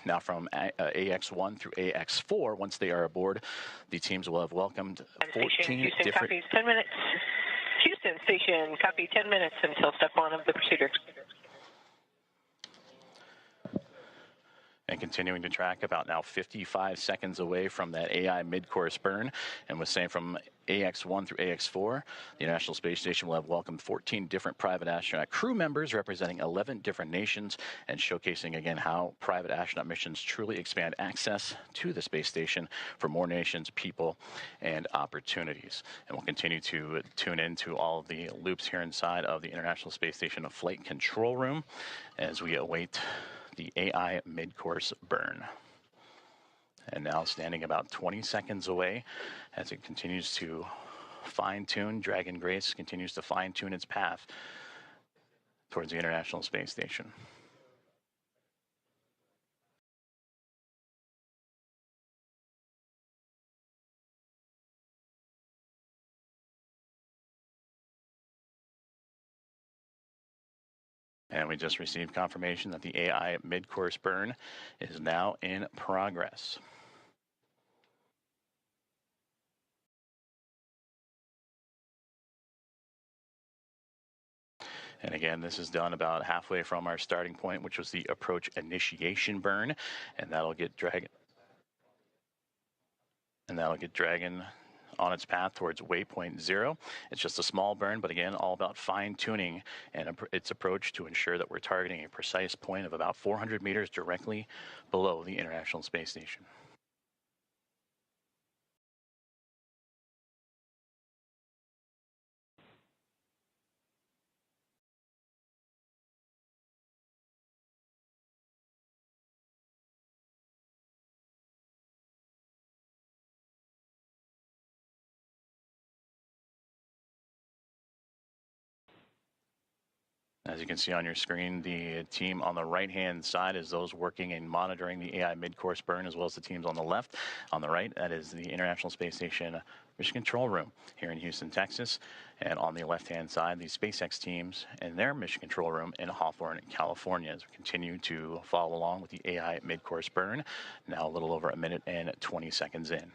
Now from AX1 through AX4, once they are aboard, the teams will have welcomed 14 Houston different... copies 10 minutes. Houston Station, copy 10 minutes until step 1 of the procedure. And continuing to track about now 55 seconds away from that AI mid-course burn. And was saying from AX1 through AX4, the International Space Station will have welcomed 14 different private astronaut crew members representing 11 different nations, and showcasing again how private astronaut missions truly expand access to the space station for more nations, people, and opportunities. And we'll continue to tune into all of the loops here inside of the International Space Station Flight Control Room as we await the AI mid-course burn. And now standing about 20 seconds away as it continues to fine-tune, Dragon Grace continues to fine-tune its path towards the International Space Station. And we just received confirmation that the AI mid-course burn is now in progress. And again, this is done about halfway from our starting point, which was the approach initiation burn, and that'll get Dragon on its path towards waypoint 0. It's just a small burn, but again, all about fine-tuning and its approach to ensure that we're targeting a precise point of about 400 meters directly below the International Space Station. As you can see on your screen, the team on the right-hand side is those working and monitoring the AI mid-course burn, as well as the teams on the left. On the right, that is the International Space Station Mission Control Room here in Houston, Texas. And on the left-hand side, the SpaceX teams and their Mission Control Room in Hawthorne, California, as we continue to follow along with the AI mid-course burn, now a little over a minute and 20 seconds in.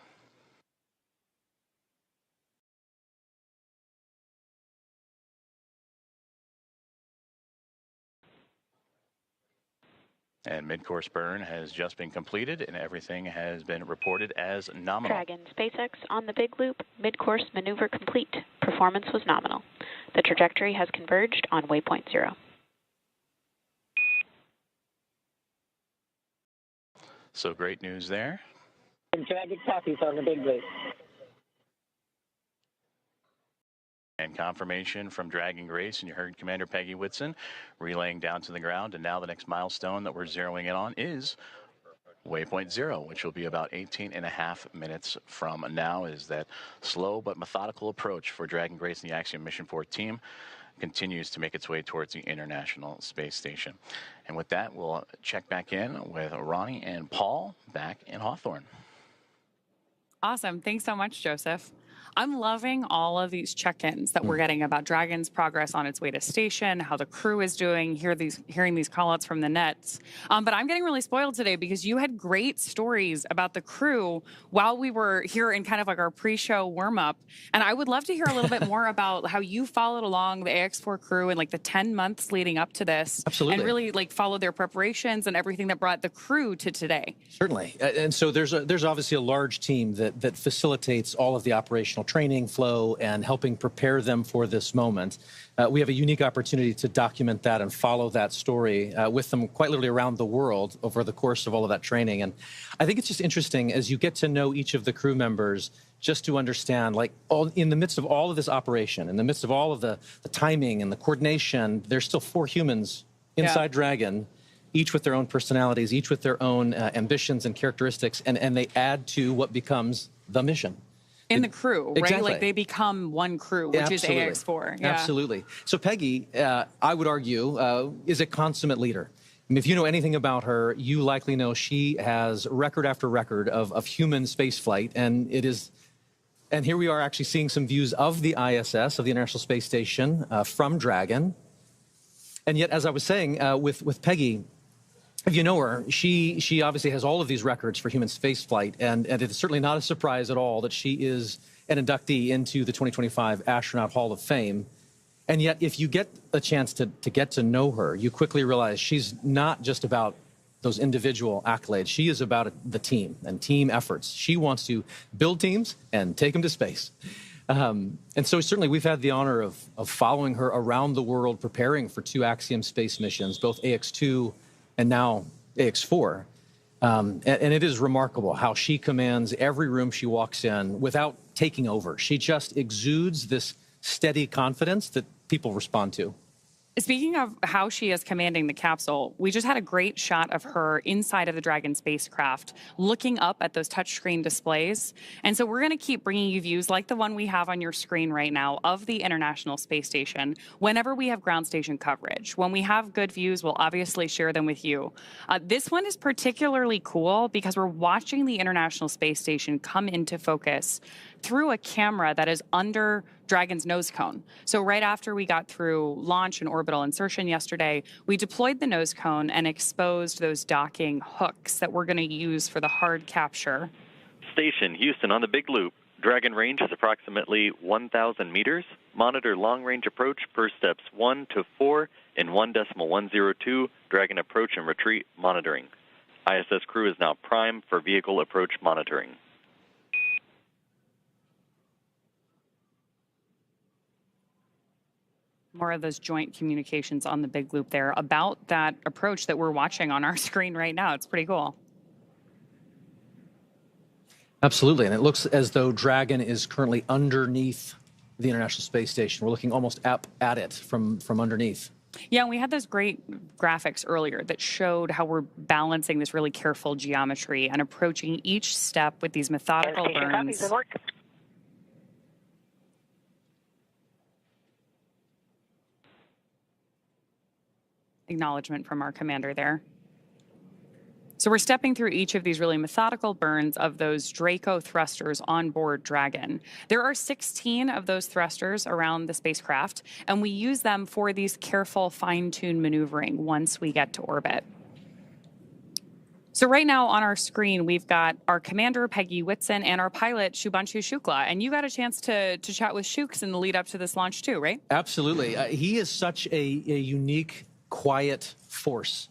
And mid-course burn has just been completed, and everything has been reported as nominal. Dragon SpaceX on the big loop, mid-course maneuver complete. Performance was nominal. The trajectory has converged on waypoint 0. So great news there. Dragon copies on the big loop. And confirmation from Dragon Grace, and you heard Commander Peggy Whitson relaying down to the ground. And now the next milestone that we're zeroing in on is waypoint 0, which will be about 18.5 minutes from now. Is that slow but methodical approach for Dragon Grace and the Axiom Mission 4 team continues to make its way towards the International Space Station. And with that, we'll check back in with Ronnie and Paul back in Hawthorne. Awesome. Thanks so much, Joseph. I'm loving all of these check-ins that we're getting about Dragon's progress on its way to station, how the crew is doing, hearing these call-outs from the nets. But I'm getting really spoiled today because you had great stories about the crew while we were here in kind of like our pre-show warm-up. And I would love to hear a little bit more about how you followed along the AX4 crew in like the 10 months leading up to this. Absolutely. And really like followed their preparations and everything that brought the crew to today. Certainly. And so there's obviously a large team that facilitates all of the operational training flow and helping prepare them for this moment. We have a unique opportunity to document that and follow that story with them quite literally around the world over the course of all of that training. And I think it's just interesting as you get to know each of the crew members, just to understand, like, in the midst of all of this operation, in the midst of all of the timing and the coordination, there's still 4 humans inside Dragon, each with their own personalities, each with their own ambitions and characteristics, and they add to what becomes the mission. In the crew, right? Exactly. Like they become one crew, which is AX4. Yeah. Absolutely. So Peggy, I would argue, is a consummate leader. I mean, if you know anything about her, you likely know she has record after record of human spaceflight, and it is. And here we are actually seeing some views of the ISS, of the International Space Station, from Dragon. And yet, as I was saying with Peggy, If you know her, she obviously has all of these records for human spaceflight, and it is certainly not a surprise at all that she is an inductee into the 2025 Astronaut Hall of Fame. And yet, if you get a chance to get to know her, you quickly realize she's not just about those individual accolades. She is about the team and team efforts. She wants to build teams and take them to space. And so certainly we've had the honor of following her around the world, preparing for 2 Axiom space missions, both AX-2 and now AX-4. And it is remarkable how she commands every room she walks in without taking over. She just exudes this steady confidence that people respond to. Speaking of how she is commanding the capsule, we just had a great shot of her inside of the Dragon spacecraft, looking up at those touchscreen displays. And so we're going to keep bringing you views like the one we have on your screen right now of the International Space Station whenever we have ground station coverage. When we have good views, we'll obviously share them with you. This one is particularly cool because we're watching the International Space Station come into focus through a camera that is under Dragon's nose cone. So right after we got through launch and orbital insertion yesterday, we deployed the nose cone and exposed those docking hooks that we're going to use for the hard capture. Station Houston on the Big Loop. Dragon range is approximately 1,000 meters. Monitor long-range approach per steps 1 to 4 in 1.102. Dragon approach and retreat monitoring. ISS crew is now primed for vehicle approach monitoring. More of those joint communications on the Big Loop there about that approach that we're watching on our screen right now. It's pretty cool. Absolutely, and it looks as though Dragon is currently underneath the International Space Station. We're looking almost up at it from underneath. Yeah, and we had those great graphics earlier that showed how we're balancing this really careful geometry and approaching each step with these methodical burns. Acknowledgement from our commander there. So we're stepping through each of these really methodical burns of those Draco thrusters on board Dragon. There are 16 of those thrusters around the spacecraft, and we use them for these careful, fine-tuned maneuvering once we get to orbit. So right now on our screen, we've got our commander, Peggy Whitson, and our pilot, Shubhanshu Shukla. And you got a chance to chat with Shukes in the lead up to this launch too, right? Absolutely. He is such a unique, quiet force.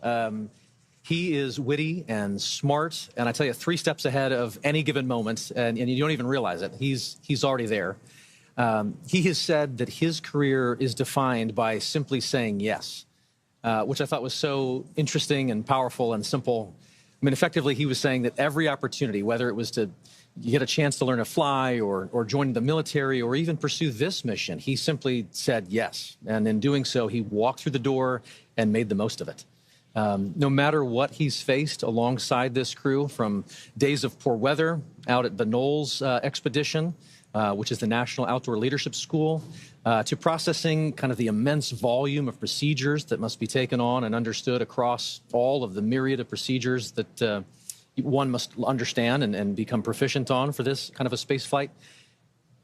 He is witty and smart, and I tell you, 3 steps ahead of any given moment, and you don't even realize it. He's already there. He has said that his career is defined by simply saying yes, which I thought was so interesting and powerful and simple. I mean, effectively, he was saying that every opportunity, whether it was to get a chance to learn to fly or join the military or even pursue this mission, he simply said yes. And in doing so, he walked through the door and made the most of it. No matter what he's faced alongside this crew, from days of poor weather out at the Knowles expedition, which is the National Outdoor Leadership School, to processing kind of the immense volume of procedures that must be taken on and understood across all of the myriad of procedures that one must understand and become proficient on for this kind of a space flight.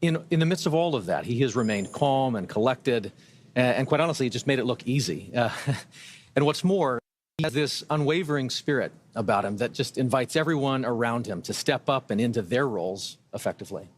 In the midst of all of that, he has remained calm and collected, and quite honestly, just made it look easy. And what's more, he has this unwavering spirit about him that just invites everyone around him to step up and into their roles effectively.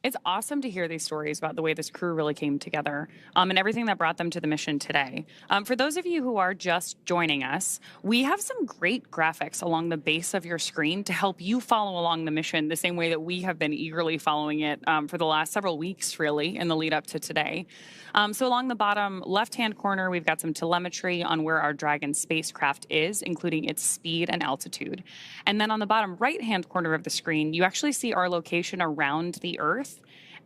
It's awesome to hear these stories about the way this crew really came together and everything that brought them to the mission today. For those of you who are just joining us, we have some great graphics along the base of your screen to help you follow along the mission the same way that we have been eagerly following it for the last several weeks, really, in the lead up to today. So along the bottom left-hand corner, we've got some telemetry on where our Dragon spacecraft is, including its speed and altitude. And then on the bottom right-hand corner of the screen, you actually see our location around the Earth.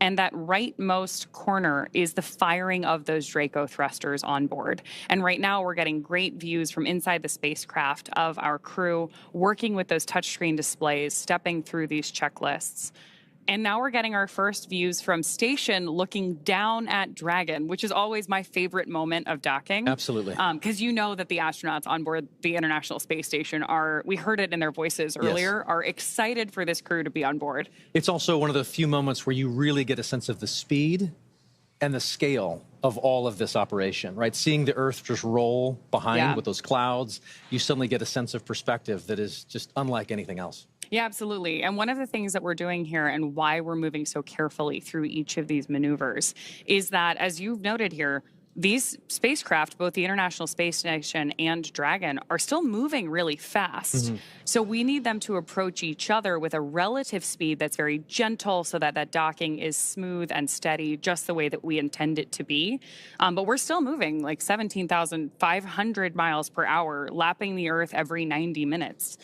And that rightmost corner is the firing of those Draco thrusters on board. And right now we're getting great views from inside the spacecraft of our crew working with those touchscreen displays, stepping through these checklists. And now we're getting our first views from station looking down at Dragon, which is always my favorite moment of docking. Absolutely. Because you know that the astronauts on board the International Space Station are, we heard it in their voices earlier, are excited for this crew to be on board. It's also one of the few moments where you really get a sense of the speed and the scale of all of this operation, right? Seeing the Earth just roll behind with those clouds, you suddenly get a sense of perspective that is just unlike anything else. Yeah, absolutely. And one of the things that we're doing here and why we're moving so carefully through each of these maneuvers is that, as you've noted here, these spacecraft, both the International Space Station and Dragon, are still moving really fast. So we need them to approach each other with a relative speed that's very gentle so that that docking is smooth and steady, just the way that we intend it to be. But we're still moving like 17,500 miles per hour, lapping the Earth every 90 minutes.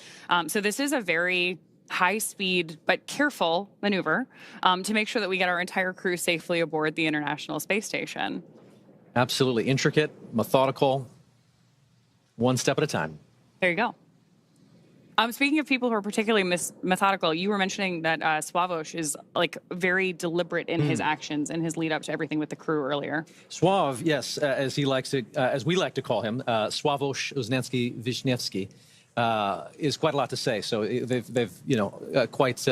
So this is a very high speed but careful maneuver to make sure that we get our entire crew safely aboard the International Space Station. Absolutely intricate, methodical, one step at a time. There you go. Speaking of people who are particularly methodical, you were mentioning that Sławomir is like very deliberate in his actions and his lead up to everything with the crew earlier. Sław, yes, as he likes to, as we like to call him, Sławomir Uznanski-Wisniewski, is quite a lot to say. So they've quite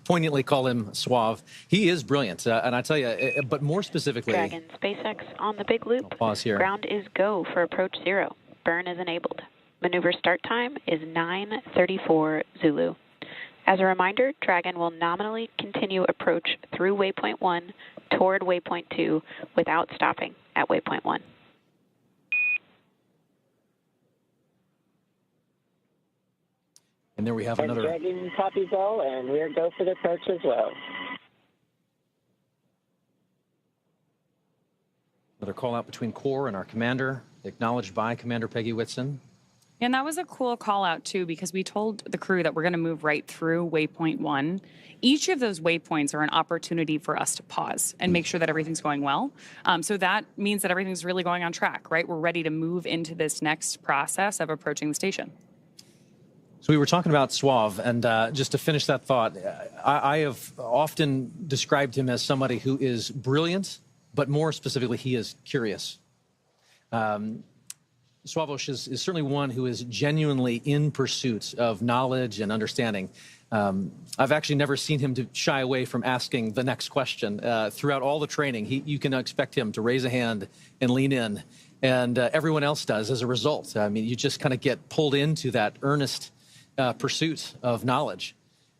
poignantly call him Sław. He is brilliant, and I tell you, but more specifically, Dragon SpaceX on the big loop. Pause here. Ground is go for approach 0. Burn is enabled. Maneuver start time is 9:34 Zulu. As a reminder, Dragon will nominally continue approach through waypoint 1 toward waypoint 2 without stopping at waypoint 1. And there we have another. Dragon copies all, and we're go for the approach as well. Another call out between Core and our commander, acknowledged by Commander Peggy Whitson. And that was a cool call out too, because we told the crew that we're going to move right through waypoint 1. Each of those waypoints are an opportunity for us to pause and make sure that everything's going well. So that means that everything's really going on track, right? We're ready to move into this next process of approaching the station. So we were talking about Sław, and just to finish that thought, I have often described him as somebody who is brilliant, but more specifically, he is curious. Sławomir is certainly one who is genuinely in pursuit of knowledge and understanding. I've actually never seen him to shy away from asking the next question. Throughout all the training, you can expect him to raise a hand and lean in, and everyone else does as a result. I mean, you just kind of get pulled into that earnest pursuit of knowledge,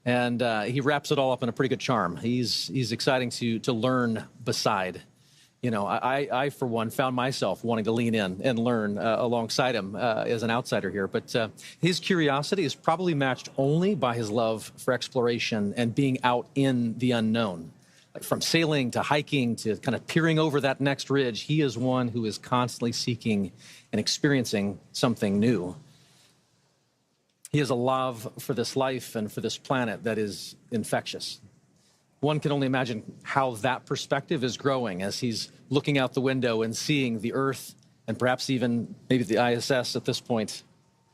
and he wraps it all up in a pretty good charm. He's exciting to learn beside. You know, I for one found myself wanting to lean in and learn alongside him as an outsider here. But his curiosity is probably matched only by his love for exploration and being out in the unknown. Like from sailing to hiking to kind of peering over that next ridge, he is one who is constantly seeking and experiencing something new. He has a love for this life and for this planet that is infectious. One can only imagine how that perspective is growing as he's looking out the window and seeing the Earth and perhaps even maybe the ISS at this point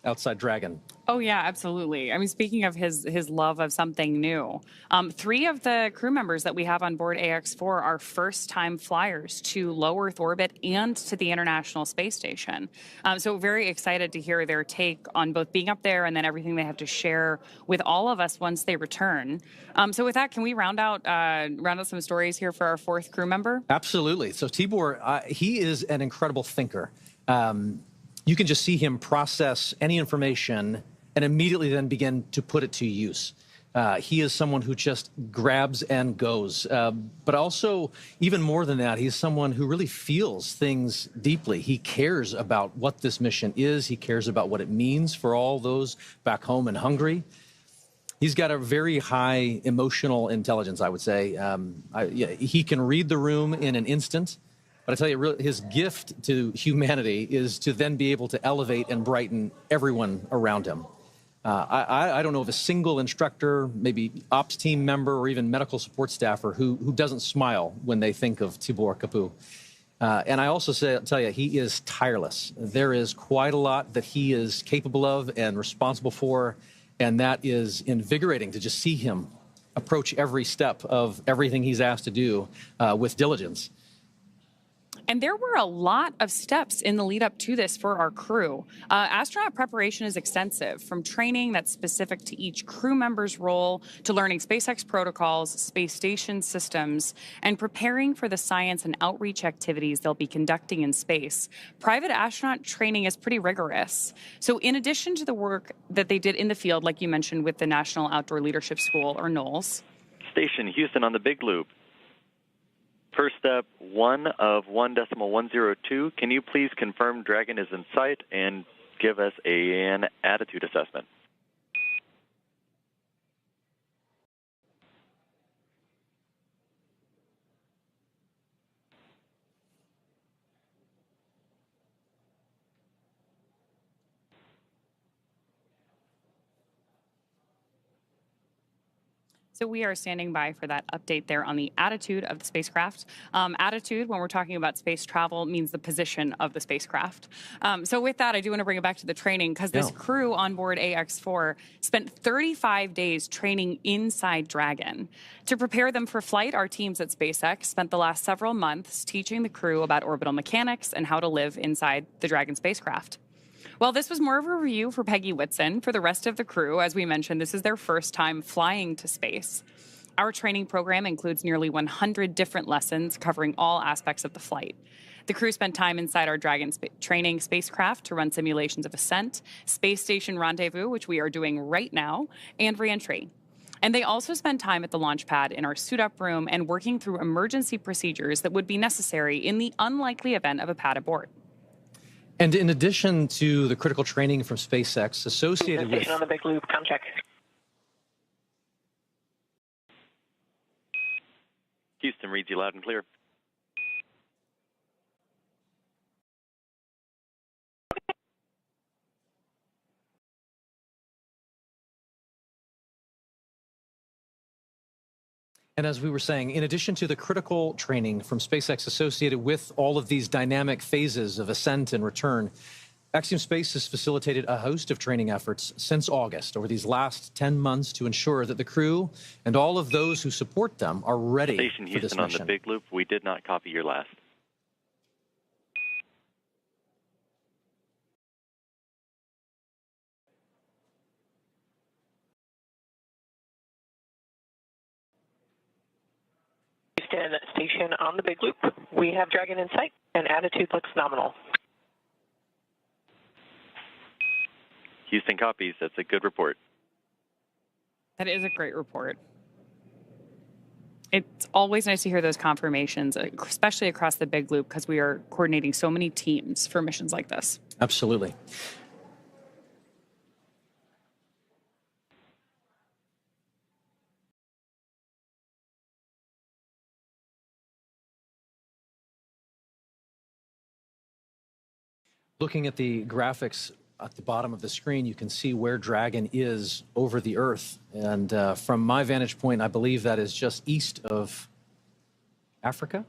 outside Dragon. Oh, yeah, absolutely. I mean, speaking of his love of something new, 3 of the crew members that we have on board AX4 are first-time flyers to low Earth orbit and to the International Space Station. So very excited to hear their take on both being up there and then everything they have to share with all of us once they return. So with that, can we round out some stories here for our 4th crew member? Absolutely. So Tibor, he is an incredible thinker. You can just see him process any information and immediately then begin to put it to use. He is someone who just grabs and goes. But also, even more than that, he's someone who really feels things deeply. He cares about what this mission is. He cares about what it means for all those back home in Hungary. He's got a very high emotional intelligence, I would say. He can read the room in an instant. But I tell you, his gift to humanity is to then be able to elevate and brighten everyone around him. I don't know of a single instructor, maybe ops team member, or even medical support staffer who doesn't smile when they think of Tibor Kapu. And I also tell you, he is tireless. There is quite a lot that he is capable of and responsible for, and that is invigorating to just see him approach every step of everything he's asked to do with diligence. And there were a lot of steps in the lead up to this for our crew. Astronaut preparation is extensive, from training that's specific to each crew member's role to learning SpaceX protocols, space station systems, and preparing for the science and outreach activities they'll be conducting in space. Private astronaut training is pretty rigorous. So in addition to the work that they did in the field, like you mentioned with the National Outdoor Leadership School, or NOLS. Station Houston on the Big Loop. First step, 1 of 1.102. Can you please confirm Dragon is in sight and give us an attitude assessment? So we are standing by for that update there on the attitude of the spacecraft. Attitude, when we're talking about space travel, means the position of the spacecraft. So with that, I do want to bring it back to the training, because this crew on board AX4 spent 35 days training inside Dragon. To prepare them for flight, our teams at SpaceX spent the last several months teaching the crew about orbital mechanics and how to live inside the Dragon spacecraft. Well, this was more of a review for Peggy Whitson. For the rest of the crew, as we mentioned, this is their first time flying to space. Our training program includes nearly 100 different lessons covering all aspects of the flight. The crew spent time inside our Dragon training spacecraft to run simulations of ascent, space station rendezvous, which we are doing right now, and reentry. And they also spent time at the launch pad in our suit-up room and working through emergency procedures that would be necessary in the unlikely event of a pad abort. And in addition to the critical training from SpaceX associated with... on the Big Loop, come check. Houston reads you loud and clear. And as we were saying, in addition to the critical training from SpaceX associated with all of these dynamic phases of ascent and return, Axiom Space has facilitated a host of training efforts since August over these last 10 months to ensure that the crew and all of those who support them are ready Station for this Houston mission. on the Big Loop. We did not copy your last. Houston Station on the Big Loop. We have Dragon in sight, and attitude looks nominal. Houston copies. That's a good report. That is a great report. It's always nice to hear those confirmations, especially across the Big Loop, because we are coordinating so many teams for missions like this. Absolutely. Looking at the graphics at the bottom of the screen, you can see where Dragon is over the Earth. And from my vantage point, I believe that is just east of Africa.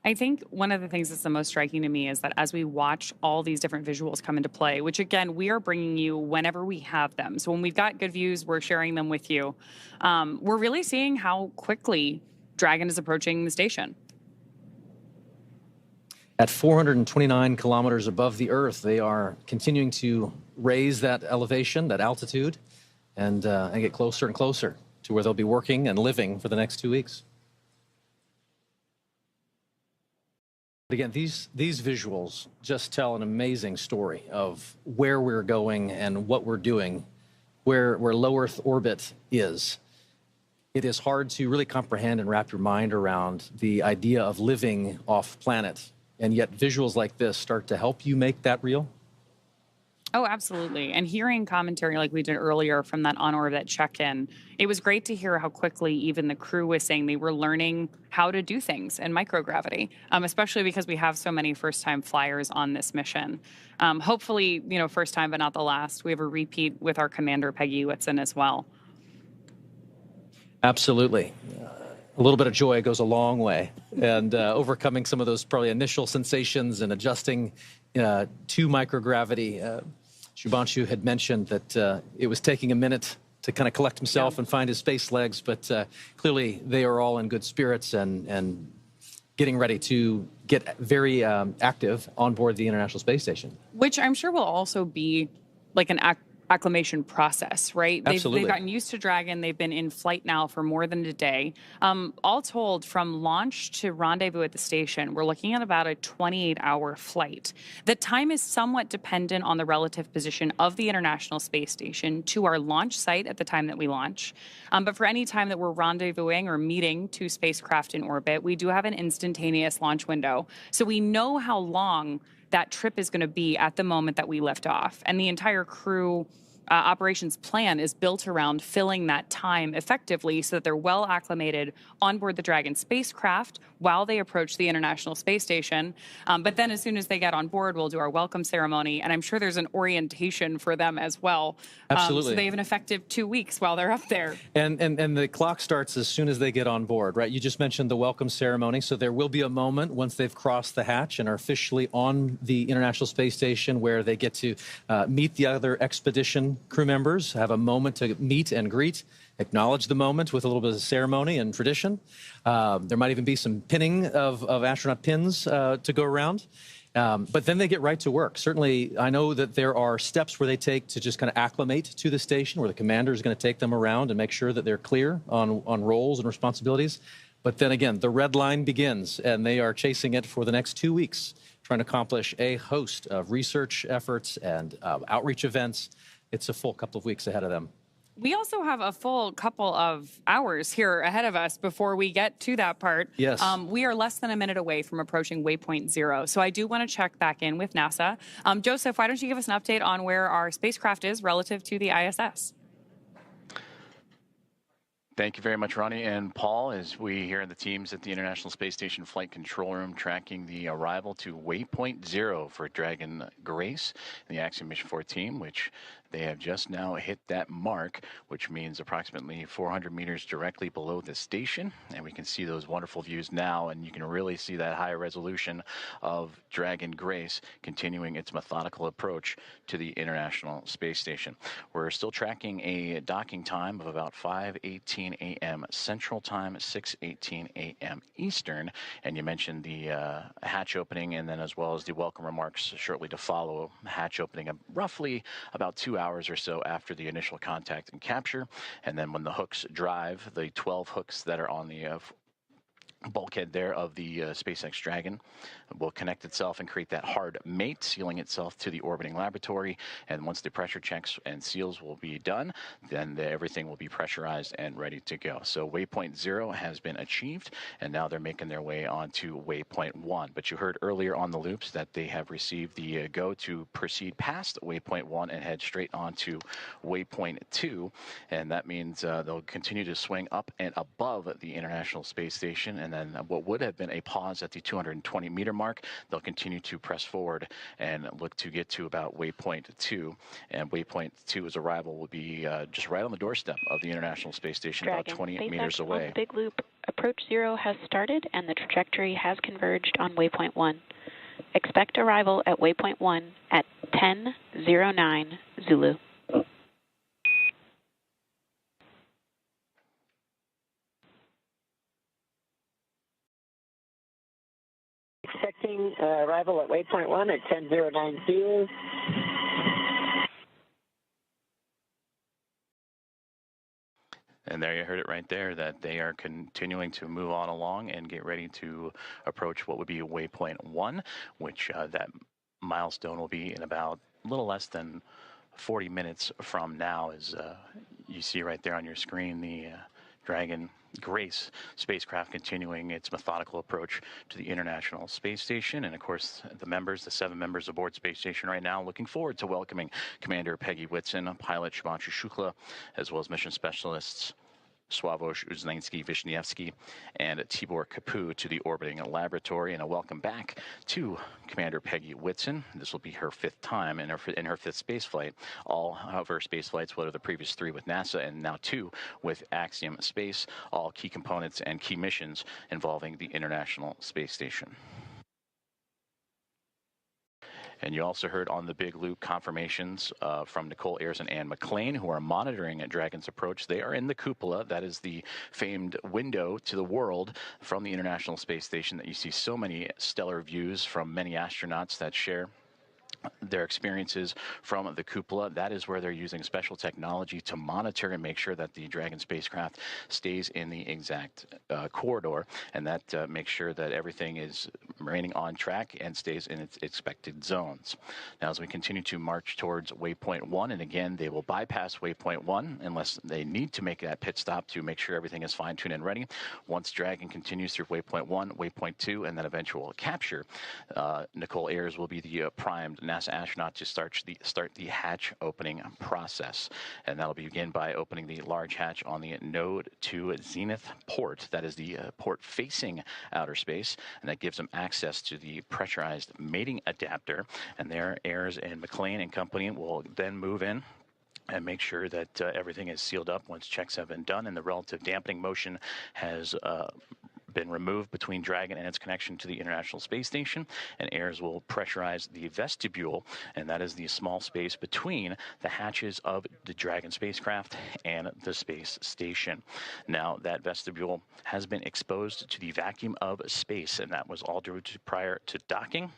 I think one of the things that's the most striking to me is that as we watch all these different visuals come into play, which again, we are bringing you whenever we have them. So when we've got good views, we're sharing them with you. We're really seeing how quickly Dragon is approaching the station. At 429 kilometers above the Earth, they are continuing to raise that elevation, that altitude, and get closer and closer to where they'll be working and living for the next 2 weeks. Again, these visuals just tell an amazing story of where we're going and what we're doing, where low Earth orbit is. It is hard to really comprehend and wrap your mind around the idea of living off planet, and yet visuals like this start to help you make that real. Oh, absolutely. And hearing commentary like we did earlier from that on-orbit check-in, it was great to hear how quickly even the crew was saying they were learning how to do things in microgravity, especially because we have so many first-time flyers on this mission. Hopefully, first time, but not the last. We have a repeat with our commander, Peggy Whitson, as well. Absolutely. A little bit of joy goes a long way, and overcoming some of those probably initial sensations and adjusting to microgravity. Shubhanshu had mentioned that it was taking a minute to kind of collect himself and find his space legs, but clearly they are all in good spirits and getting ready to get very active on board the International Space Station. Which I'm sure will also be like an acclimation process, right? Absolutely. They've gotten used to Dragon. They've been in flight now for more than a day. All told, from launch to rendezvous at the station, we're looking at about a 28-hour flight. The time is somewhat dependent on the relative position of the International Space Station to our launch site at the time that we launch. But for any time that we're rendezvousing or meeting two spacecraft in orbit, we do have an instantaneous launch window. So we know how long that trip is going to be at the moment that we lift off. And the entire crew operations plan is built around filling that time effectively so that they're well acclimated on board the Dragon spacecraft while they approach the International Space Station. But then as soon as they get on board, we'll do our welcome ceremony. And I'm sure there's an orientation for them as well. Absolutely. So they have an effective 2 weeks while they're up there. And the clock starts as soon as they get on board, right? You just mentioned the welcome ceremony. So there will be a moment once they've crossed the hatch and are officially on the International Space Station where they get to meet the other expedition crew members, have a moment to meet and greet, acknowledge the moment with a little bit of ceremony and tradition. There might even be some pinning of astronaut pins to go around. But then they get right to work. Certainly, I know that there are steps where they take to just kind of acclimate to the station, where the commander is going to take them around and make sure that they're clear on roles and responsibilities. But then again, the red line begins, and they are chasing it for the next 2 weeks, trying to accomplish a host of research efforts and outreach events. It's a full couple of weeks ahead of them. We also have a full couple of hours here ahead of us before we get to that part. Yes. We are less than a minute away from approaching waypoint 0. So I do want to check back in with NASA. Joseph, why don't you give us an update on where our spacecraft is relative to the ISS? Thank you very much, Ronnie and Paul, as we here in the teams at the International Space Station Flight Control Room tracking the arrival to waypoint 0 for Dragon Grace and the Axiom Mission 4 team, which they have just now hit that mark, which means approximately 400 meters directly below the station. And we can see those wonderful views now, and you can really see that high resolution of Dragon Grace continuing its methodical approach to the International Space Station. We're still tracking a docking time of about 5:18 a.m. Central Time, 6:18 a.m. Eastern. And you mentioned the hatch opening, and then as well as the welcome remarks shortly to follow. Hatch opening roughly about 2 hours or so after the initial contact and capture. And then when the hooks drive, the 12 hooks that are on the bulkhead there of the SpaceX Dragon will connect itself and create that hard mate, sealing itself to the orbiting laboratory. And once the pressure checks and seals will be done, then everything will be pressurized and ready to go. So waypoint 0 has been achieved, and now they're making their way on to waypoint 1. But you heard earlier on the loops that they have received the go to proceed past waypoint 1 and head straight on to waypoint 2. And that means they'll continue to swing up and above the International Space Station, and then what would have been a pause at the 220-meter mark, they'll continue to press forward and look to get to about waypoint 2. And waypoint 2's arrival will be just right on the doorstep of the International Space Station, Dragon, about 28 SpaceX meters away. On the big loop, approach 0 has started and the trajectory has converged on waypoint 1. Expect arrival at waypoint 1 at 10:09 Zulu. Expecting arrival at waypoint 1 at 10:09 Zulu. And there you heard it right there, that they are continuing to move on along and get ready to approach what would be waypoint 1, which that milestone will be in about a little less than 40 minutes from now. As you see right there on your screen, the Dragon Grace spacecraft continuing its methodical approach to the International Space Station. And of course, the 7 members aboard Space Station right now, looking forward to welcoming Commander Peggy Whitson, pilot Shubhanshu Shukla, as well as mission specialists Sławomir Uznański-Wiśniewski and Tibor Kapu to the orbiting laboratory, and a welcome back to Commander Peggy Whitson. This will be her 5th time in her 5th space flight. All of her space flights, what are the previous 3 with NASA and now 2 with Axiom Space, all key components and key missions involving the International Space Station. And you also heard on the Big Loop confirmations from Nicole Ayers and Anne McLean, who are monitoring Dragon's approach. They are in the cupola. That is the famed window to the world from the International Space Station that you see so many stellar views from many astronauts that share their experiences from the cupola. That is where they're using special technology to monitor and make sure that the Dragon spacecraft stays in the exact corridor, and that makes sure that everything is remaining on track and stays in its expected zones. Now, as we continue to march towards waypoint 1, and again, they will bypass waypoint 1 unless they need to make that pit stop to make sure everything is fine-tuned and ready. Once Dragon continues through waypoint 1, waypoint 2, and then eventual capture, Nicole Ayers will be the primed NASA astronaut to start the hatch opening process. And that'll begin by opening the large hatch on the Node 2 Zenith port. That is the port facing outer space, and that gives them access to the pressurized mating adapter. And there, Ayers and McLean and company will then move in and make sure that everything is sealed up once checks have been done and the relative dampening motion has been removed between Dragon and its connection to the International Space Station. And Ayers will pressurize the vestibule, and that is the small space between the hatches of the Dragon spacecraft and the space station. Now, that vestibule has been exposed to the vacuum of space, and that was all due to prior to docking.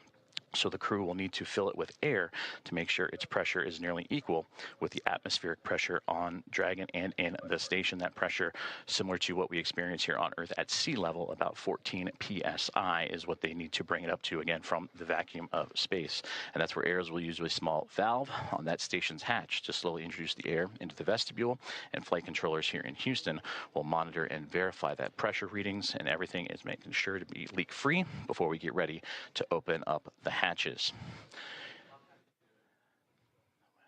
So the crew will need to fill it with air to make sure its pressure is nearly equal with the atmospheric pressure on Dragon and in the station. That pressure, similar to what we experience here on Earth at sea level, about 14 psi is what they need to bring it up to, again, from the vacuum of space. And that's where Ayers will use a small valve on that station's hatch to slowly introduce the air into the vestibule, and flight controllers here in Houston will monitor and verify that pressure readings, and everything is making sure to be leak-free before we get ready to open up the hatches.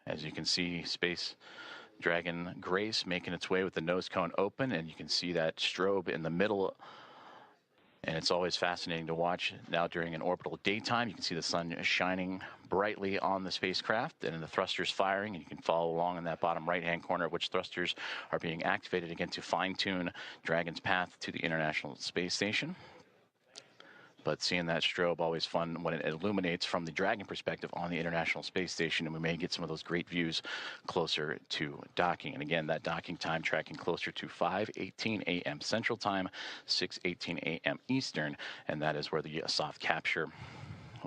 As you can see, Space Dragon Grace making its way with the nose cone open, and you can see that strobe in the middle. And it's always fascinating to watch. Now during an orbital daytime, you can see the sun shining brightly on the spacecraft and the thrusters firing, and you can follow along in that bottom right-hand corner which thrusters are being activated again to fine-tune Dragon's path to the International Space Station. But seeing that strobe, always fun when it illuminates from the Dragon perspective on the International Space Station, and we may get some of those great views closer to docking. And again, that docking time tracking closer to 5:18 a.m. Central Time, 6:18 a.m. Eastern, and that is where the soft capture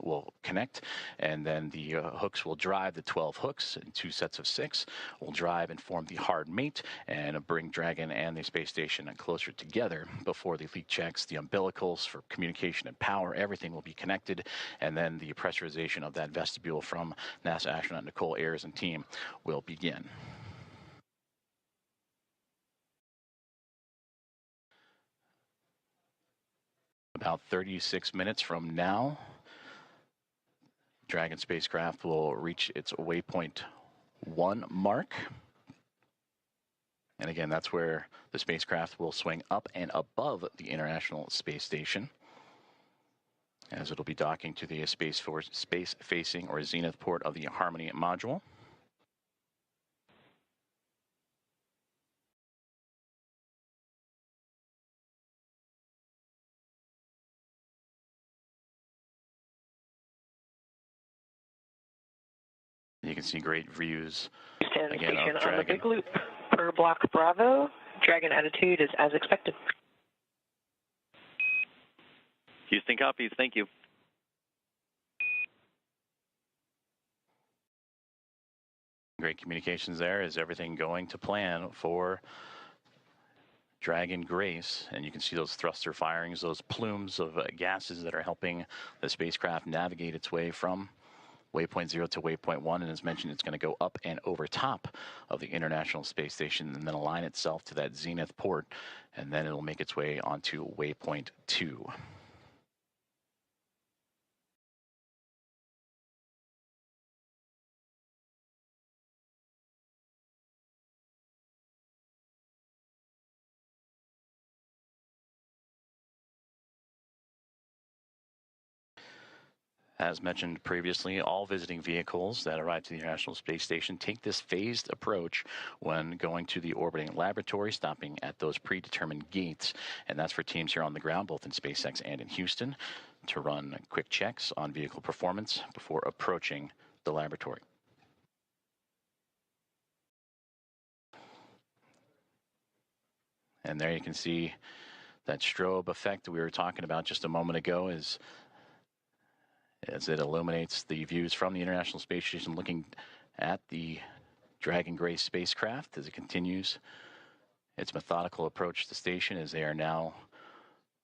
will connect, and then the hooks will drive. The 12 hooks in 2 sets of 6 will drive and form the hard mate and bring Dragon and the space station closer together before the leak checks, the umbilicals for communication and power. Everything will be connected, and then the pressurization of that vestibule from NASA astronaut Nicole Ayers and team will begin. About 36 minutes from now, Dragon spacecraft will reach its waypoint 1 mark. And again, that's where the spacecraft will swing up and above the International Space Station, as it'll be docking to the space-facing or zenith port of the Harmony module. You can see great views again of Dragon. On the Big Loop per block Bravo. Dragon attitude is as expected. Houston copies. Thank you. Great communications there. Is everything going to plan for Dragon Grace? And you can see those thruster firings, those plumes of gases that are helping the spacecraft navigate its way from waypoint 0 to waypoint 1, and as mentioned, it's going to go up and over top of the International Space Station and then align itself to that zenith port, and then it'll make its way onto waypoint 2. As mentioned previously, all visiting vehicles that arrive to the International Space Station take this phased approach when going to the orbiting laboratory, stopping at those predetermined gates. And that's for teams here on the ground, both in SpaceX and in Houston, to run quick checks on vehicle performance before approaching the laboratory. And there you can see that strobe effect we were talking about just a moment ago as it illuminates the views from the International Space Station looking at the Dragon Grace spacecraft as it continues its methodical approach to the station, as they are now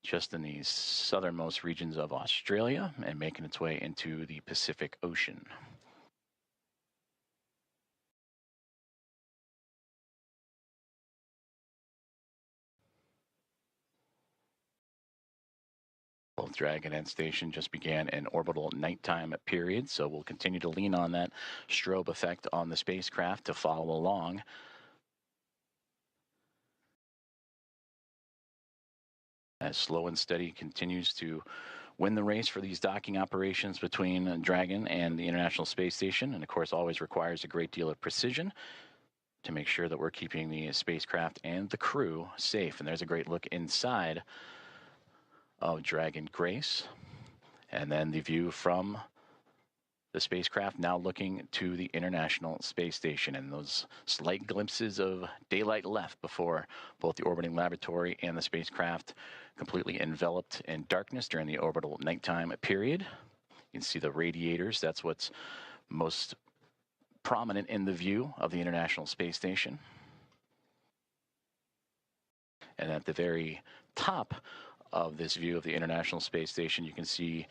just in the southernmost regions of Australia and making its way into the Pacific Ocean. Both Dragon and Station just began an orbital nighttime period, so we'll continue to lean on that strobe effect on the spacecraft to follow along. As Slow and Steady continues to win the race for these docking operations between Dragon and the International Space Station, and of course always requires a great deal of precision to make sure that we're keeping the spacecraft and the crew safe. And there's a great look inside of Dragon Grace, and then the view from the spacecraft now looking to the International Space Station, and those slight glimpses of daylight left before both the orbiting laboratory and the spacecraft completely enveloped in darkness during the orbital nighttime period. You can see the radiators. That's what's most prominent in the view of the International Space Station. And at the very top of this view of the International Space Station, you can see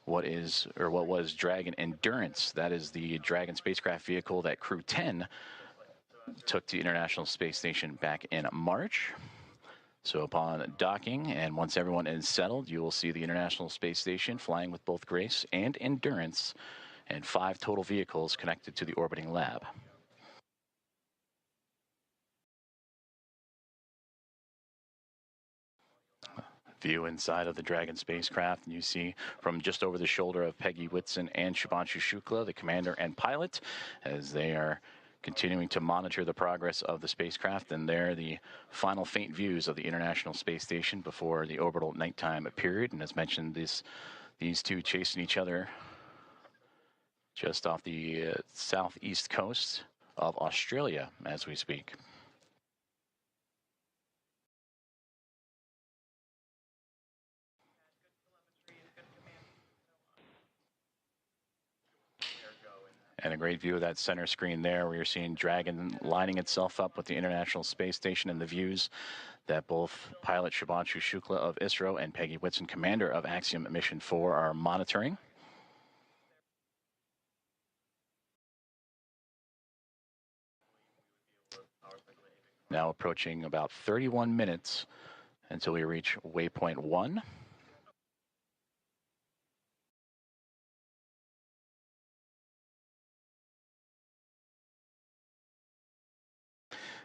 what was Dragon Endurance. That is the Dragon spacecraft vehicle that Crew 10 took to the International Space Station back in March. So upon docking, and once everyone is settled, you will see the International Space Station flying with both Grace and Endurance, and 5 total vehicles connected to the orbiting lab. View inside of the Dragon spacecraft, and you see from just over the shoulder of Peggy Whitson and Shubhanshu Shukla, the commander and pilot, as they are continuing to monitor the progress of the spacecraft. And there, the final faint views of the International Space Station before the orbital nighttime period. And as mentioned, these two chasing each other just off the southeast coast of Australia as we speak. And a great view of that center screen there, where you're seeing Dragon lining itself up with the International Space Station, and the views that both pilot Shubhanshu Shukla of ISRO and Peggy Whitson, commander of Axiom Mission 4, are monitoring. Now approaching about 31 minutes until we reach waypoint 1.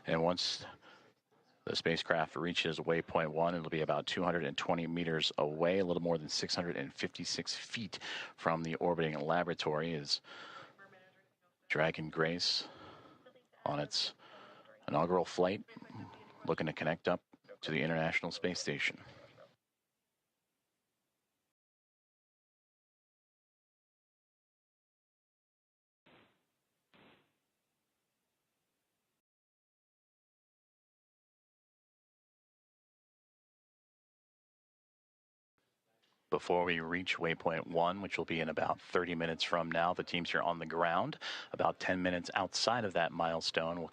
And once the spacecraft reaches waypoint 1, it'll be about 220 meters away, a little more than 656 feet from the orbiting laboratory, as Dragon Grace on its inaugural flight, looking to connect up to the International Space Station. Before we reach waypoint 1, which will be in about 30 minutes from now, the teams are on the ground. About 10 minutes outside of that milestone, we'll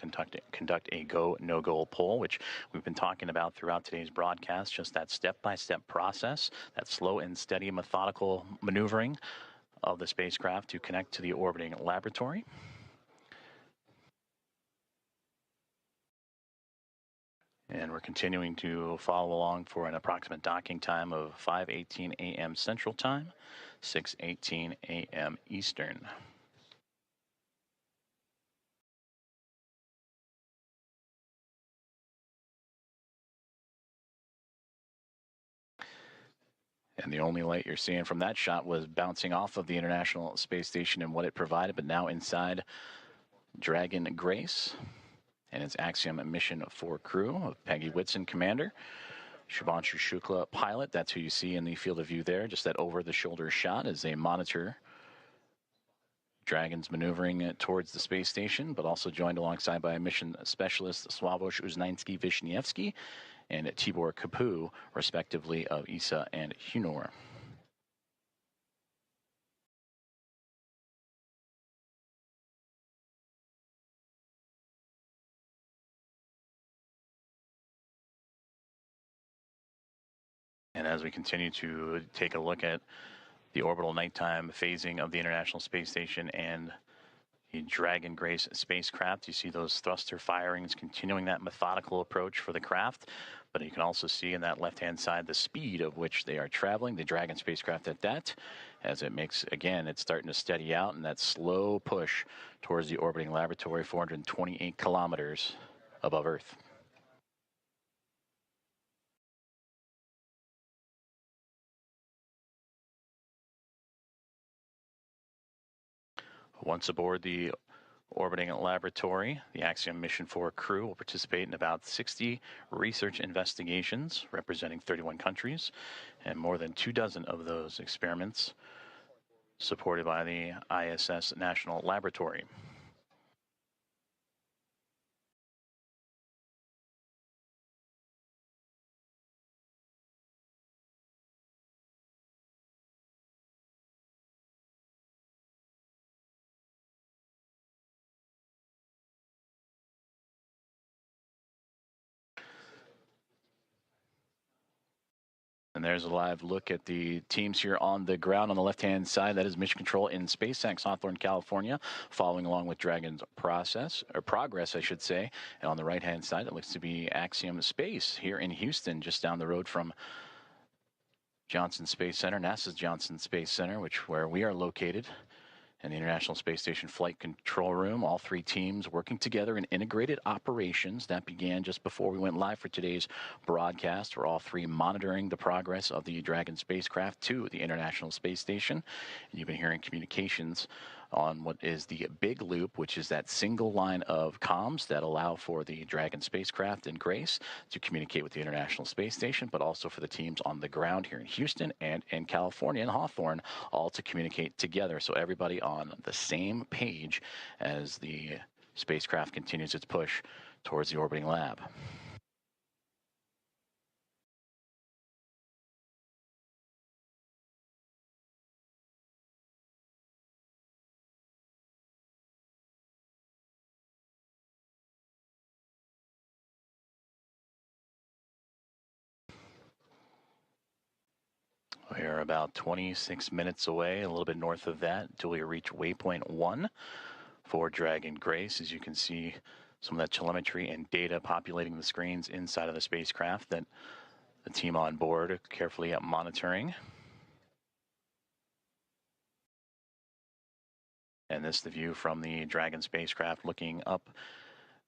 conduct a go, no-go poll, which we've been talking about throughout today's broadcast, just that step-by-step process, that slow and steady methodical maneuvering of the spacecraft to connect to the orbiting laboratory. And we're continuing to follow along for an approximate docking time of 5:18 a.m. Central Time, 6:18 a.m. Eastern. And the only light you're seeing from that shot was bouncing off of the International Space Station and what it provided, but now inside Dragon Grace and its Axiom mission 4 crew of Peggy Whitson, commander, Shubhanshu Shukla, pilot. That's who you see in the field of view there, just that over-the-shoulder shot as they monitor Dragon's maneuvering towards the space station, but also joined alongside by mission specialist Sławomir Uznański-Wiśniewski and Tibor Kapu, respectively, of ESA and Hunor. And as we continue to take a look at the orbital nighttime phasing of the International Space Station and the Dragon Grace spacecraft, you see those thruster firings continuing that methodical approach for the craft. But you can also see in that left-hand side the speed of which they are traveling, the Dragon spacecraft at that, as it makes, again, it's starting to steady out in that slow push towards the orbiting laboratory, 428 kilometers above Earth. Once aboard the orbiting laboratory, the Axiom Mission 4 crew will participate in about 60 research investigations representing 31 countries, and more than 24 of those experiments supported by the ISS National Laboratory. And there's a live look at the teams here on the ground. On the left-hand side, that is Mission Control in SpaceX, Hawthorne, California, following along with Dragon's progress, I should say. And on the right-hand side, it looks to be Axiom Space here in Houston, just down the road from Johnson Space Center, NASA's Johnson Space Center, where we are located. And the International Space Station Flight Control Room, all three teams working together in integrated operations. That began just before we went live for today's broadcast. We're all three monitoring the progress of the Dragon spacecraft to the International Space Station. And you've been hearing communications on what is the Big Loop, which is that single line of comms that allow for the Dragon spacecraft and Grace to communicate with the International Space Station, but also for the teams on the ground here in Houston and in California and Hawthorne, all to communicate together. So everybody on the same page as the spacecraft continues its push towards the orbiting lab. We are about 26 minutes away, a little bit north of that, until we reach waypoint 1 for Dragon Grace. As you can see, some of that telemetry and data populating the screens inside of the spacecraft that the team on board are carefully monitoring. And this is the view from the Dragon spacecraft looking up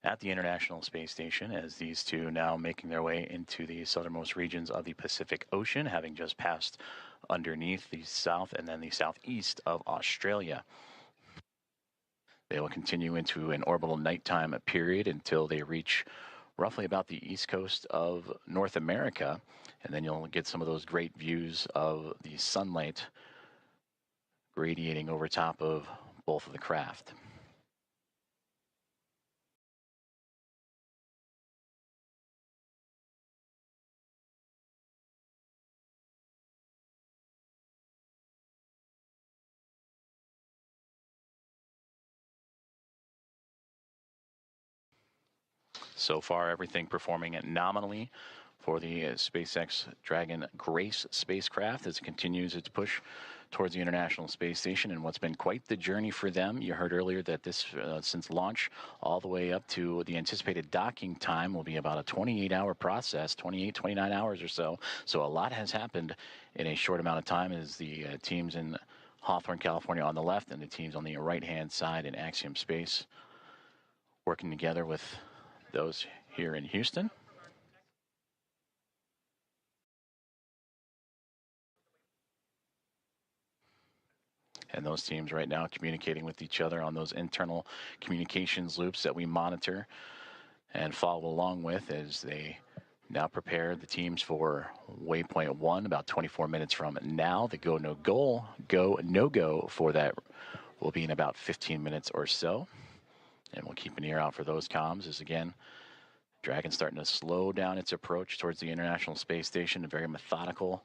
at the International Space Station, as these two now making their way into the southernmost regions of the Pacific Ocean, having just passed underneath the south and then the southeast of Australia. They will continue into an orbital nighttime period until they reach roughly about the east coast of North America, and then you'll get some of those great views of the sunlight radiating over top of both of the craft. So far, everything performing nominally for the SpaceX Dragon Grace spacecraft as it continues its push towards the International Space Station, and what's been quite the journey for them. You heard earlier that this, since launch all the way up to the anticipated docking time, will be about a 28-hour process, 29 hours or so. So a lot has happened in a short amount of time as the teams in Hawthorne, California on the left and the teams on the right-hand side in Axiom Space working together with those here in Houston. And those teams right now communicating with each other on those internal communications loops that we monitor and follow along with as they now prepare the teams for waypoint 1 about 24 minutes from now. The go no go for that will be in about 15 minutes or so. And we'll keep an ear out for those comms as, again, Dragon starting to slow down its approach towards the International Space Station, a very methodical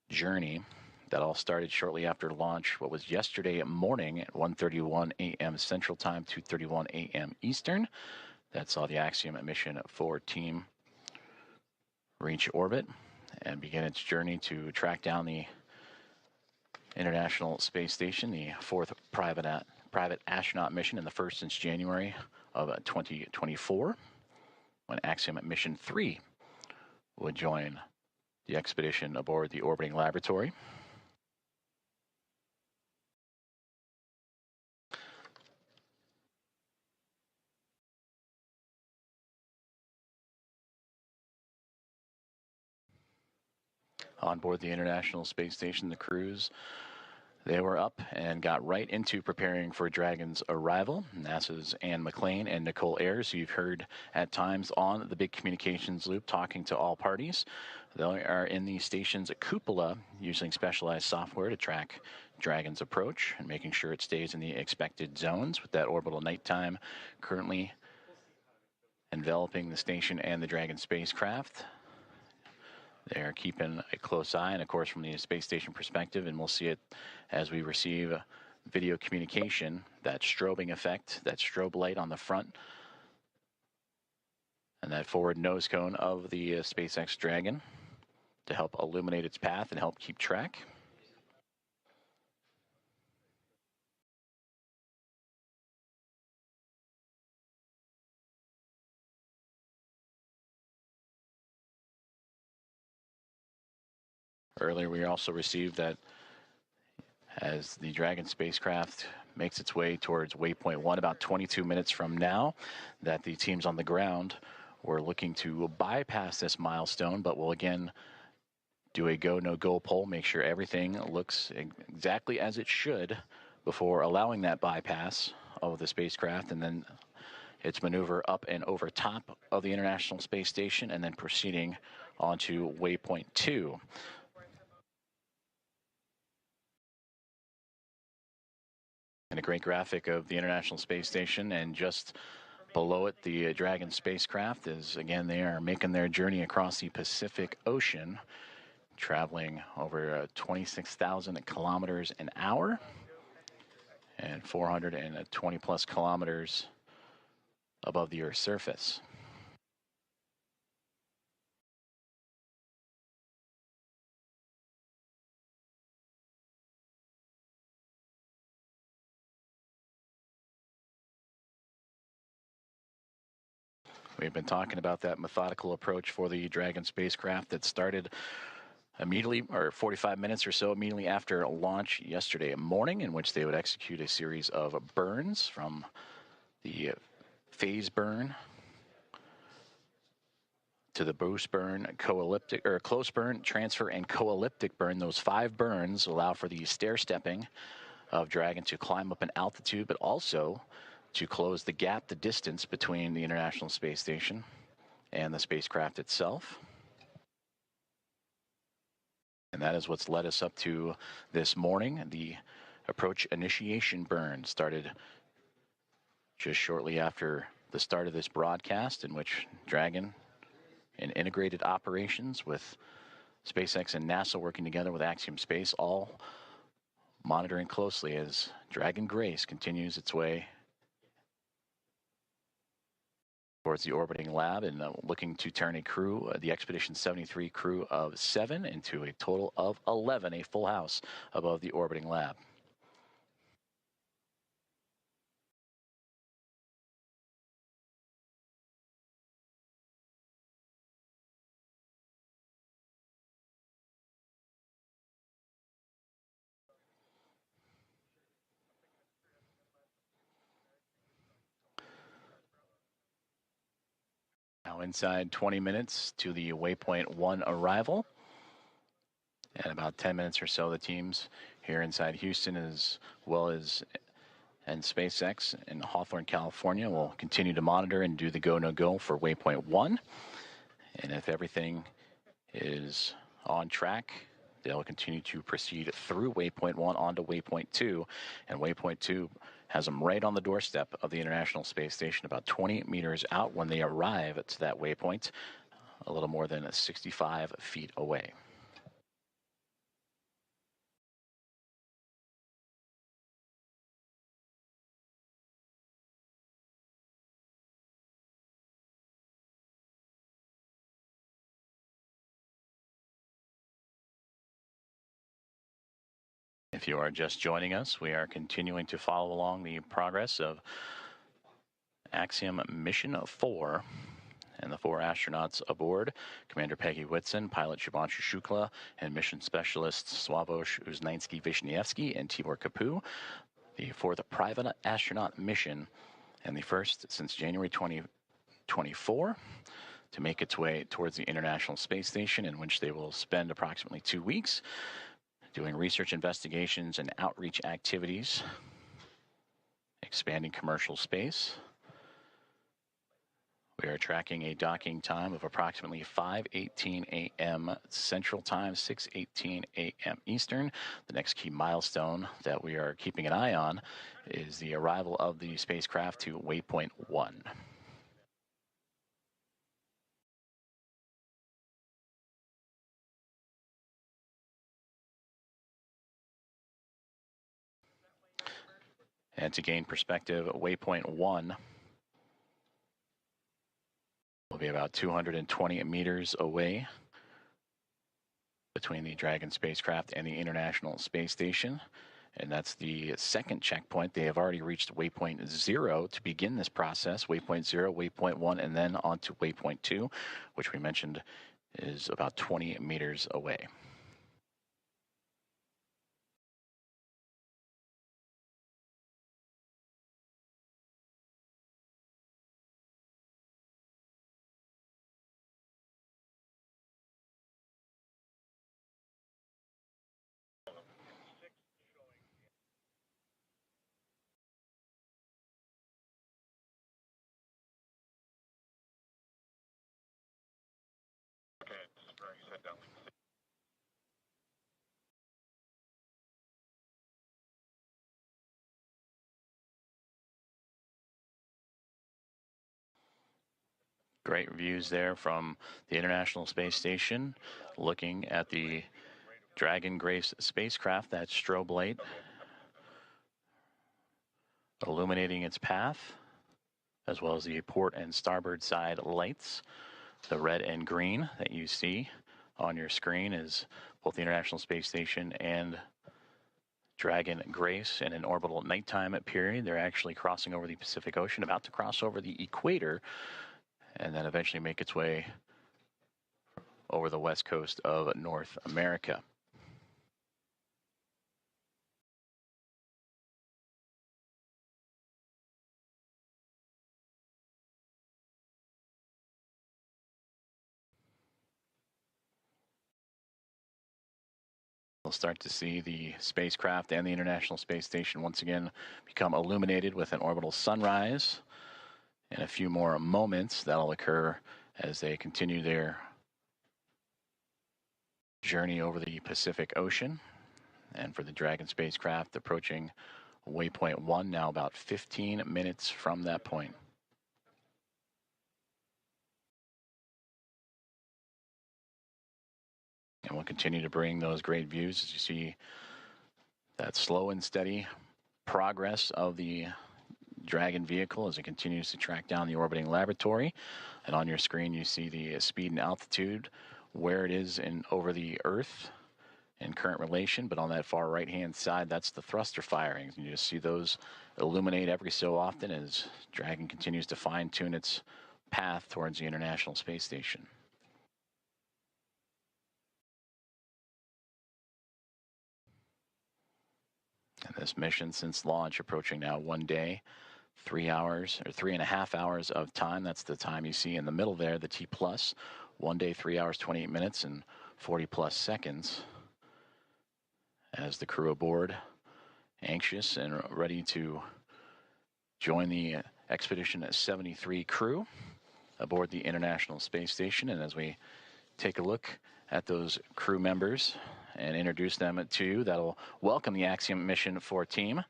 journey that all started shortly after launch, what was yesterday morning at 1:31 a.m. Central Time, 2:31 a.m. Eastern. That saw the Axiom mission 4 team reach orbit and begin its journey to track down the International Space Station, the 4th private astronaut mission, and the first since January of 2024, when Axiom mission 3 would join the expedition aboard the orbiting laboratory. On board the International Space Station, the crews, they were up and got right into preparing for Dragon's arrival. NASA's Anne McClain and Nicole Ayers, who you've heard at times on the big communications loop talking to all parties. They are in the station's cupola using specialized software to track Dragon's approach and making sure it stays in the expected zones with that orbital nighttime currently enveloping the station and the Dragon spacecraft. They're keeping a close eye, and of course from the space station perspective, and we'll see it as we receive video communication, that strobing effect, that strobe light on the front, and that forward nose cone of the SpaceX Dragon to help illuminate its path and help keep track. Earlier, we also received that as the Dragon spacecraft makes its way towards waypoint 1 about 22 minutes from now, that the teams on the ground were looking to bypass this milestone, but will again do a go, no go poll, make sure everything looks exactly as it should before allowing that bypass of the spacecraft, and then its maneuver up and over top of the International Space Station, and then proceeding onto waypoint 2. And a great graphic of the International Space Station, and just below it, the Dragon spacecraft is, again, they are making their journey across the Pacific Ocean, traveling over 26,000 kilometers an hour and 420 plus kilometers above the Earth's surface. We've been talking about that methodical approach for the Dragon spacecraft that started immediately, or 45 minutes or so immediately after launch yesterday morning, in which they would execute a series of burns from the phase burn to the boost burn, close burn, transfer, and co-elliptic burn. Those 5 burns allow for the stair-stepping of Dragon to climb up in altitude, but also to close the gap, the distance between the International Space Station and the spacecraft itself. And that is what's led us up to this morning. The approach initiation burn started just shortly after the start of this broadcast, in which Dragon, in integrated operations with SpaceX and NASA working together with Axiom Space, all monitoring closely as Dragon Grace continues its way towards the orbiting lab, and looking to turn a crew, the Expedition 73 crew of 7, into a total of 11, a full house above the orbiting lab. Now inside 20 minutes to the waypoint 1 arrival. And about 10 minutes or so, the teams here inside Houston, as well as and SpaceX in Hawthorne, California, will continue to monitor and do the go, no go for waypoint 1. And if everything is on track, they'll continue to proceed through waypoint 1 onto waypoint 2. And waypoint 2 has them right on the doorstep of the International Space Station, about 20 meters out when they arrive to that waypoint, a little more than 65 feet away. If you are just joining us, we are continuing to follow along the progress of Axiom Mission 4 and the 4 astronauts aboard, Commander Peggy Whitson, pilot Shubhanshu Shukla, and mission specialists Sławomir Uznański-Wiśniewski and Tibor Kapu, the 4th private astronaut mission and the first since January 2024 to make its way towards the International Space Station, in which they will spend approximately 2 weeks doing research investigations and outreach activities, expanding commercial space. We are tracking a docking time of approximately 5:18 a.m. Central Time, 6:18 a.m. Eastern. The next key milestone that we are keeping an eye on is the arrival of the spacecraft to waypoint 1. And to gain perspective, waypoint 1 will be about 220 meters away between the Dragon spacecraft and the International Space Station. And that's the second checkpoint. They have already reached waypoint 0 to begin this process. Waypoint 0, waypoint 1, and then on to waypoint 2, which we mentioned is about 20 meters away. Great views there from the International Space Station, looking at the Dragon Grace spacecraft, that strobe light illuminating its path, as well as the port and starboard side lights. The red and green that you see on your screen is both the International Space Station and Dragon Grace in an orbital nighttime period. They're actually crossing over the Pacific Ocean, about to cross over the equator, and then eventually make its way over the west coast of North America. We'll start to see the spacecraft and the International Space Station once again become illuminated with an orbital sunrise. In a few more moments, that'll occur as they continue their journey over the Pacific Ocean. And for the Dragon spacecraft, approaching waypoint 1, now about 15 minutes from that point. And we'll continue to bring those great views as you see that slow and steady progress of the Dragon vehicle as it continues to track down the orbiting laboratory. And on your screen, you see the speed and altitude, where it is over the Earth in current relation. But on that far right-hand side, that's the thruster firings. And you just see those illuminate every so often as Dragon continues to fine-tune its path towards the International Space Station. And this mission since launch approaching now 1 day, 3 hours or 3.5 hours of time. That's the time you see in the middle there, the T plus. 1 day, 3 hours, 28 minutes and 40 plus seconds. as the crew aboard, anxious and ready to join the Expedition 73 crew aboard the International Space Station. And as we take a look at those crew members and introduce them to you, that'll welcome the Axiom Mission 4 team.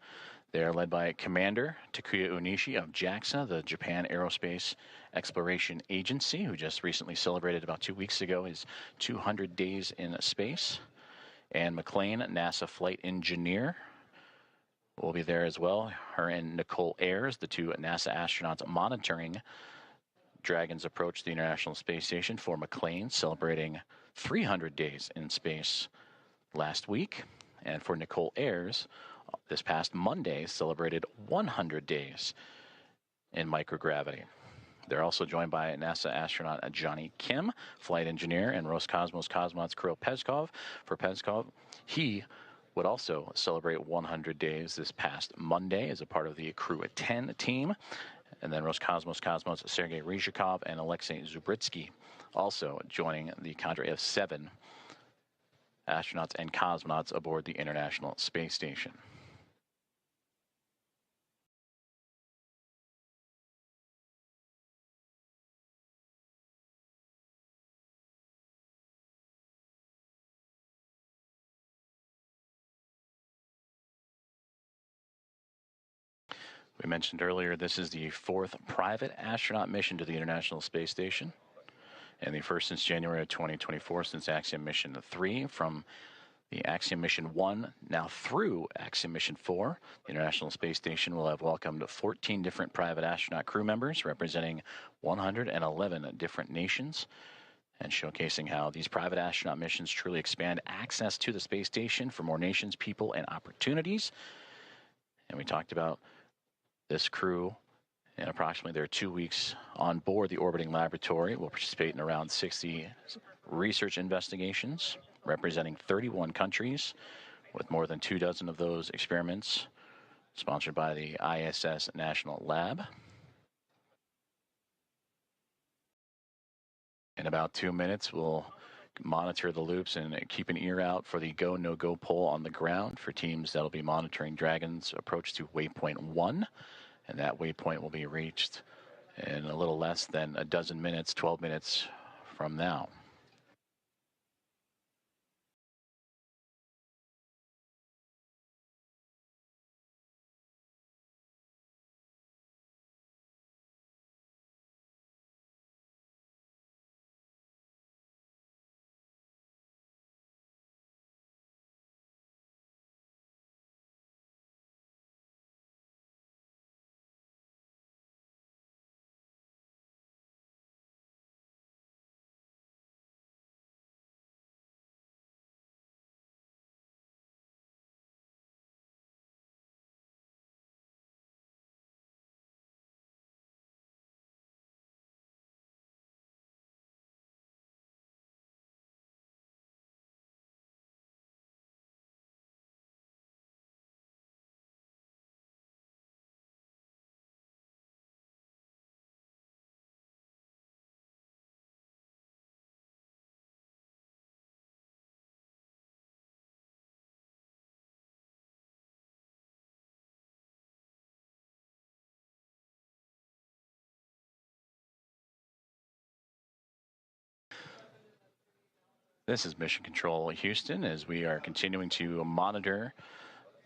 They are led by Commander Takuya Onishi of JAXA, the Japan Aerospace Exploration Agency, who just recently celebrated about 2 weeks ago his 200 days in space. Anne McLean, NASA flight engineer, will be there as well. Her and Nicole Ayers, the two NASA astronauts monitoring Dragon's approach to the International Space Station. For McLean, celebrating 300 days in space last week. And for Nicole Ayers, this past Monday, celebrated 100 days in microgravity. They're also joined by NASA astronaut Johnny Kim, flight engineer, and Roscosmos cosmonauts Kirill Peskov. For Peskov, he would also celebrate 100 days this past Monday as a part of the Crew 10 team. And then Roscosmos cosmonauts Sergei Ryzhikov and Alexei Zubritsky also joining the cadre of 7 astronauts and cosmonauts aboard the International Space Station. We mentioned earlier, this is the 4th private astronaut mission to the International Space Station, and the first since January of 2024, since Axiom Mission 3. From the Axiom Mission 1 now through Axiom Mission 4, the International Space Station will have welcomed 14 different private astronaut crew members representing 111 different nations, and showcasing how these private astronaut missions truly expand access to the space station for more nations, people, and opportunities. And we talked about this crew, in approximately their 2 weeks on board the orbiting laboratory, will participate in around 60 research investigations representing 31 countries, with more than 24 of those experiments sponsored by the ISS National Lab. In about 2 minutes, we'll monitor the loops and keep an ear out for the go, no-go poll on the ground for teams that'll be monitoring Dragon's approach to waypoint 1. And that waypoint will be reached in a little less than a dozen minutes, 12 minutes from now. This is Mission Control Houston, as we are continuing to monitor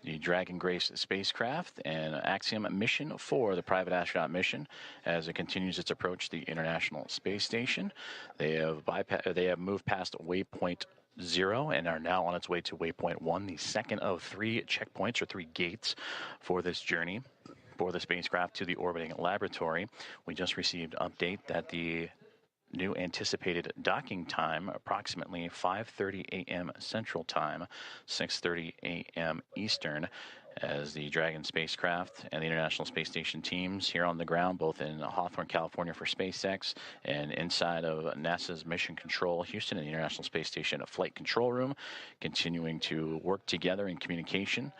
the Dragon Grace spacecraft and Axiom Mission 4, the private astronaut mission, as it continues its approach to the International Space Station. They have moved past waypoint 0 and are now on its way to waypoint 1, the second of 3 checkpoints or 3 gates for this journey for the spacecraft to the orbiting laboratory. We just received update that the new anticipated docking time, approximately 5:30 a.m. Central Time, 6:30 a.m. Eastern, as the Dragon spacecraft and the International Space Station teams here on the ground, both in Hawthorne, California for SpaceX and inside of NASA's Mission Control Houston and the International Space Station Flight Control Room, continuing to work together in communication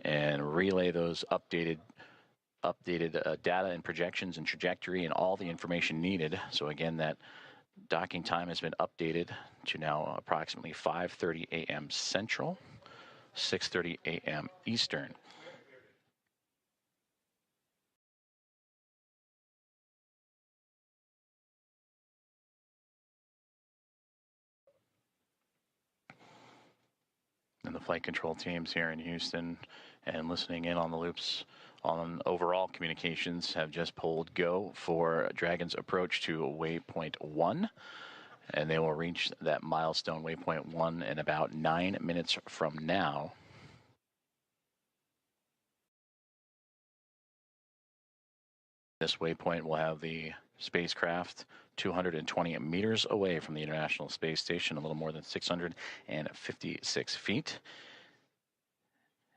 and relay those updated data and projections and trajectory and all the information needed. So again, that docking time has been updated to now approximately 5:30 a.m. Central. 6:30 a.m. Eastern. And the flight control teams here in Houston and listening in on the loops on overall communications have just pulled go for Dragon's approach to waypoint 1. And they will reach that milestone waypoint 1 in about 9 minutes from now. This waypoint will have the spacecraft 220 meters away from the International Space Station, a little more than 656 feet.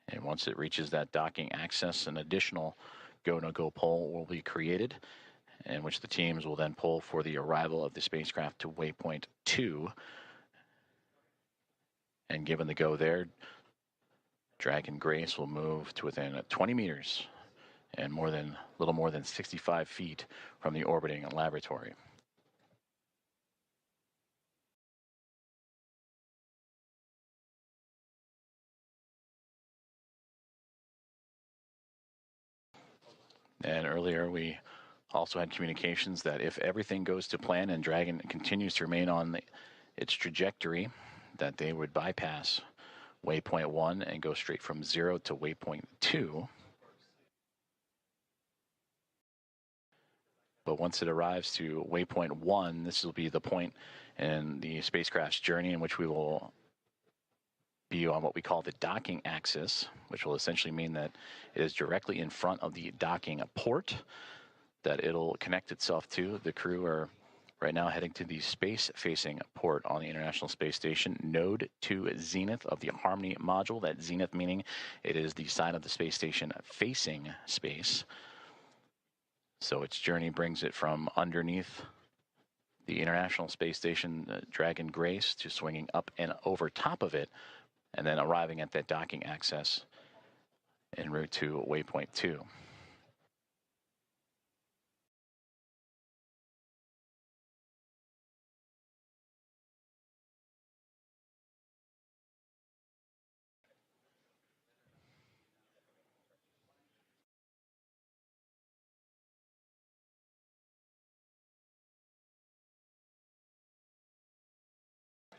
And once it reaches that docking access, an additional go-no-go pole will be created, in which the teams will then pull for the arrival of the spacecraft to waypoint 2. And given the go there, Dragon Grace will move to within 20 meters and little more than 65 feet from the orbiting laboratory. And earlier we also had communications that if everything goes to plan and Dragon continues to remain on its trajectory, that they would bypass waypoint 1 and go straight from 0 to waypoint 2. But once it arrives to waypoint 1, this will be the point in the spacecraft's journey in which we will be on what we call the docking axis, which will essentially mean that it is directly in front of the docking port that it'll connect itself to. The crew are right now heading to the space-facing port on the International Space Station, node to zenith of the Harmony module. That zenith meaning it is the side of the space station facing space. So its journey brings it from underneath the International Space Station, Dragon Grace, to swinging up and over top of it, and then arriving at that docking access en route to waypoint 2.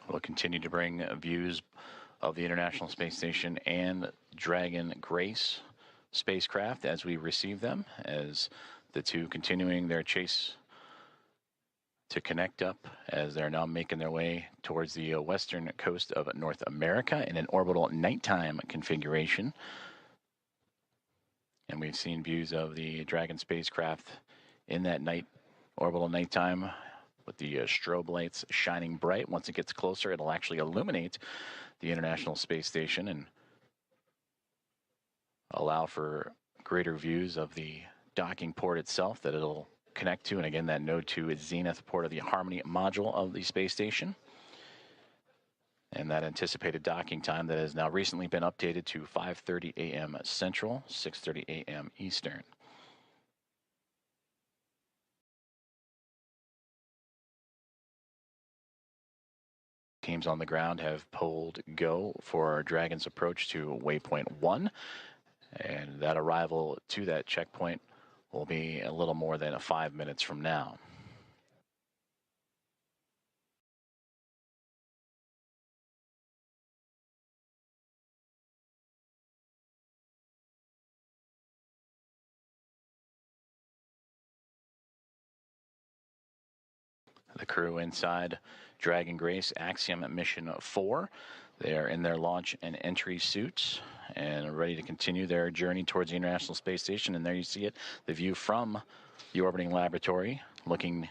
We'll continue to bring views of the International Space Station and Dragon Grace spacecraft as we receive them, as the two continuing their chase to connect up as they're now making their way towards the western coast of North America in an orbital nighttime configuration. And we've seen views of the Dragon spacecraft in that orbital nighttime with the strobe lights shining bright. Once it gets closer, it'll actually illuminate the International Space Station and allow for greater views of the docking port itself that it'll connect to. And again, that node 2 is zenith port of the Harmony module of the space station. And that anticipated docking time that has now recently been updated to 5:30 a.m. Central, 6:30 a.m. Eastern. Teams on the ground have pulled go for Dragon's approach to waypoint 1. And that arrival to that checkpoint will be a little more than 5 minutes from now. The crew inside Dragon Grace Axiom Mission 4. They are in their launch and entry suits and ready to continue their journey towards the International Space Station. And there you see it, the view from the orbiting laboratory, looking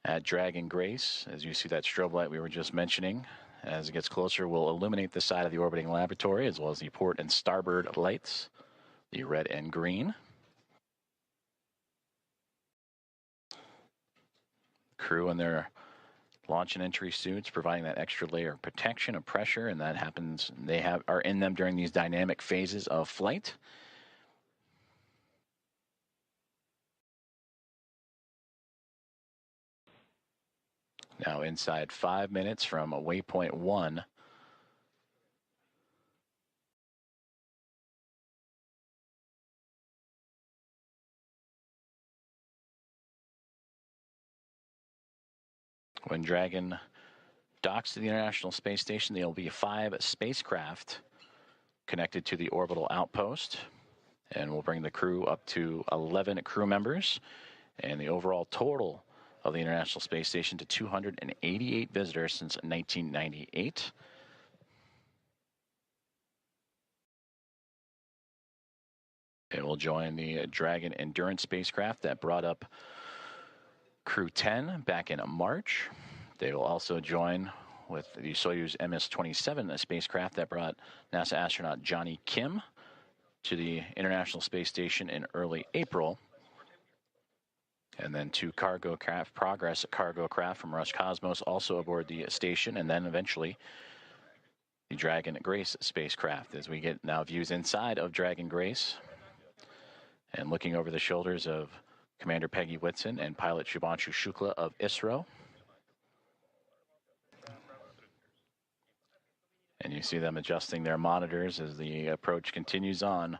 at Dragon Grace. As you see that strobe light we were just mentioning, as it gets closer, will illuminate the side of the orbiting laboratory, as well as the port and starboard lights, the red and green. Crew in their launch and entry suits, providing that extra layer of protection and pressure, and that happens, are in them during these dynamic phases of flight. Now inside 5 minutes from waypoint 1, When Dragon docks to the International Space Station, there will be 5 spacecraft connected to the orbital outpost, and we'll bring the crew up to 11 crew members, and the overall total of the International Space Station to 288 visitors since 1998. It will join the Dragon Endurance spacecraft that brought up Crew 10 back in March. They will also join with the Soyuz MS-27 spacecraft that brought NASA astronaut Johnny Kim to the International Space Station in early April. And then 2 cargo craft, Progress cargo craft from Roscosmos also aboard the station, and then eventually the Dragon Grace spacecraft, as we get now views inside of Dragon Grace and looking over the shoulders of Commander Peggy Whitson and pilot Shubhanshu Shukla of ISRO. And you see them adjusting their monitors as the approach continues on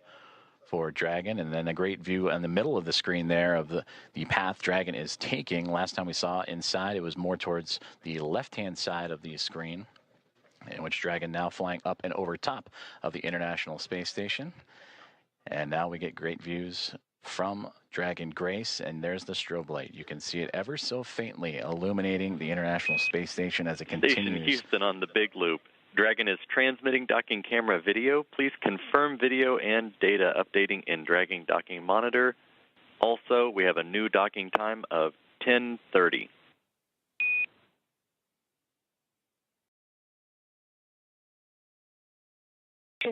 for Dragon. And then a great view in the middle of the screen there of the path Dragon is taking. Last time we saw inside, it was more towards the left-hand side of the screen, in which Dragon now flying up and over top of the International Space Station. And now we get great views from Dragon Grace, and there's the strobe light. You can see it ever so faintly illuminating the International Space Station as it continues. Station Houston on the Big Loop. Dragon is transmitting docking camera video. Please confirm video and data updating in Dragon Docking Monitor. Also, we have a new docking time of 10:30.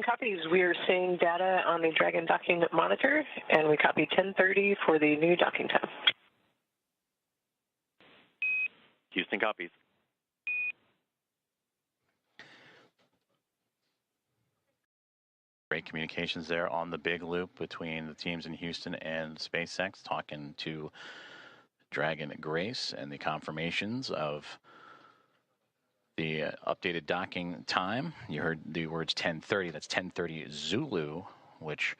Copies. We are seeing data on the Dragon Docking Monitor, and we copy 10:30 for the new docking time. Houston copies. Great communications there on the Big Loop between the teams in Houston and SpaceX, talking to Dragon Grace and the confirmations of the updated docking time. You heard the words 10:30. That's 10:30 Zulu, which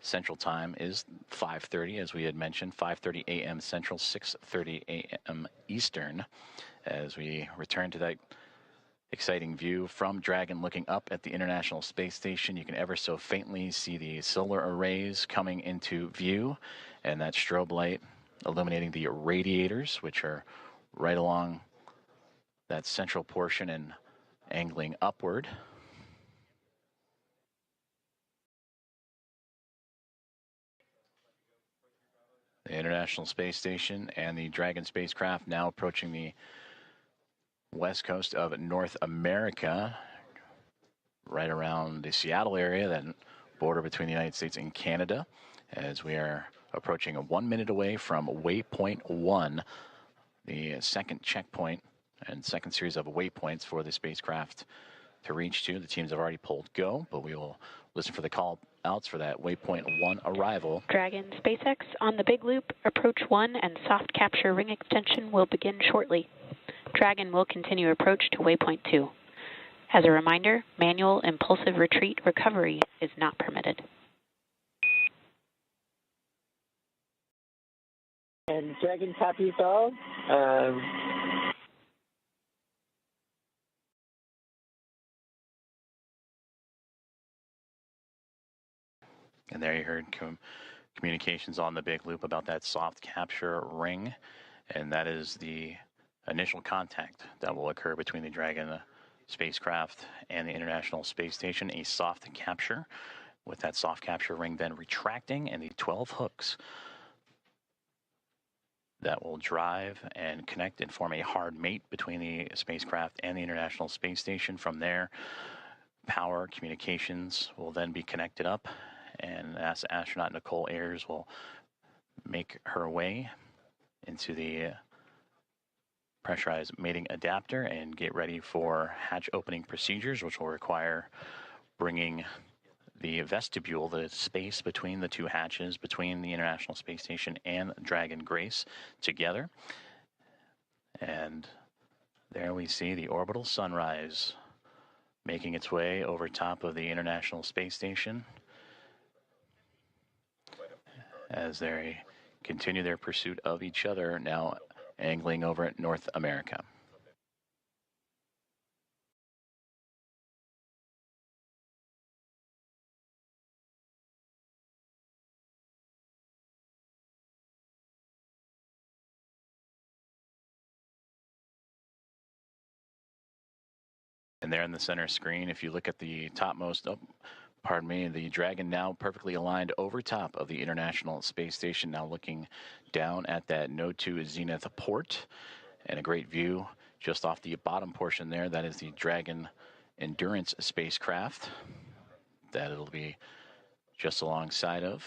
Central Time is 5:30, as we had mentioned, 5:30 a.m. Central, 6:30 a.m. Eastern, as we return to that exciting view from Dragon looking up at the International Space Station. You can ever so faintly see the solar arrays coming into view, and that strobe light illuminating the radiators, which are right along that central portion and angling upward. The International Space Station and the Dragon spacecraft now approaching the west coast of North America, right around the Seattle area, that border between the United States and Canada, as we are approaching 1 minute away from waypoint 1, the second checkpoint and second series of waypoints for the spacecraft to reach to. The teams have already pulled go, but we will listen for the call outs for that waypoint 1 arrival. Dragon SpaceX on the Big Loop, approach 1 and soft capture ring extension will begin shortly. Dragon will continue approach to waypoint 2. As a reminder, manual impulsive retreat recovery is not permitted. And Dragon copies all. And there you heard communications on the Big Loop about that soft capture ring, and that is the initial contact that will occur between the Dragon spacecraft and the International Space Station, a soft capture, with that soft capture ring then retracting and the 12 hooks that will drive and connect and form a hard mate between the spacecraft and the International Space Station. From there, power communications will then be connected up, and NASA astronaut Nicole Ayers will make her way into the pressurized mating adapter and get ready for hatch opening procedures, which will require bringing the vestibule, the space between the two hatches, between the International Space Station and Dragon Grace, together. And there we see the orbital sunrise making its way over top of the International Space Station as they continue their pursuit of each other, now angling over at North America. And there in the center screen, if you look at the topmost, the Dragon now perfectly aligned over top of the International Space Station, now looking down at that Node 2 Zenith port, and a great view just off the bottom portion there. That is the Dragon Endurance spacecraft that it'll be just alongside of.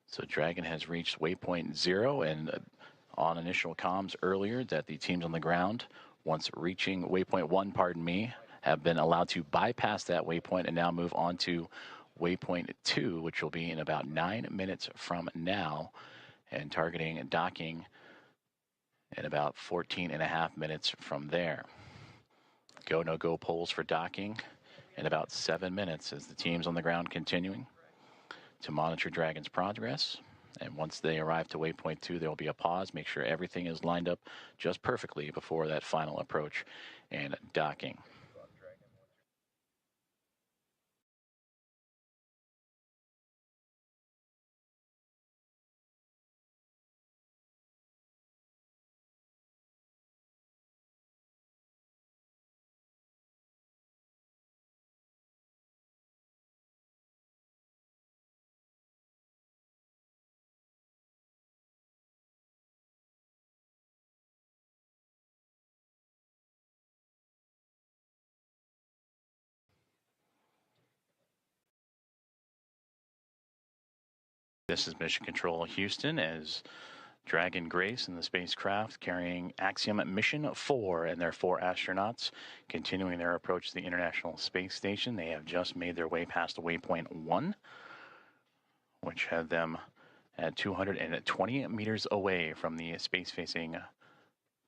So Dragon has reached waypoint 0, and on initial comms earlier that the teams on the ground, once reaching waypoint 1, have been allowed to bypass that waypoint and now move on to waypoint 2, which will be in about 9 minutes from now, and targeting docking in about 14.5 minutes from there. Go, no-go polls for docking in about 7 minutes as the teams on the ground continuing to monitor Dragon's progress. And once they arrive to waypoint 2, there will be a pause, make sure everything is lined up just perfectly before that final approach and docking. This is Mission Control Houston as Dragon Grace and the spacecraft carrying Axiom Mission 4 and their 4 astronauts continuing their approach to the International Space Station. They have just made their way past waypoint 1, which had them at 220 meters away from the space-facing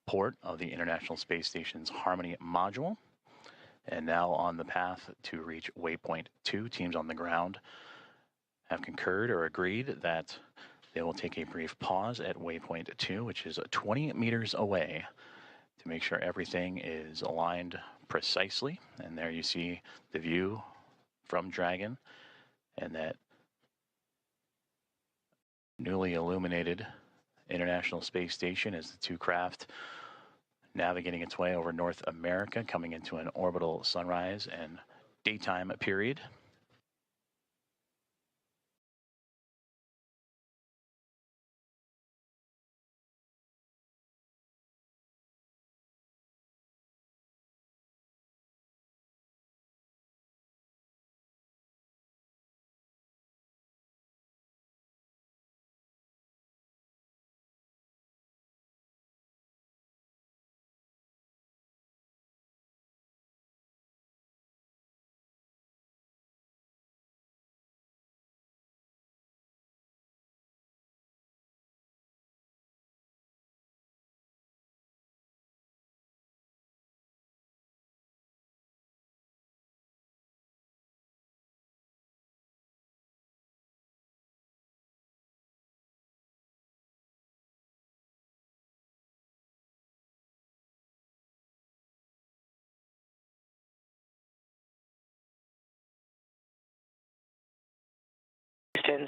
port of the International Space Station's Harmony module. And now on the path to reach waypoint 2, teams on the ground have concurred or agreed that they will take a brief pause at waypoint 2, which is 20 meters away, to make sure everything is aligned precisely. And there you see the view from Dragon and that newly illuminated International Space Station as the 2 craft navigating its way over North America, coming into an orbital sunrise and daytime period.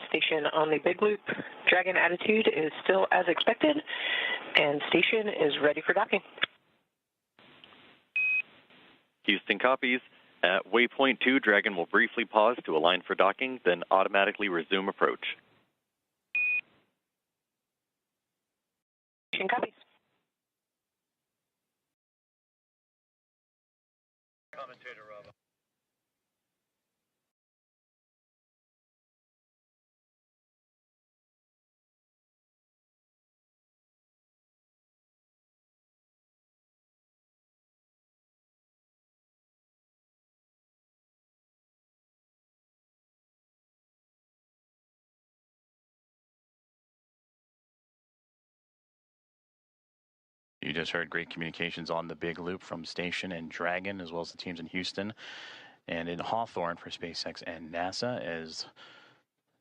Station on the big loop. Dragon attitude is still as expected, and station is ready for docking. Houston copies. At waypoint 2, Dragon will briefly pause to align for docking, then automatically resume approach. Station copies. Commentator Rob. You just heard great communications on the big loop from Station and Dragon, as well as the teams in Houston and in Hawthorne for SpaceX and NASA, as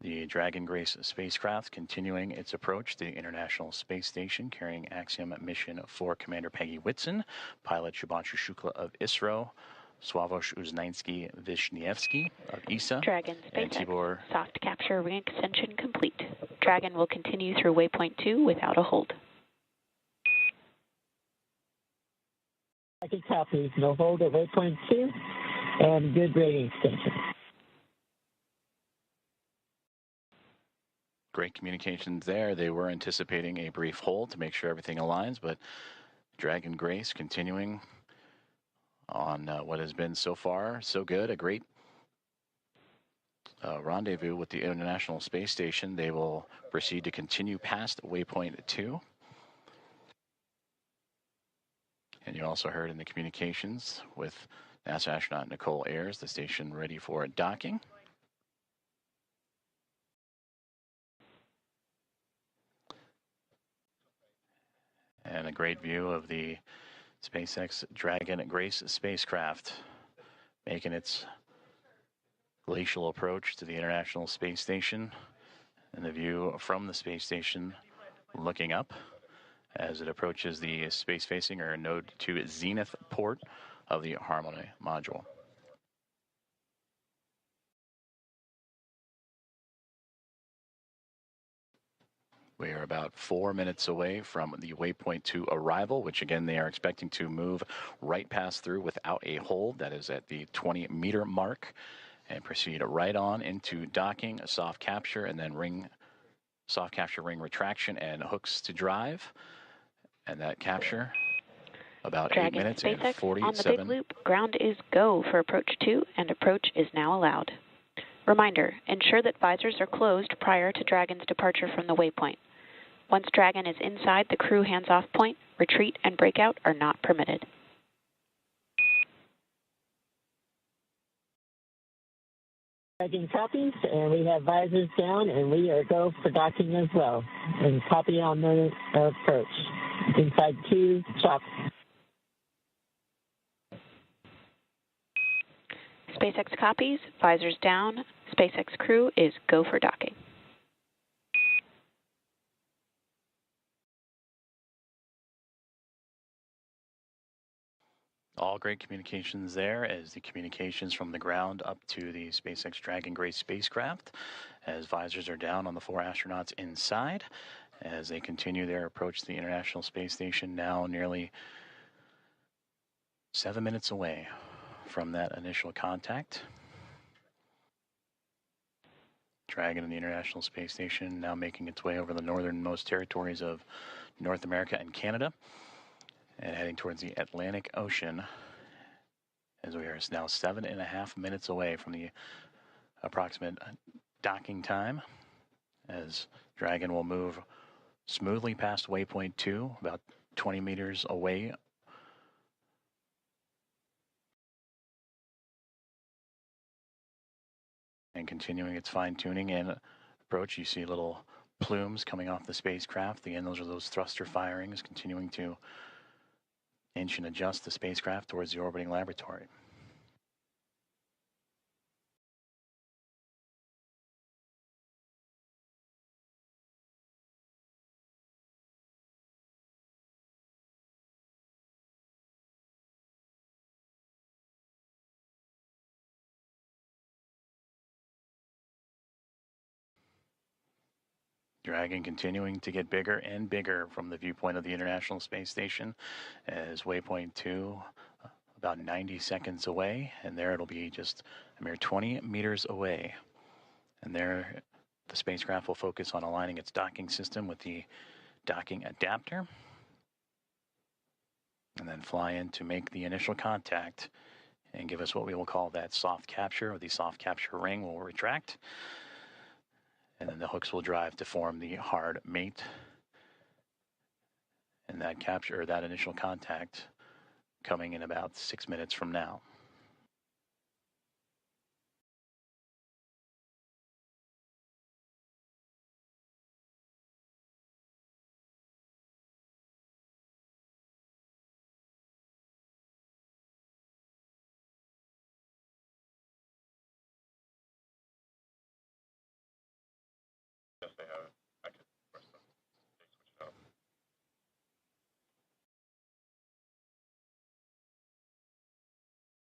the Dragon Grace spacecraft continuing its approach to the International Space Station, carrying Axiom Mission 4 Commander Peggy Whitson, pilot Shubhanshu Shukla of ISRO, Sławosz Uznański-Wiśniewski of ESA, Dragon and SpaceX Tibor. soft capture re-extension complete. Dragon will continue through waypoint 2 without a hold. Second copy. No hold at waypoint 2 and good rating extension. Great communications there. They were anticipating a brief hold to make sure everything aligns, but Dragon Grace continuing on what has been so far so good. A great rendezvous with the International Space Station. They will proceed to continue past waypoint 2. And you also heard in the communications with NASA astronaut Nicole Ayers, the station ready for docking. And a great view of the SpaceX Dragon Grace spacecraft making its glacial approach to the International Space Station, and the view from the space station looking up as it approaches the space-facing or Node 2 zenith port of the Harmony module. We are about 4 minutes away from the waypoint 2 arrival, which again they are expecting to move right past through without a hold. That is at the 20-meter mark, and proceed right on into docking, a soft capture, and then soft capture ring retraction and hooks to drive. And that capture about Dragon 8 minutes SpaceX and 47. on the big loop. Ground is go for approach 2, and approach is now allowed. Reminder, ensure that visors are closed prior to Dragon's departure from the waypoint. Once Dragon is inside the crew hands-off point, retreat and breakout are not permitted. Dragon copies, and we have visors down, and we are go for docking as well. And copy on the approach. Inside 2, chop. SpaceX copies, visors down, SpaceX crew is go for docking. All great communications there as the communications from the ground up to the SpaceX Dragon Grace spacecraft, as visors are down on the 4 astronauts inside as they continue their approach to the International Space Station, now nearly 7 minutes away from that initial contact. Dragon and the International Space Station now making its way over the northernmost territories of North America and Canada, and heading towards the Atlantic Ocean, as we are now 7.5 minutes away from the approximate docking time, as Dragon will move smoothly past waypoint 2, about 20 meters away. And continuing its fine-tuning and approach, you see little plumes coming off the spacecraft. Again, those are those thruster firings continuing to inch and adjust the spacecraft towards the orbiting laboratory. Dragon continuing to get bigger and bigger from the viewpoint of the International Space Station, as waypoint 2 about 90 seconds away, and there it'll be just a mere 20 meters away. And there the spacecraft will focus on aligning its docking system with the docking adapter, and then fly in to make the initial contact and give us what we will call that soft capture, or the soft capture ring will retract. And then the hooks will drive to form the hard mate. And that capture, or that initial contact, coming in about 6 minutes from now.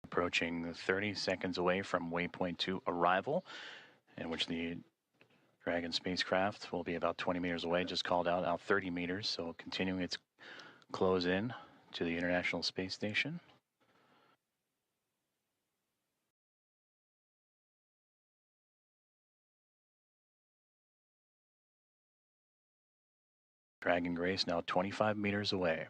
Approaching 30 seconds away from waypoint 2 arrival, in which the Dragon spacecraft will be about 20 meters away, just called out 30 meters, so continuing its close in to the International Space Station. Dragon Grace now 25 meters away.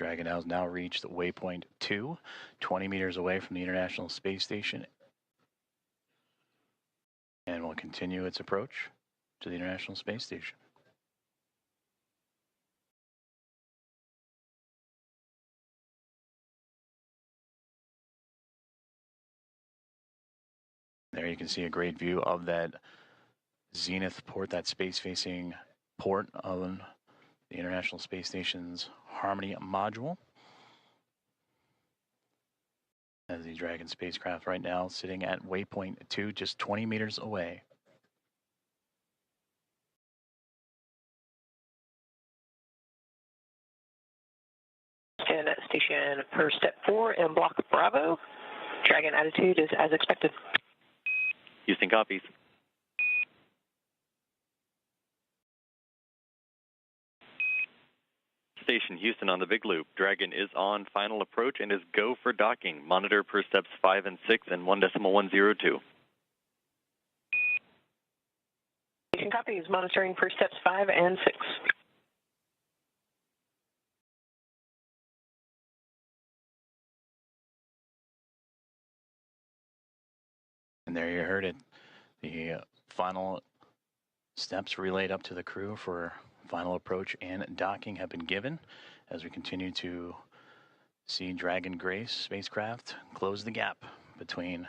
Dragon has now reached waypoint 2, 20 meters away from the International Space Station, and will continue its approach to the International Space Station. There you can see a great view of that zenith port, that space-facing port of the International Space Station's Harmony module. As the Dragon spacecraft right now sitting at waypoint 2, just 20 meters away. And at station for step 4 in block Bravo, Dragon attitude is as expected. Houston copies. Station Houston on the Big Loop. Dragon is on final approach and is go for docking. Monitor per steps 5 and 6 and 1.102. Station copies, monitoring per steps 5 and 6. And there you heard it. The final steps relayed up to the crew for final approach and docking have been given as we continue to see Dragon Grace spacecraft close the gap between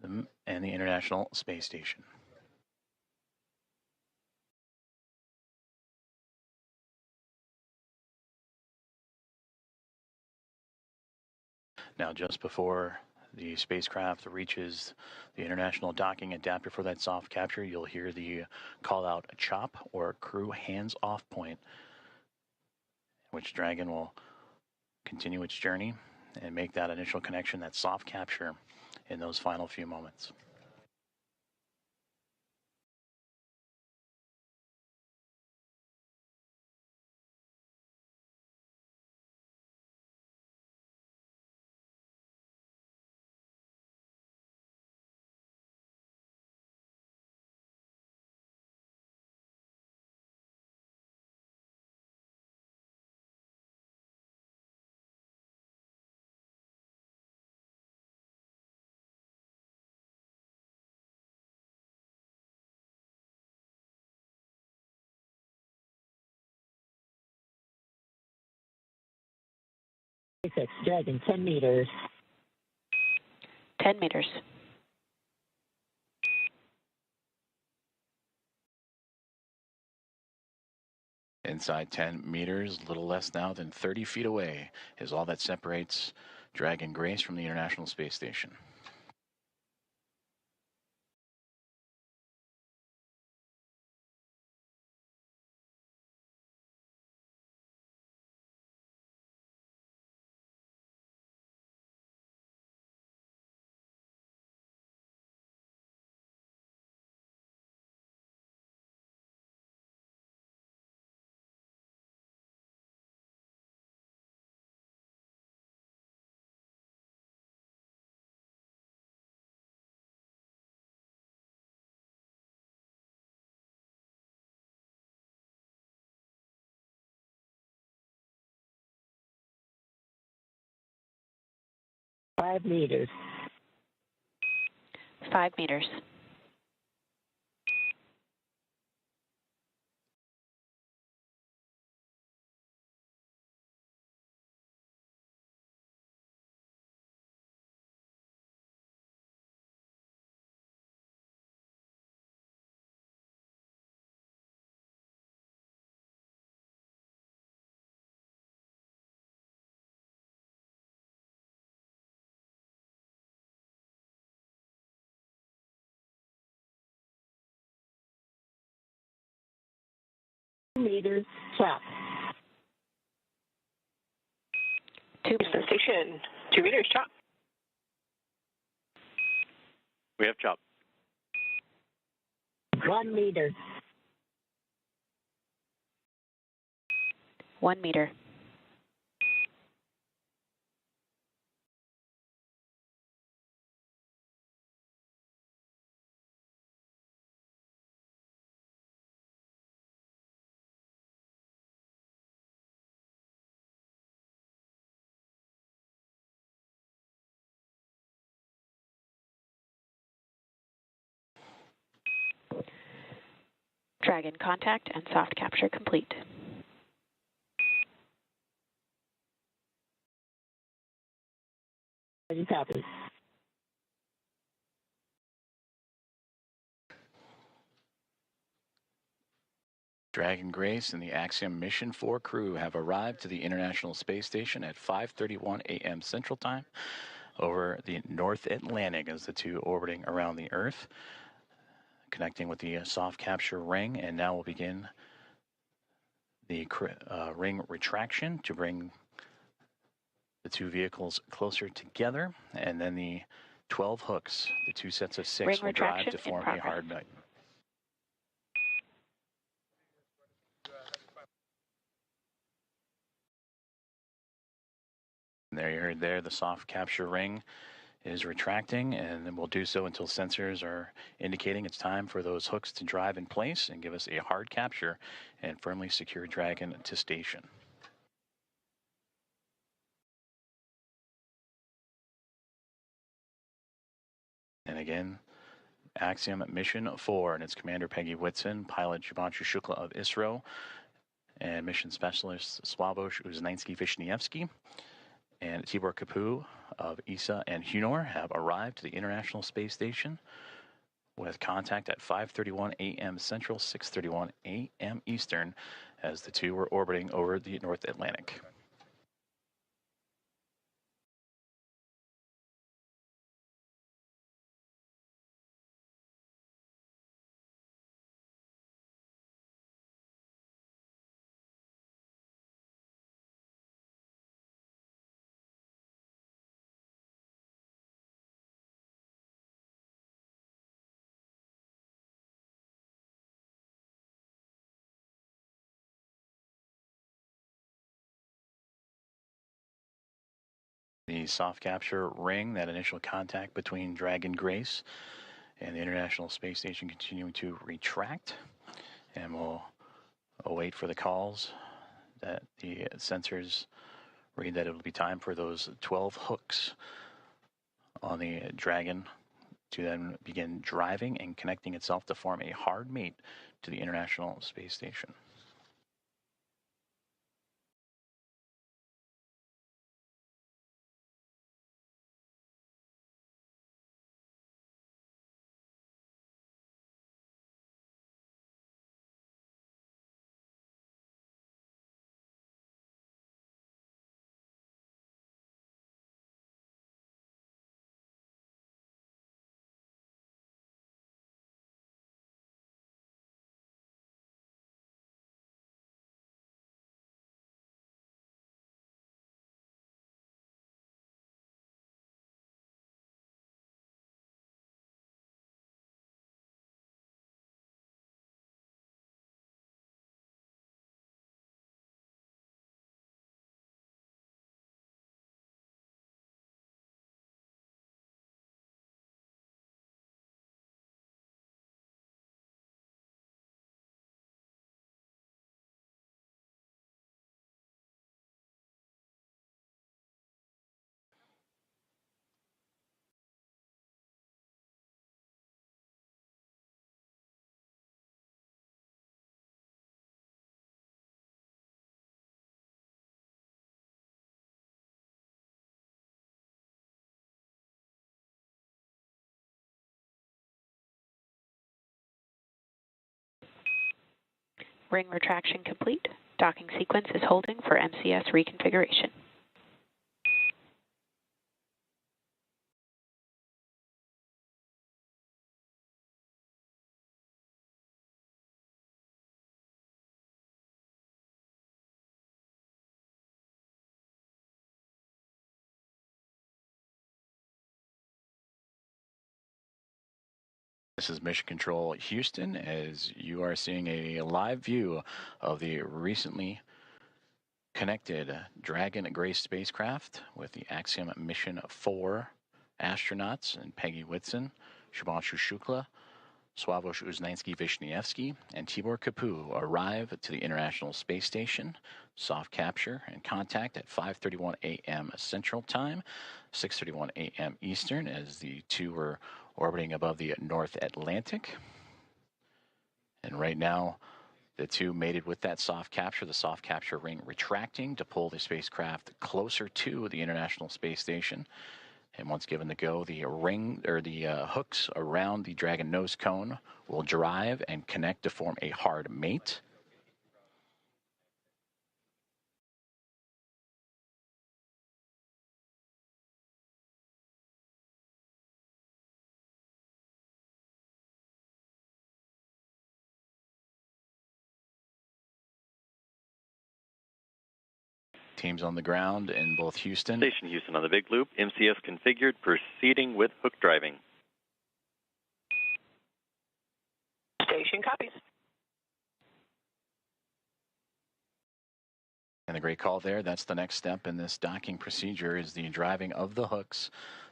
them and the International Space Station. Now, just before the spacecraft reaches the international docking adapter for that soft capture, you'll hear the call out CHOP, or crew hands off point, which Dragon will continue its journey and make that initial connection, that soft capture, in those final few moments. Dragon, 10 meters. 10 meters. Inside 10 meters, a little less now than 30 feet away, is all that separates Dragon Grace from the International Space Station. Five meters. 5 meters. meters, chop. Houston Station, 2 meters, chop. We have chop. 1 meter. 1 meter. Dragon contact and soft capture complete. Ready, copy. Dragon Grace and the Axiom Mission 4 crew have arrived to the International Space Station at 5:31 a.m. Central Time over the North Atlantic as the two orbiting around the Earth, connecting with the soft capture ring, and now we'll begin the ring retraction to bring the two vehicles closer together, and then the 12 hooks, the two sets of 6, Ring will drive retraction to form in a hard nut. And there you heard there, the soft capture ring is retracting, and then we'll do so until sensors are indicating it's time for those hooks to drive in place and give us a hard capture and firmly secure Dragon to station. And again, Axiom Mission 4 and its commander Peggy Whitson, pilot Jubanshu Shukla of ISRO, and mission specialist Sławosz Uznański-Wiśniewski and Tibor Kapu of ESA and Hunor have arrived to the International Space Station with contact at 5:31 a.m. Central, 6:31 a.m. Eastern, as the two were orbiting over the North Atlantic. The soft capture ring, that initial contact between Dragon Grace and the International Space Station, continuing to retract, and we'll await for the calls that the sensors read that it'll be time for those 12 hooks on the Dragon to then begin driving and connecting itself to form a hard mate to the International Space Station. Ring retraction complete. Docking sequence is holding for MCS reconfiguration. This is Mission Control Houston, as you are seeing a live view of the recently connected Dragon Grace spacecraft with the Axiom Mission 4 astronauts and Peggy Whitson, Shubhanshu Shukla, Sławosz Uznański-Wiśniewski, and Tibor Kapu arrive to the International Space Station, soft capture and contact at 5:31 a.m. Central Time, 6:31 a.m. Eastern, as the two were orbiting above the North Atlantic. And right now, the two mated with that soft capture, the soft capture ring retracting to pull the spacecraft closer to the International Space Station. And once given the go, the ring or the hooks around the Dragon nose cone will drive and connect to form a hard mate. Teams on the ground in both Houston. Station Houston on the big loop. MCS configured, proceeding with hook driving. Station copies. And the great call there, that's the next step in this docking procedure, is the driving of the hooks,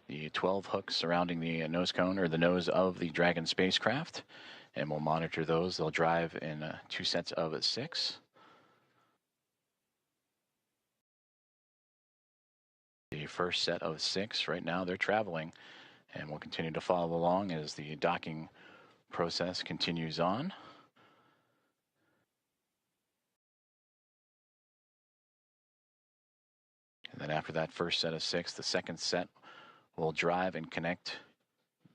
the 12 hooks surrounding the nose cone or the nose of the Dragon spacecraft. And we'll monitor those. They'll drive in 2 sets of 6. The first set of 6 right now, they're traveling, and we'll continue to follow along as the docking process continues on. And then after that first set of 6, the second set will drive and connect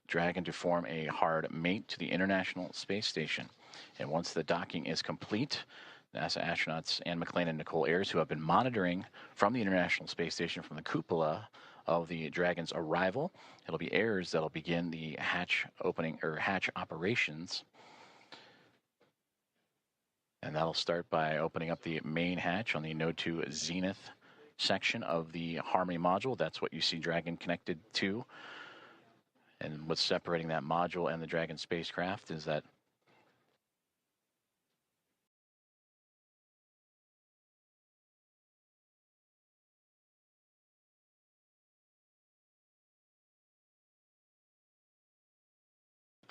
Dragon to form a hard mate to the International Space Station. And once the docking is complete, NASA astronauts Anne McLean and Nicole Ayers, who have been monitoring from the International Space Station from the cupola of the Dragon's arrival, it'll be Ayers that'll begin the hatch opening or hatch operations. And that'll start by opening up the main hatch on the Node 2 Zenith section of the Harmony module. That's what you see Dragon connected to. And what's separating that module and the Dragon spacecraft is that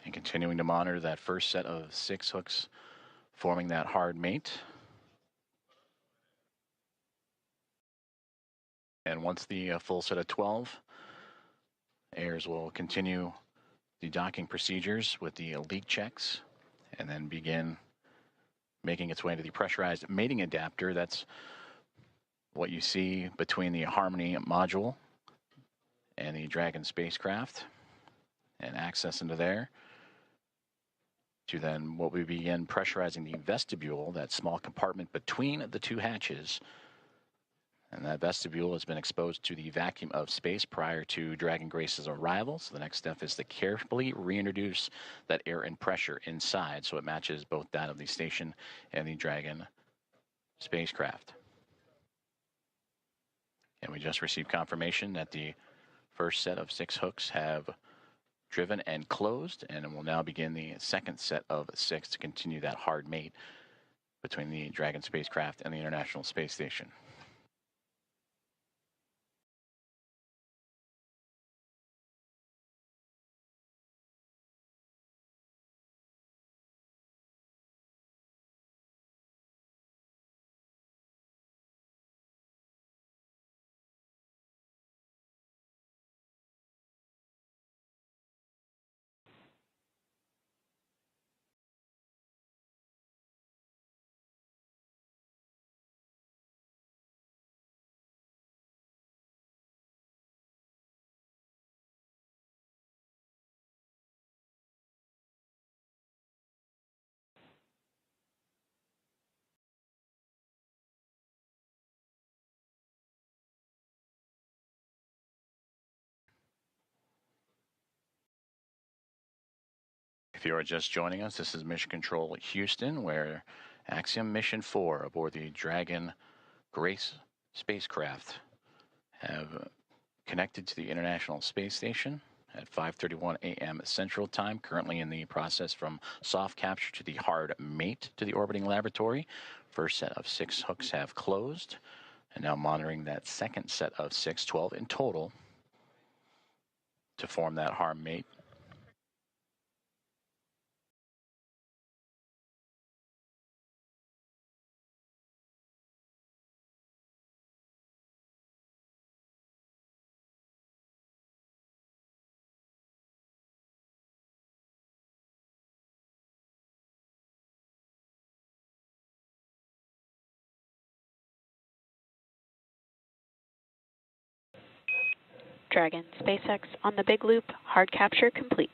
and continuing to monitor that first set of 6 hooks forming that hard mate. And once the full set of 12, Ayers will continue the docking procedures with the leak checks and then begin making its way into the pressurized mating adapter. That's what you see between the Harmony module and the Dragon spacecraft, and access into there to then what we begin pressurizing the vestibule, that small compartment between the 2 hatches. And that vestibule has been exposed to the vacuum of space prior to Dragon Grace's arrival. So the next step is to carefully reintroduce that air and pressure inside so it matches both that of the station and the Dragon spacecraft. And we just received confirmation that the first set of 6 hooks have driven and closed, and we'll now begin the second set of 6 to continue that hard mate between the Dragon spacecraft and the International Space Station. If you are just joining us, this is Mission Control Houston, where Axiom Mission 4 aboard the Dragon Grace spacecraft have connected to the International Space Station. at 5:31 a.m. Central Time, currently in the process from soft capture to the hard mate to the orbiting laboratory. First set of 6 hooks have closed, and now monitoring that second set of 6, 12 in total, to form that hard mate. Dragon SpaceX on the big loop, hard capture complete.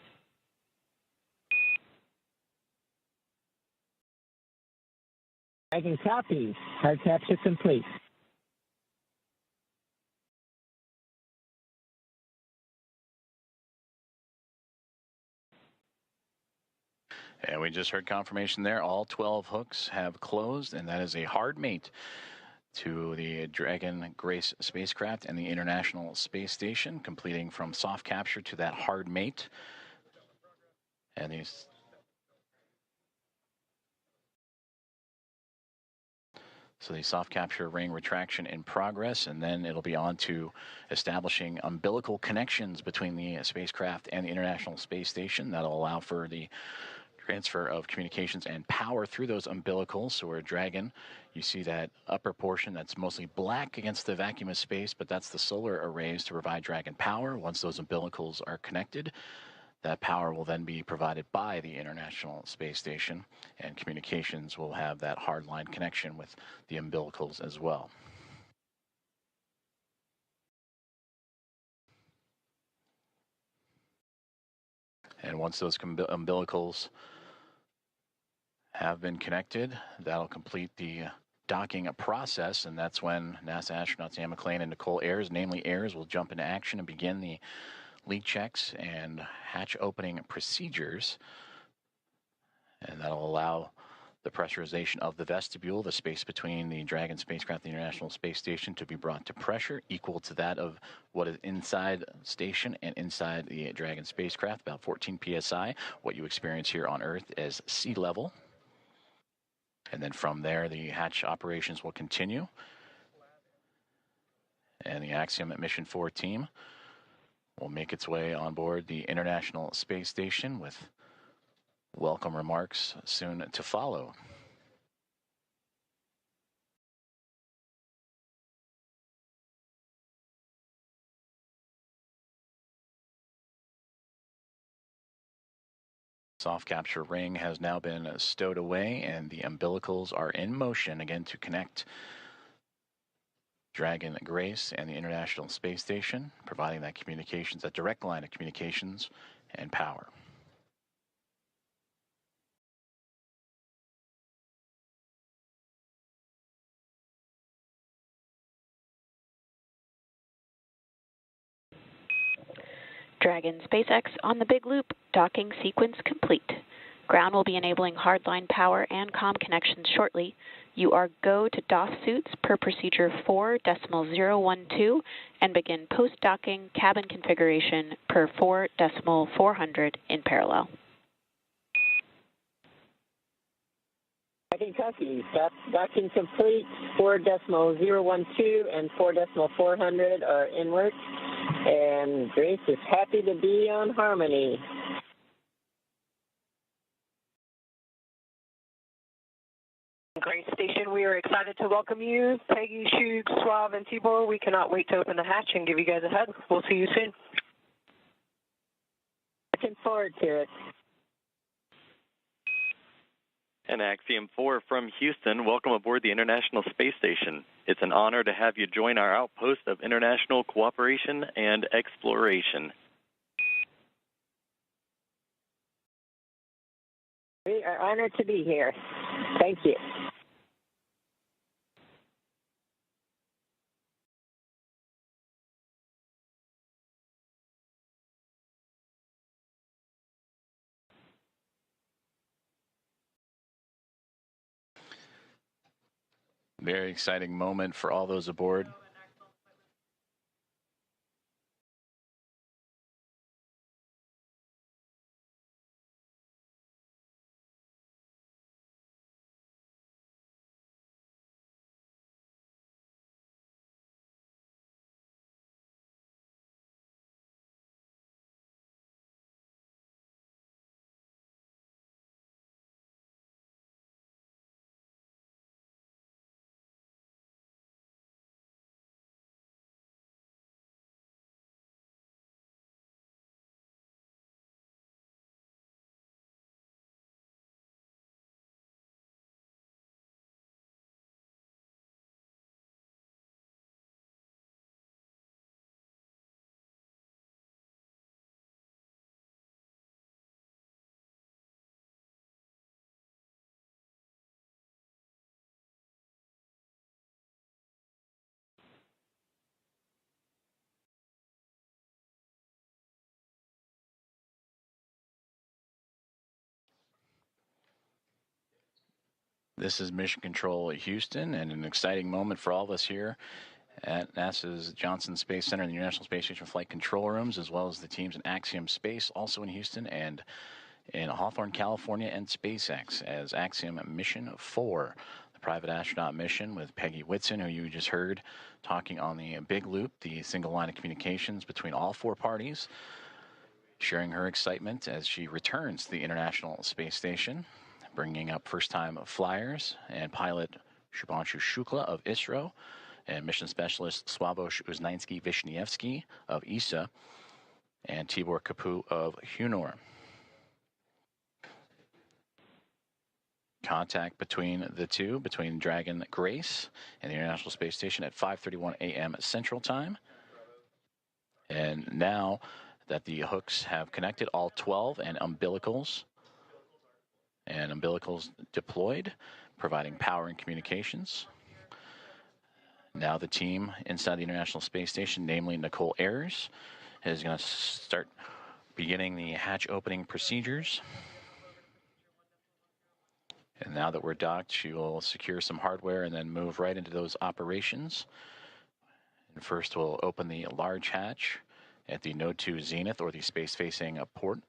Dragon copies. Hard capture complete. And we just heard confirmation there. All 12 hooks have closed, and that is a hard mate to the Dragon Grace spacecraft and the International Space Station, completing from soft capture to that hard mate. And these So the soft capture ring retraction in progress, and then it'll be on to establishing umbilical connections between the spacecraft and the International Space Station. That'll allow for the transfer of communications and power through those umbilicals. So we're Dragon, you see that upper portion that's mostly black against the vacuum of space, but that's the solar arrays to provide Dragon power. Once those umbilicals are connected, that power will then be provided by the International Space Station, and communications will have that hardline connection with the umbilicals as well. And once those umbilicals have been connected, that'll complete the docking process, and that's when NASA astronauts Anne McClain and Nicole Ayers, namely Ayers, will jump into action and begin the leak checks and hatch opening procedures. And that'll allow the pressurization of the vestibule, the space between the Dragon spacecraft and the International Space Station, to be brought to pressure equal to that of what is inside station and inside the Dragon spacecraft, about 14 psi, what you experience here on Earth as sea level. And then from there, the hatch operations will continue. And the Axiom Mission 4 team will make its way on board the International Space Station with welcome remarks soon to follow. Soft capture ring has now been stowed away, and the umbilicals are in motion again to connect Dragon Grace and the International Space Station, providing that communications, that direct line of communications and power. Dragon SpaceX on the big loop, docking sequence complete. Ground will be enabling hardline power and comm connections shortly. You are go to DOF suits per procedure 4.012 and begin post-docking cabin configuration per 4.400 in parallel. Dragon copies. Docking complete. 4.012 and 4.400 are in work. And Grace is happy to be on Harmony. Grace Station, we are excited to welcome you. Peggy, Shug, Suave, and Tibor, we cannot wait to open the hatch and give you guys a hug. We'll see you soon. Looking forward to it. And Axiom 4 from Houston, welcome aboard the International Space Station. It's an honor to have you join our outpost of international cooperation and exploration. We are honored to be here. Thank you. Very exciting moment for all those aboard. This is Mission Control Houston, and an exciting moment for all of us here at NASA's Johnson Space Center and the International Space Station flight control rooms, as well as the teams in Axiom Space, also in Houston, and in Hawthorne, California, and SpaceX as Axiom Mission 4, the private astronaut mission with Peggy Whitson, who you just heard talking on the big loop, the single line of communications between all four parties, sharing her excitement as she returns to the International Space Station, bringing up first-time flyers and pilot Shubhanshu Shukla of ISRO and mission specialist Sławosz Uznański-Wiśniewski of ESA and Tibor Kapu of HUNOR. Contact between the two, between Dragon Grace and the International Space Station at 5:31 a.m. Central Time. And now that the hooks have connected, all 12 and umbilicals deployed, providing power and communications. Now the team inside the International Space Station, namely Nicole Ayers, is going to start beginning the hatch opening procedures. And now that we're docked, she will secure some hardware and then move right into those operations. And first we'll open the large hatch at the Node 2 Zenith, or the space-facing port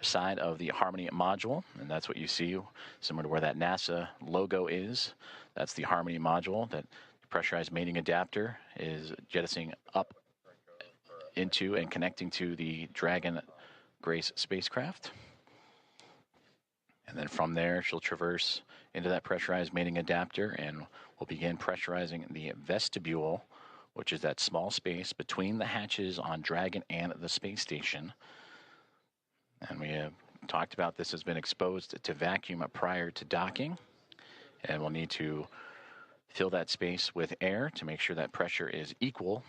side of the Harmony module. And that's what you see, similar to where that NASA logo is. That's the Harmony module that the pressurized mating adapter is jettisoning up into and connecting to the Dragon Grace spacecraft. And then from there, she'll traverse into that pressurized mating adapter and we'll begin pressurizing the vestibule, which is that small space between the hatches on Dragon and the space station. And we have talked about this has been exposed to vacuum prior to docking. And we'll need to fill that space with air to make sure that pressure is equal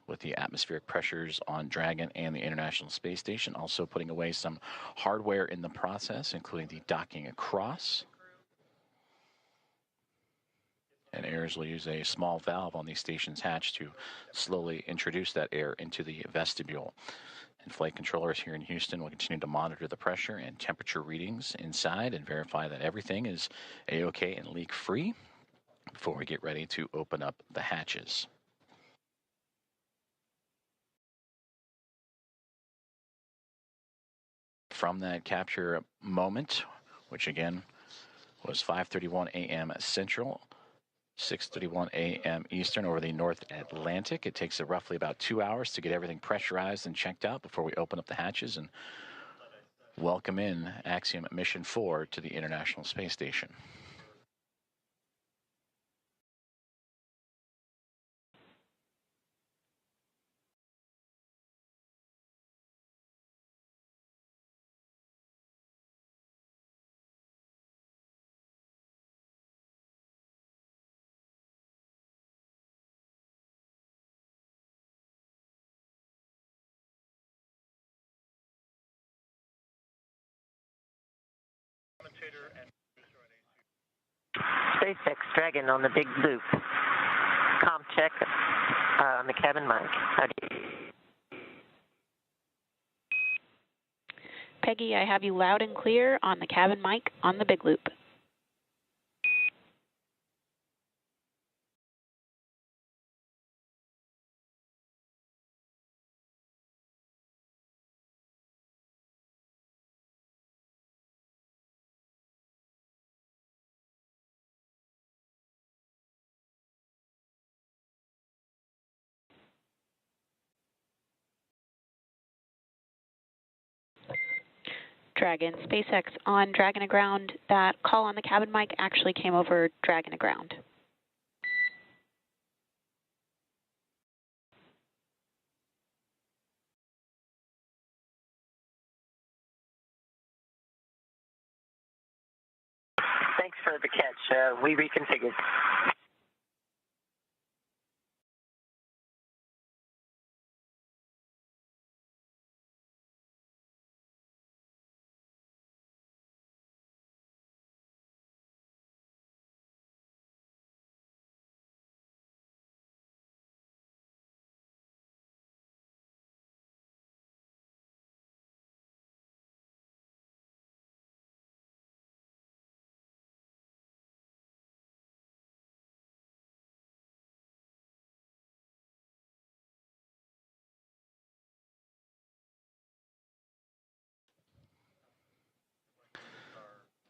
with the atmospheric pressures on Dragon and the International Space Station. Also putting away some hardware in the process, including the docking across. And Ayers will use a small valve on the station's hatch to slowly introduce that air into the vestibule. And flight controllers here in Houston will continue to monitor the pressure and temperature readings inside and verify that everything is A-OK and leak-free before we get ready to open up the hatches. From that capture moment, which again was 5:31 a.m. Central, 6:31 a.m. Eastern over the North Atlantic. It takes roughly about 2 hours to get everything pressurized and checked out before we open up the hatches and welcome in Axiom Mission 4 to the International Space Station. SpaceX Dragon on the big loop. Com check on the cabin mic. Peggy, I have you loud and clear on the cabin mic on the big loop. Dragon, SpaceX on Dragon Aground. That call on the cabin mic actually came over Dragon Aground. Thanks for the catch. We reconfigured.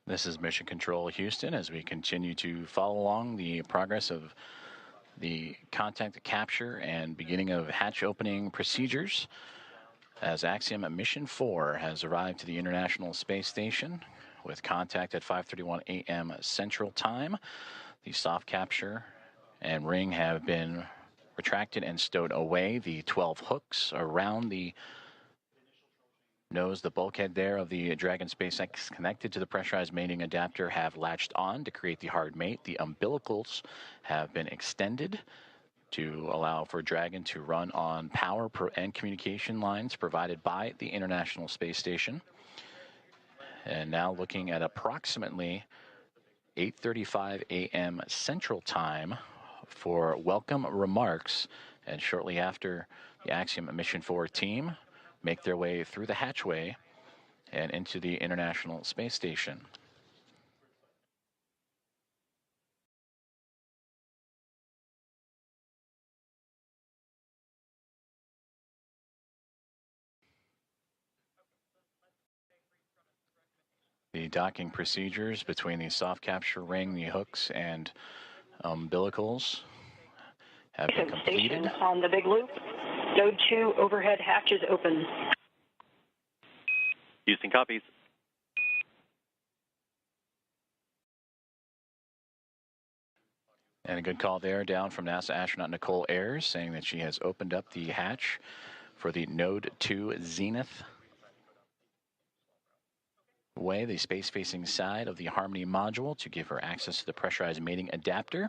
This is Mission Control Houston as we continue to follow along the progress of the contact capture and beginning of hatch opening procedures as Axiom Mission 4 has arrived to the International Space Station with contact at 5:31 a.m. Central Time. The soft capture and ring have been retracted and stowed away. The 12 hooks around the nose, the bulkhead there of the Dragon SpaceX connected to the pressurized mating adapter have latched on to create the hard mate. The umbilicals have been extended to allow for Dragon to run on power and communication lines provided by the International Space Station. And now looking at approximately 8:35 a.m. Central Time for welcome remarks, and shortly after the Axiom Mission 4 team make their way through the hatchway and into the International Space Station. The docking procedures between the soft capture ring, the hooks, and umbilicals have been completed. Station on the big loop. Node 2 overhead hatch is open. Houston copies. And a good call there down from NASA astronaut Nicole Ayers saying that she has opened up the hatch for the Node 2 Zenith way, the space-facing side of the Harmony module, to give her access to the pressurized mating adapter.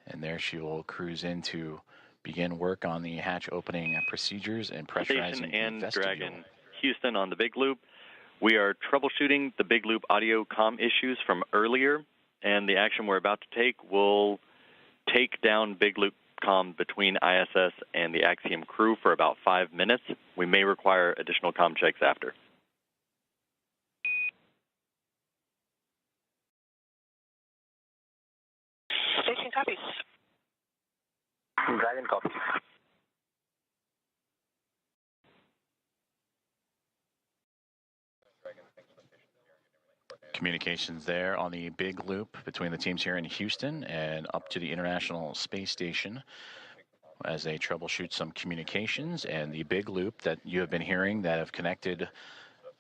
And there she will cruise in to begin work on the hatch opening procedures and pressurizing and the vestibule. Dragon Houston on the big loop. We are troubleshooting the big loop audio comm issues from earlier, and the action we're about to take will take down big loop comm between ISS and the Axiom crew for about 5 minutes. We may require additional comm checks after. Station copies. Dragon copy. Communications there on the big loop between the teams here in Houston and up to the International Space Station as they troubleshoot some communications, and the big loop that you have been hearing that have connected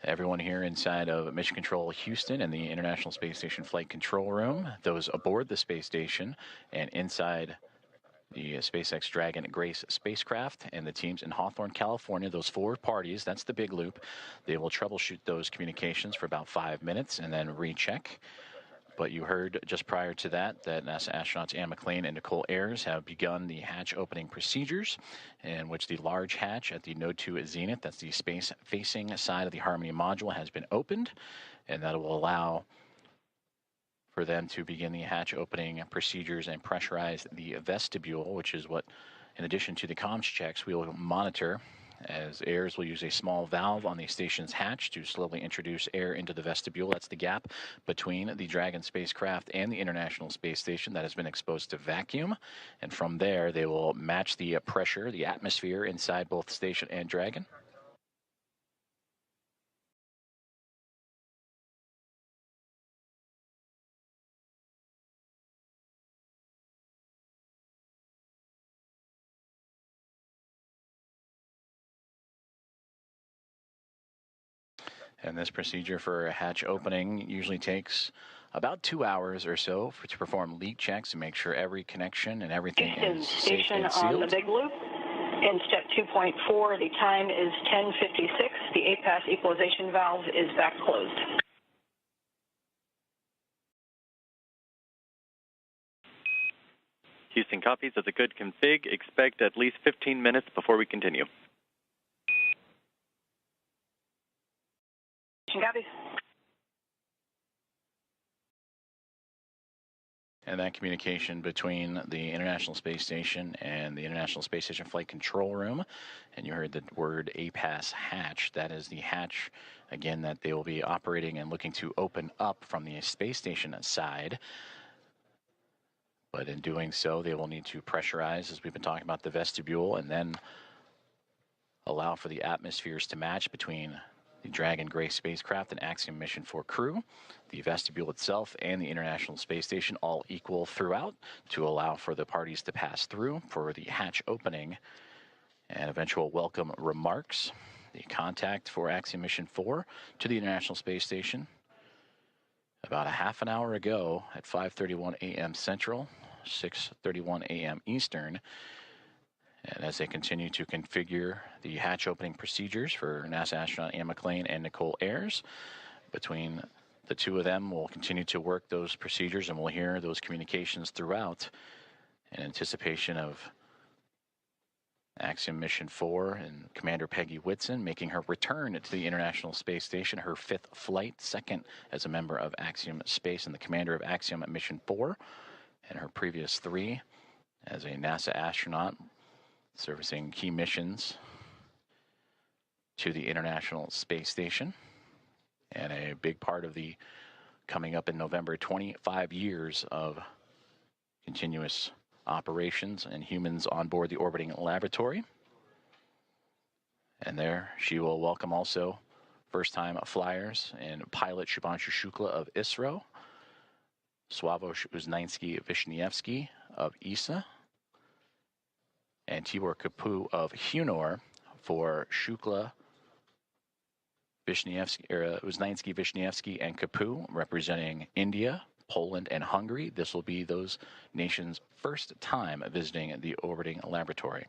everyone here inside of Mission Control Houston and the International Space Station Flight Control Room, those aboard the space station and inside the SpaceX Dragon Grace spacecraft, and the teams in Hawthorne, California, those 4 parties, that's the big loop. They will troubleshoot those communications for about 5 minutes and then recheck. But you heard just prior to that NASA astronauts Anne McLean and Nicole Ayers have begun the hatch opening procedures, in which the large hatch at the Node 2 Zenith, that's the space-facing side of the Harmony module, has been opened, and that will allow for them to begin the hatch opening procedures and pressurize the vestibule, which is what, in addition to the comms checks, we will monitor, as Ayers will use a small valve on the station's hatch to slowly introduce air into the vestibule. That's the gap between the Dragon spacecraft and the International Space Station that has been exposed to vacuum. And from there, they will match the pressure, the atmosphere inside both station and Dragon. And this procedure for hatch opening usually takes about 2 hours or so to perform leak checks and make sure every connection and everything is safe and sealed. On the big loop. In step 2.4, the time is 10:56. The APAS equalization valve is back closed. Houston copies. That's a good config. Expect at least 15 minutes before we continue. Copies. And that communication between the International Space Station and the International Space Station Flight Control Room, and you heard the word APAS hatch. That is the hatch, again, that they will be operating and looking to open up from the space station side. But in doing so, they will need to pressurize, as we've been talking about, the vestibule, and then allow for the atmospheres to match between the Dragon Grace spacecraft and Axiom Mission 4 crew, the vestibule itself, and the International Space Station all equal throughout to allow for the parties to pass through for the hatch opening and eventual welcome remarks. The contact for Axiom Mission 4 to the International Space Station about a half an hour ago at 5:31 a.m. Central, 6:31 a.m. Eastern. And as they continue to configure the hatch opening procedures for NASA astronaut Anne McClain and Nicole Ayers, between the two of them, we'll continue to work those procedures, and we'll hear those communications throughout in anticipation of Axiom Mission 4 and Commander Peggy Whitson making her return to the International Space Station, her 5th flight, 2nd as a member of Axiom Space and the commander of Axiom Mission 4, and her previous 3 as a NASA astronaut servicing key missions to the International Space Station. And a big part of the coming up in November, 25 years of continuous operations and humans on board the orbiting laboratory. And there she will welcome also first-time flyers and pilot Shubhanshu Shukla of ISRO, Sławomir Uznański-Wiśniewski of ESA, and Tibor Kapu of Hunor for Shukla, Uznański-Wiśniewski, and Kapu representing India, Poland, and Hungary. This will be those nations' first time visiting the orbiting laboratory.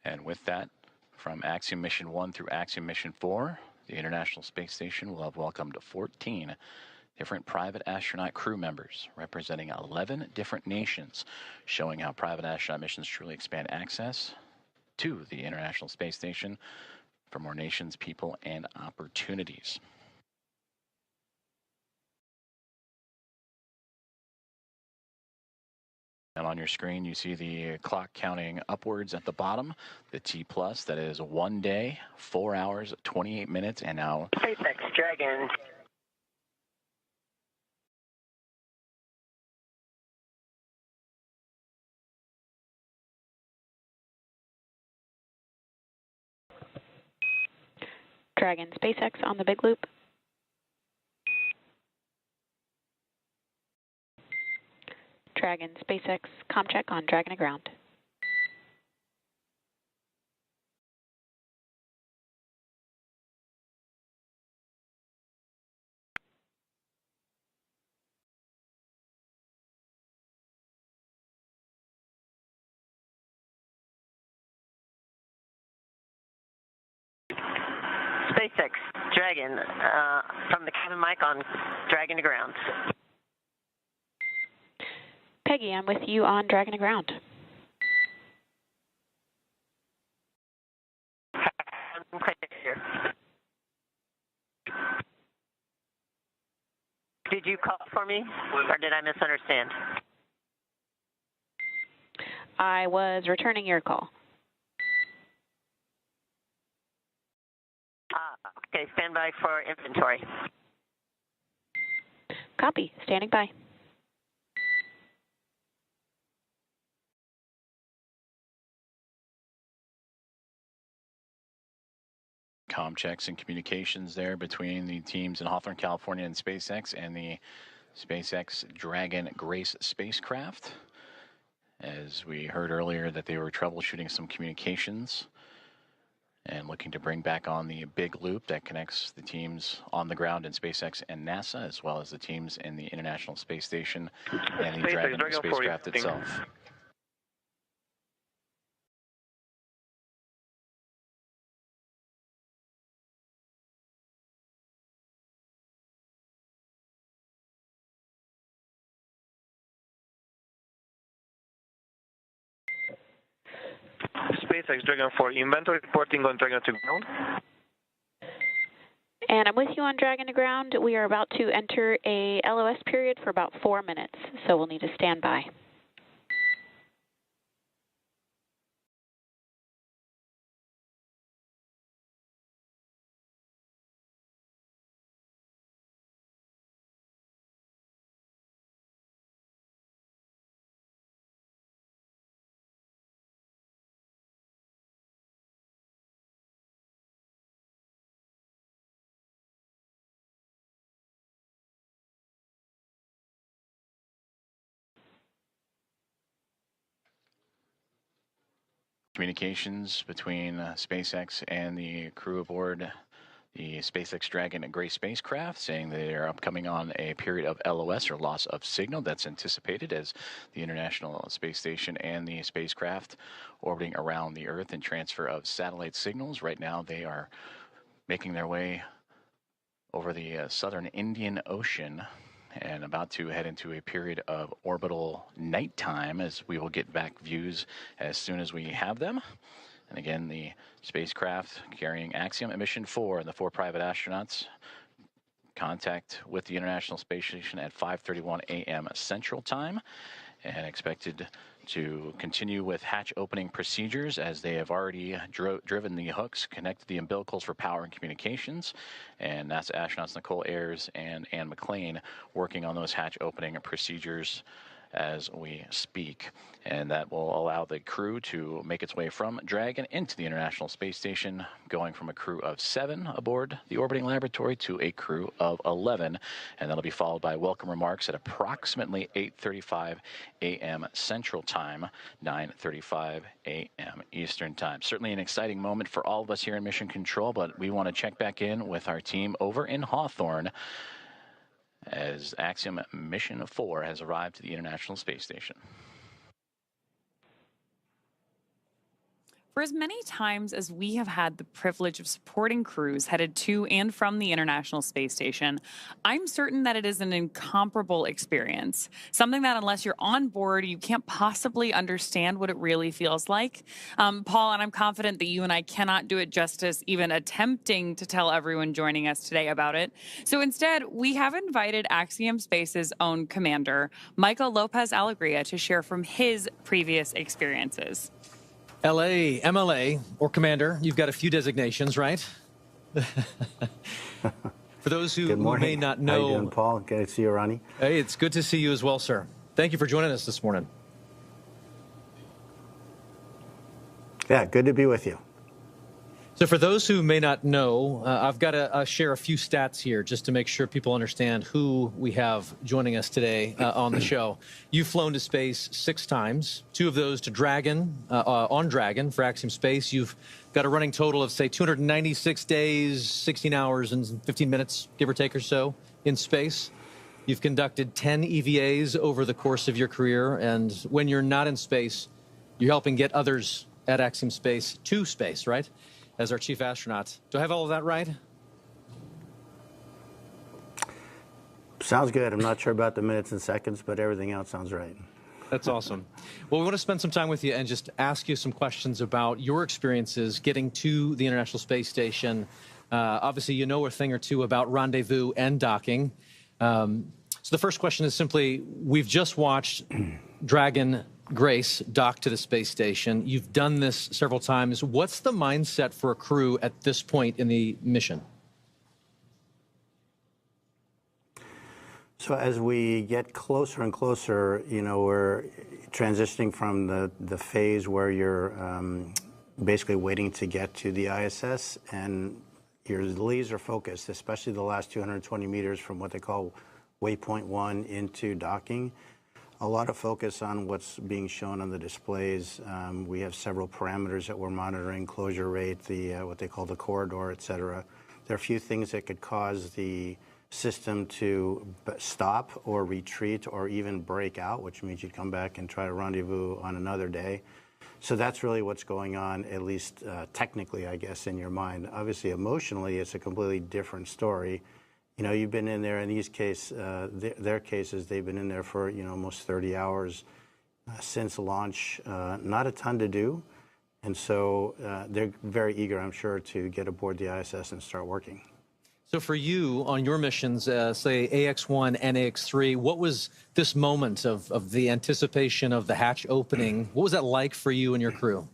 And with that, from Axiom Mission 1 through Axiom Mission 4, the International Space Station will have welcomed 14 different private astronaut crew members representing 11 different nations, showing how private astronaut missions truly expand access to the International Space Station for more nations, people, and opportunities. And on your screen, you see the clock counting upwards at the bottom, the T+, that is 1 day, 4 hours, 28 minutes, and now SpaceX Dragon. Dragon SpaceX on the big loop. Dragon SpaceX ComCheck on Dragon to ground. SpaceX Dragon from the cabin mic on Dragon to ground. Peggy, I'm with you on Dragon to ground. Did you call for me, or did I misunderstand? I was returning your call. Okay, stand by for inventory. Copy, standing by. comm checks and communications there between the teams in Hawthorne, California and SpaceX and the SpaceX Dragon Grace spacecraft. As we heard earlier that they were troubleshooting some communications and looking to bring back on the big loop that connects the teams on the ground in SpaceX and NASA, as well as the teams in the International Space Station and the Dragon spacecraft itself. SpaceX Dragon 4, inventory reporting on Dragon to ground. And I'm with you on Dragon to ground. We are about to enter a LOS period for about 4 minutes, so we'll need to stand by. Communications between SpaceX and the crew aboard the SpaceX Dragon and Gray spacecraft, saying they are upcoming on a period of LOS, or loss of signal, that's anticipated as the International Space Station and the spacecraft orbiting around the Earth and transfer of satellite signals. Right now they are making their way over the southern Indian Ocean and about to head into a period of orbital nighttime, as we will get back views as soon as we have them. And again, the spacecraft carrying Axiom and Mission 4 and the 4 private astronauts contact with the International Space Station at 5:31 a.m. Central Time, and expected to continue with hatch opening procedures as they have already driven the hooks, connected the umbilicals for power and communications, and NASA astronauts Nicole Ayers and Ann McLean working on those hatch opening procedures as we speak. And that will allow the crew to make its way from Dragon into the International Space Station, going from a crew of 7 aboard the orbiting laboratory to a crew of 11. And that'll be followed by welcome remarks at approximately 8:35 a.m. Central Time, 9:35 a.m. Eastern Time. Certainly an exciting moment for all of us here in Mission Control, but we want to check back in with our team over in Hawthorne as Axiom Mission 4 has arrived to the International Space Station. For as many times as we have had the privilege of supporting crews headed to and from the International Space Station, I'm certain that it is an incomparable experience. Something that unless you're on board, you can't possibly understand what it really feels like. Paul, and I'm confident that you and I cannot do it justice even attempting to tell everyone joining us today about it. So instead, we have invited Axiom Space's own commander, Michael Lopez Alegria, to share from his previous experiences. LA, MLA, or Commander, you've got a few designations, right? For those who may not know. How you doing, Paul? Good to see you, Ronnie. Hey, it's good to see you as well, sir. Thank you for joining us this morning. Yeah, good to be with you. So for those who may not know, I've got to share a few stats here just to make sure people understand who we have joining us today on the show. You've flown to space 6 times, 2 of those to Dragon, on Dragon for Axiom Space. You've got a running total of, say, 296 days, 16 hours, and 15 minutes, give or take or so, in space. You've conducted 10 EVAs over the course of your career, and when you're not in space, you're helping get others at Axiom Space to space, right? As our chief astronaut. Do I have all of that right? Sounds good. I'm not sure about the minutes and seconds, but everything else sounds right. That's awesome. Well, we want to spend some time with you and just ask you some questions about your experiences getting to the International Space Station. Obviously, you know a thing or two about rendezvous and docking. So the first question is simply, we've just watched Dragon Grace dock to the space station. You've done this several times. What's the mindset for a crew at this point in the mission? So as we get closer and closer, you know, we're transitioning from the phase where you're basically waiting to get to the ISS, and you're laser focused, especially the last 220 meters from what they call waypoint 1 into docking. A lot of focus on what's being shown on the displays. We have several parameters that we're monitoring: closure rate, the what they call the corridor, et cetera. There are a few things that could cause the system to stop or retreat or even break out, which means you'd come back and try to rendezvous on another day. So that's really what's going on, at least technically, I guess, in your mind. Obviously, emotionally, it's a completely different story. You know, you've been in there. In these their cases, they've been in there for, you know, almost 30 hours since launch. Not a ton to do, and so they're very eager, I'm sure, to get aboard the ISS and start working. So for you, on your missions, say AX1 and AX3, what was this moment of the anticipation of the hatch opening? What was that like for you and your crew?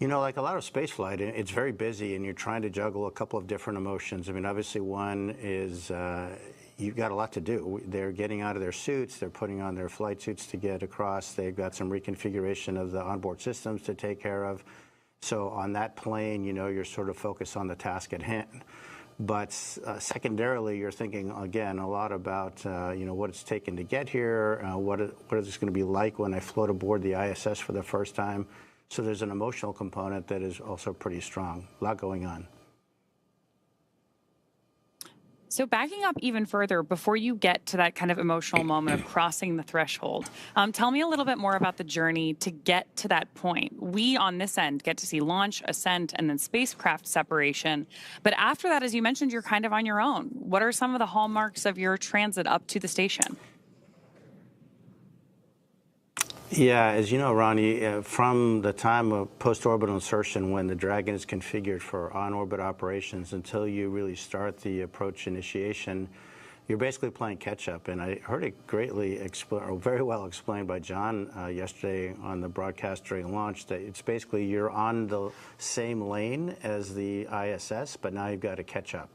You know, like a lot of spaceflight, it's very busy, and you're trying to juggle a couple of different emotions. I mean, obviously, one is you've got a lot to do. They're getting out of their suits. They're putting on their flight suits to get across. They've got some reconfiguration of the onboard systems to take care of. So on that plane, you know, you're sort of focused on the task at hand. But secondarily, you're thinking, again, a lot about what it's taken to get here, what is this going to be like when I float aboard the ISS for the first time. So there's an emotional component that is also pretty strong. A lot going on. So backing up even further, before you get to that kind of emotional moment of crossing the threshold, tell me a little bit more about the journey to get to that point. We on this end get to see launch, ascent, and then spacecraft separation. But after that, as you mentioned, you're kind of on your own. What are some of the hallmarks of your transit up to the station? Yeah, as you know, Ronnie, from the time of post-orbital insertion, when the Dragon is configured for on-orbit operations, until you really start the approach initiation, you're basically playing catch-up. And I heard it very well explained by John yesterday on the broadcast during launch, that it's basically you're on the same lane as the ISS, but now you've got to catch up.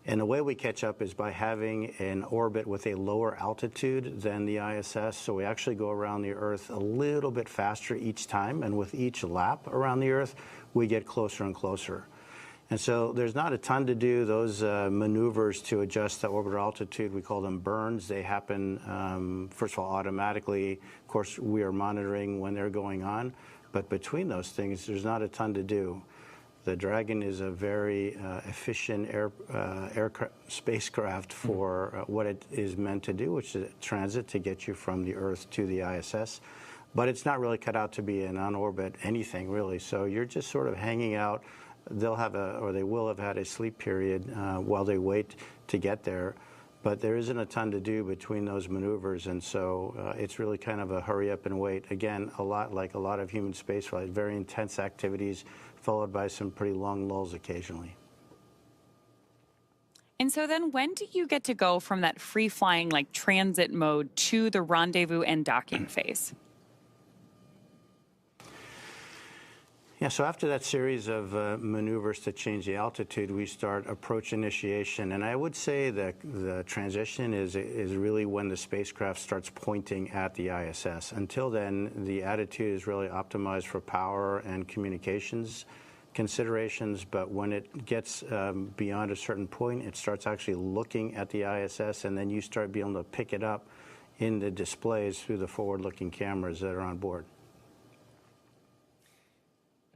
And the way we catch up is by having an orbit with a lower altitude than the ISS. So we actually go around the Earth a little bit faster each time. And with each lap around the Earth, we get closer and closer. And so there's not a ton to do. Those maneuvers to adjust the orbital altitude, we call them burns. They happen, first of all, automatically. Of course, we are monitoring when they're going on. But between those things, there's not a ton to do. The Dragon is a very efficient spacecraft for what it is meant to do, which is transit to get you from the Earth to the ISS. But it's not really cut out to be an on-orbit anything, really. So you're just sort of hanging out. They will have had a sleep period while they wait to get there. But there isn't a ton to do between those maneuvers, and so it's really kind of a hurry up and wait. Again, a lot like a lot of human spaceflight, very intense activities, followed by some pretty long lulls occasionally. And so then when do you get to go from that free-flying, like transit mode to the rendezvous and docking phase? Yeah, so after that series of maneuvers to change the altitude, we start approach initiation. And I would say that the transition is really when the spacecraft starts pointing at the ISS. Until then, the attitude is really optimized for power and communications considerations. But when it gets beyond a certain point, it starts actually looking at the ISS, and then you start being able to pick it up in the displays through the forward-looking cameras that are on board.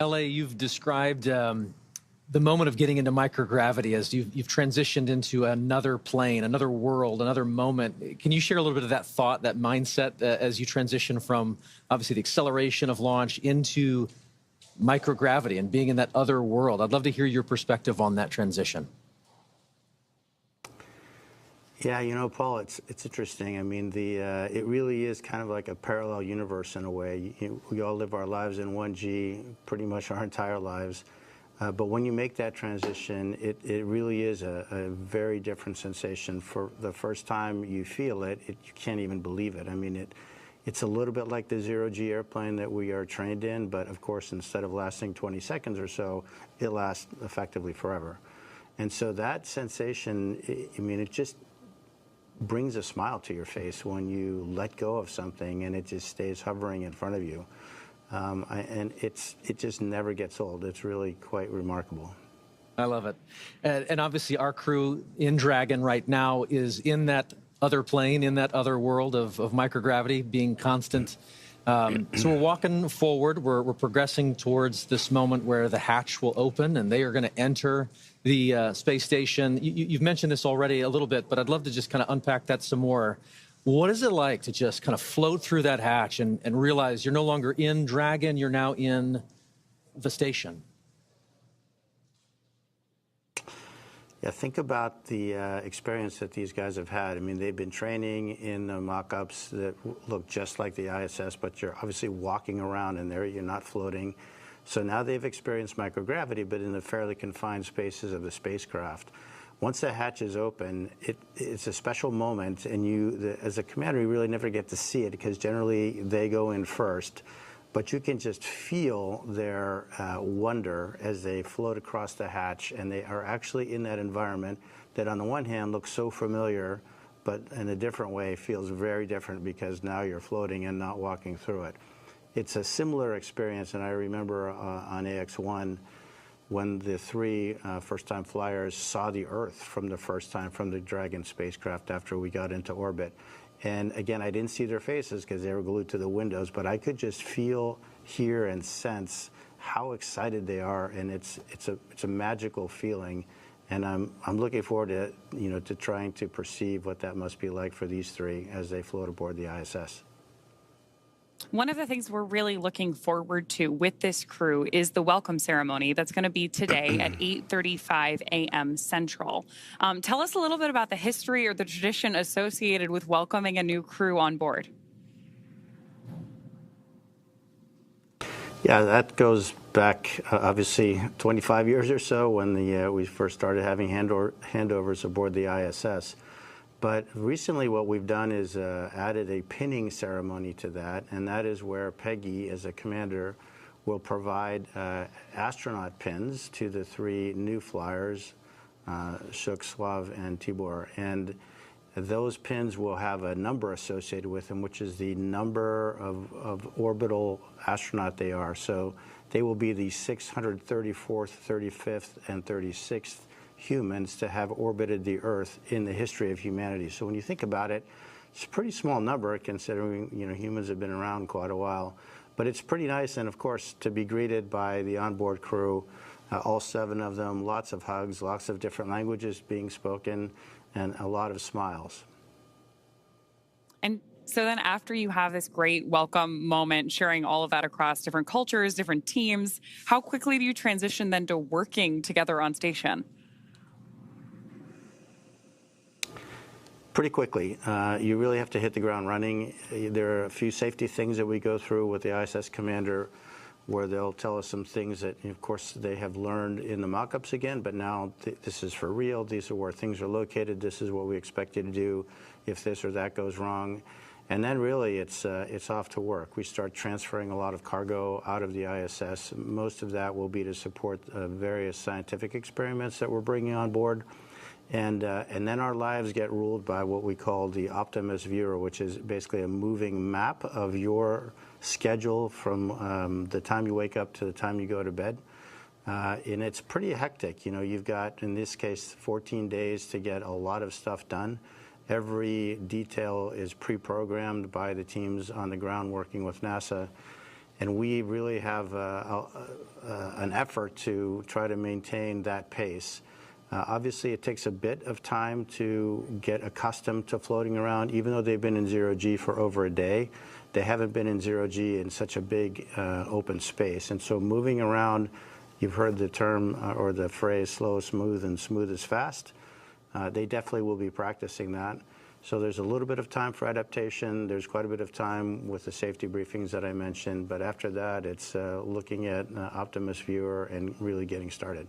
LA, you've described the moment of getting into microgravity as you've transitioned into another plane, another world, another moment. Can you share a little bit of that thought, that mindset, as you transition from obviously the acceleration of launch into microgravity and being in that other world? I'd love to hear your perspective on that transition. Yeah, you know, Paul, it's interesting. I mean, it really is kind of like a parallel universe in a way. We all live our lives in 1G pretty much our entire lives. But when you make that transition, it really is a very different sensation. For the first time you feel it, you can't even believe it. I mean, it's a little bit like the zero-G airplane that we are trained in, but of course, instead of lasting 20 seconds or so, it lasts effectively forever. And so that sensation, I mean, it just brings a smile to your face when you let go of something and it just stays hovering in front of you. And it just never gets old. It's really quite remarkable. I love it. And obviously our crew in Dragon right now is in that other plane, in that other world of microgravity, being constant. So we're walking forward. We're progressing towards this moment where the hatch will open and they are going to enter the space station. You've mentioned this already a little bit, but I'd love to just kind of unpack that some more. What is it like to just kind of float through that hatch and realize you're no longer in Dragon, you're now in the station? Yeah, think about the experience that these guys have had. I mean, they've been training in the mock-ups that look just like the ISS, but you're obviously walking around in there, you're not floating. So now they've experienced microgravity, but in the fairly confined spaces of the spacecraft. Once the hatch is open, it's a special moment, and as a commander, you really never get to see it because generally they go in first. But you can just feel their wonder as they float across the hatch, and they are actually in that environment that on the one hand looks so familiar, but in a different way feels very different because now you're floating and not walking through it. It's a similar experience, and I remember on AX-1, when the three first-time flyers saw the Earth from the first time from the Dragon spacecraft after we got into orbit. And again, I didn't see their faces because they were glued to the windows, but I could just feel, hear, and sense how excited they are, and it's a magical feeling. And I'm looking forward to to trying to perceive what that must be like for these three as they float aboard the ISS. One of the things we're really looking forward to with this crew is the welcome ceremony that's going to be today at 8:35 a.m. Central. Tell us a little bit about the history or the tradition associated with welcoming a new crew on board. Yeah, that goes back obviously 25 years or so when we first started having handovers aboard the ISS. But recently what we've done is added a pinning ceremony to that, and that is where Peggy, as a commander, will provide astronaut pins to the three new flyers, Shuk, Suave, and Tibor. And those pins will have a number associated with them, which is the number of orbital astronaut they are. So they will be the 634th, 35th, and 36th humans to have orbited the Earth in the history of humanity. So when you think about it, it's a pretty small number considering humans have been around quite a while. But it's pretty nice, and of course, to be greeted by the onboard crew, all 7 of them, lots of hugs, lots of different languages being spoken, and a lot of smiles. And so then after you have this great welcome moment, sharing all of that across different cultures, different teams, how quickly do you transition then to working together on station? Pretty quickly. You really have to hit the ground running. There are a few safety things that we go through with the ISS commander where they'll tell us some things that, of course, they have learned in the mock-ups again, but now this is for real. These are where things are located. This is what we expect you to do if this or that goes wrong. And then really it's off to work. We start transferring a lot of cargo out of the ISS. Most of that will be to support various scientific experiments that we're bringing on board. And then our lives get ruled by what we call the Optimus Viewer, which is basically a moving map of your schedule from the time you wake up to the time you go to bed. And it's pretty hectic. You've got, in this case, 14 days to get a lot of stuff done. Every detail is pre-programmed by the teams on the ground working with NASA. And we really have an effort to try to maintain that pace. Obviously, it takes a bit of time to get accustomed to floating around. Even though they've been in zero-G for over a day, they haven't been in zero-G in such a big open space. And so moving around, you've heard the term or the phrase slow is smooth and smooth is fast. They definitely will be practicing that. So there's a little bit of time for adaptation. There's quite a bit of time with the safety briefings that I mentioned. But after that, it's looking at Optimus Viewer and really getting started.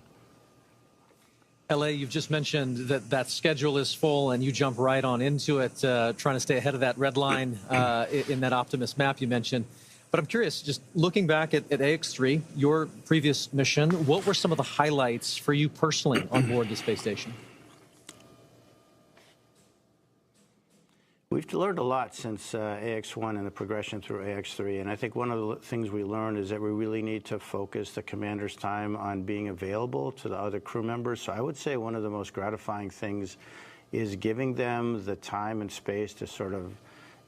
LA, you've just mentioned that schedule is full and you jump right on into it, trying to stay ahead of that red line in that Optimus map you mentioned. But I'm curious, just looking back at AX3, your previous mission, what were some of the highlights for you personally on board the space station? We've learned a lot since AX1 and the progression through AX3, and I think one of the things we learned is that we really need to focus the commander's time on being available to the other crew members. So I would say one of the most gratifying things is giving them the time and space to sort of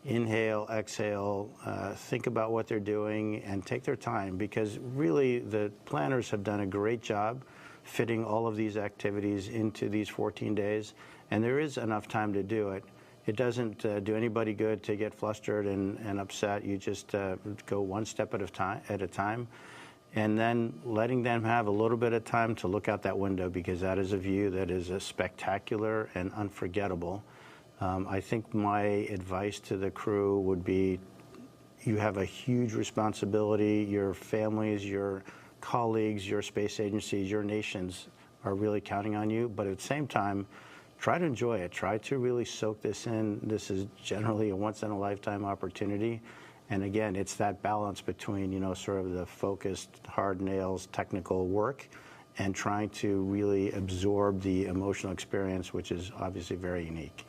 inhale, exhale, think about what they're doing, and take their time, because really the planners have done a great job fitting all of these activities into these 14 days, and there is enough time to do it. It doesn't do anybody good to get flustered and upset. You just go one step at a time, and then letting them have a little bit of time to look out that window, because that is a view that is spectacular and unforgettable. I think my advice to the crew would be, you have a huge responsibility. Your families, your colleagues, your space agencies, your nations are really counting on you, but at the same time, try to enjoy it. Try to really soak this in. This is generally a once-in-a-lifetime opportunity. And again, it's that balance between, sort of the focused, hard nails, technical work, and trying to really absorb the emotional experience, which is obviously very unique.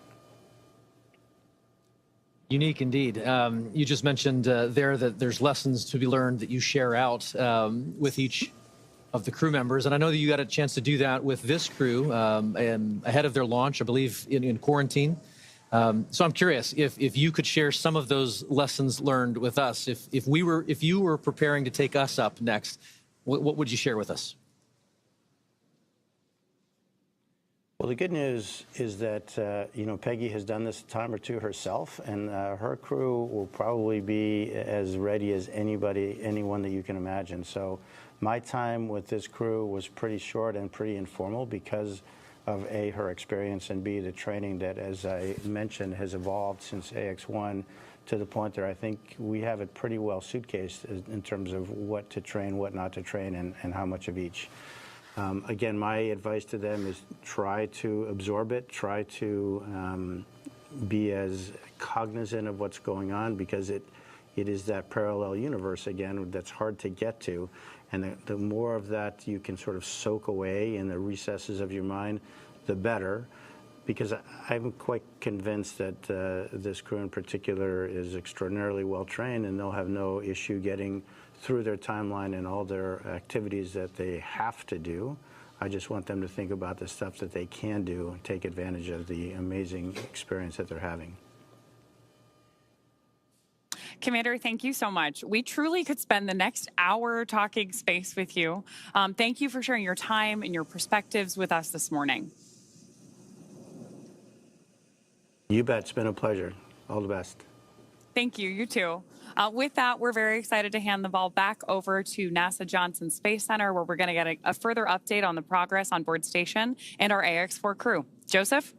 Unique indeed. You just mentioned there that there's lessons to be learned that you share out with each of the crew members. And I know that you got a chance to do that with this crew and ahead of their launch, I believe, in quarantine. So I'm curious if you could share some of those lessons learned with us. If you were preparing to take us up next, what would you share with us? Well, the good news is that, Peggy has done this a time or two herself, and her crew will probably be as ready as anyone that you can imagine. So my time with this crew was pretty short and pretty informal because of A, her experience, and B, the training that, as I mentioned, has evolved since AX1 to the point that I think we have it pretty well suitcased in terms of what to train, what not to train, and how much of each. Again, my advice to them is try to absorb it, try to be as cognizant of what's going on, because it is that parallel universe, again, that's hard to get to. And the more of that you can sort of soak away in the recesses of your mind, the better. Because I'm quite convinced that this crew in particular is extraordinarily well trained, and they'll have no issue getting through their timeline and all their activities that they have to do. I just want them to think about the stuff that they can do and take advantage of the amazing experience that they're having. Commander, thank you so much. We truly could spend the next hour talking space with you. Thank you for sharing your time and your perspectives with us this morning. You bet. It's been a pleasure. All the best. Thank you. You too. With that, we're very excited to hand the ball back over to NASA Johnson Space Center, where we're going to get a further update on the progress on board station and our AX4 crew. Joseph?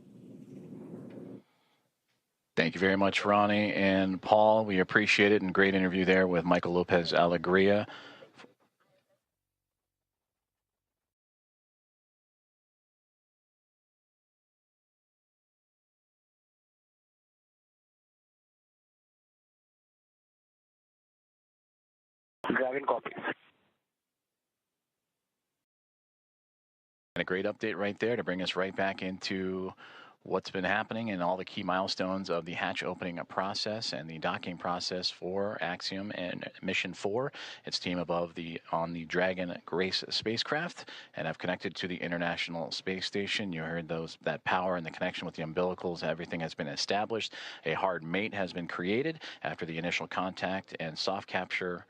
Thank you very much, Ronnie and Paul. We appreciate it, and great interview there with Michael Lopez Alegria. Dragon copies. And a great update right there to bring us right back into what's been happening and all the key milestones of the hatch opening process and the docking process for Axiom and Mission 4. Its team on the Dragon Grace spacecraft, and have connected to the International Space Station. You heard that power and the connection with the umbilicals. Everything has been established. A hard mate has been created after the initial contact and soft capture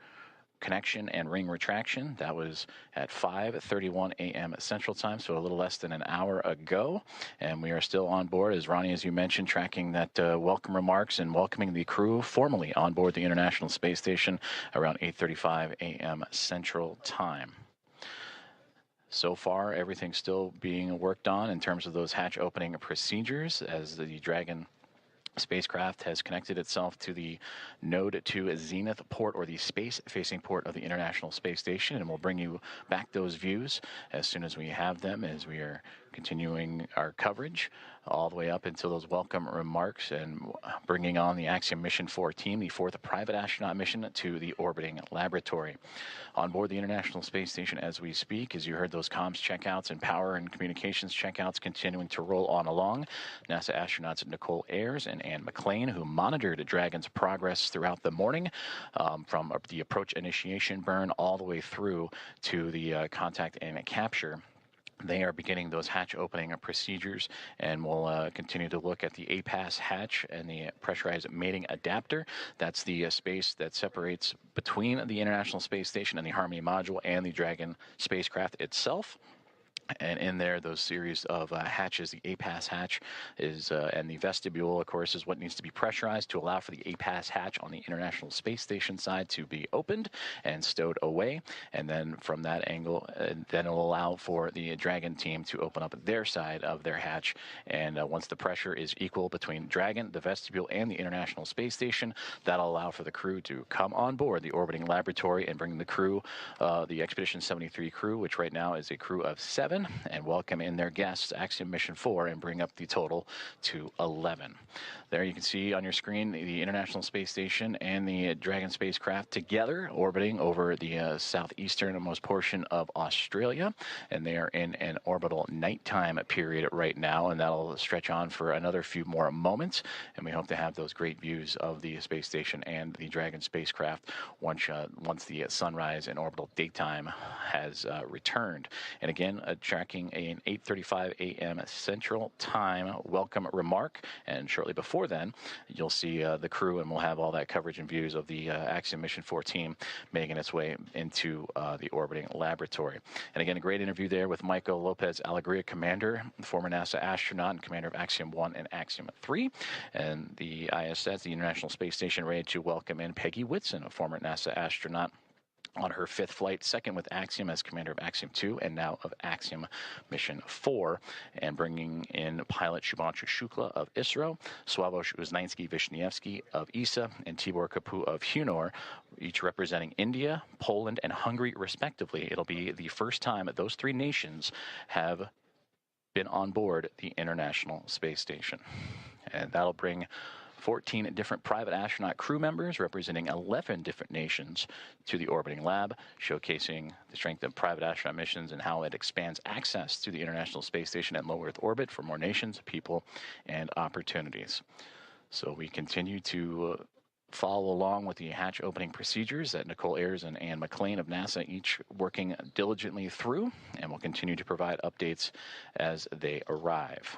connection and ring retraction. That was at 5:31 a.m. Central Time, so a little less than an hour ago. And we are still on board, as Ronnie, as you mentioned, tracking that welcome remarks and welcoming the crew formally on board the International Space Station around 8:35 a.m. Central Time. So far, everything's still being worked on in terms of those hatch opening procedures as the Dragon spacecraft has connected itself to the Node 2 Zenith port, or the space-facing port of the International Space Station, and we'll bring you back those views as soon as we have them, as we are continuing our coverage all the way up until those welcome remarks and bringing on the Axiom Mission 4 team, the fourth private astronaut mission to the orbiting laboratory. On board the International Space Station as we speak, as you heard, those comms checkouts and power and communications checkouts continuing to roll on along. NASA astronauts Nicole Ayers and Anne McLean, who monitored Dragon's progress throughout the morning, from the approach initiation burn all the way through to the contact and capture. They are beginning those hatch opening procedures, and we'll continue to look at the APAS hatch and the pressurized mating adapter. That's the space that separates between the International Space Station and the Harmony module and the Dragon spacecraft itself. And in there, those series of hatches, the APAS hatch is, and the vestibule, of course, is what needs to be pressurized to allow for the APAS hatch on the International Space Station side to be opened and stowed away. And then from that angle, then it'll allow for the Dragon team to open up their side of their hatch. And once the pressure is equal between Dragon, the vestibule, and the International Space Station, that'll allow for the crew to come on board the orbiting laboratory and bring the crew, the Expedition 73 crew, which right now is a crew of 7, 7 and welcome in their guests, Axiom Mission 4, and bring up the total to 11. There you can see on your screen the International Space Station and the Dragon spacecraft together orbiting over the southeasternmost portion of Australia, and they are in an orbital nighttime period right now, and that'll stretch on for another few more moments, and we hope to have those great views of the space station and the Dragon spacecraft once the sunrise and orbital daytime has returned. And again, tracking an 8:35 a.m. Central Time welcome remark, and shortly before then, you'll see the crew, and we'll have all that coverage and views of the Axiom Mission 4 team making its way into the orbiting laboratory. And again, a great interview there with Michael Lopez Alegria, commander, former NASA astronaut and commander of Axiom 1 and Axiom 3. And the ISS, the International Space Station, ready to welcome in Peggy Whitson, a former NASA astronaut, on her 5th flight, second with Axiom as commander of Axiom 2 and now of Axiom Mission 4, and bringing in pilot Shubhanshu Shukla of ISRO, Sławomir Uznański-Wiśniewski of ESA, and Tibor Kapu of Hunor, each representing India, Poland, and Hungary respectively. It'll be the first time that those 3 nations have been on board the International Space Station. And that'll bring 14 different private astronaut crew members representing 11 different nations to the orbiting lab, showcasing the strength of private astronaut missions and how it expands access to the International Space Station and low Earth orbit for more nations, people, and opportunities. So we continue to follow along with the hatch opening procedures that Nicole Ayers and Anne McLean of NASA each working diligently through, and we'll continue to provide updates as they arrive.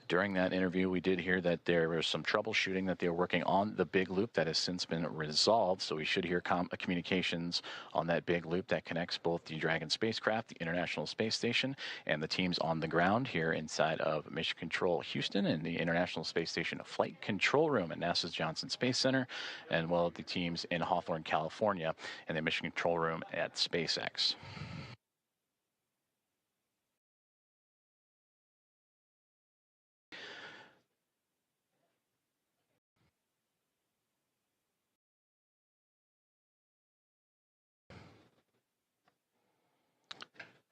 During that interview, we did hear that there was some troubleshooting that they were working on the big loop that has since been resolved. So we should hear communications on that big loop that connects both the Dragon spacecraft, the International Space Station, and the teams on the ground here inside of Mission Control Houston and the International Space Station Flight Control Room at NASA's Johnson Space Center, and well, the teams in Hawthorne, California, and the Mission Control Room at SpaceX.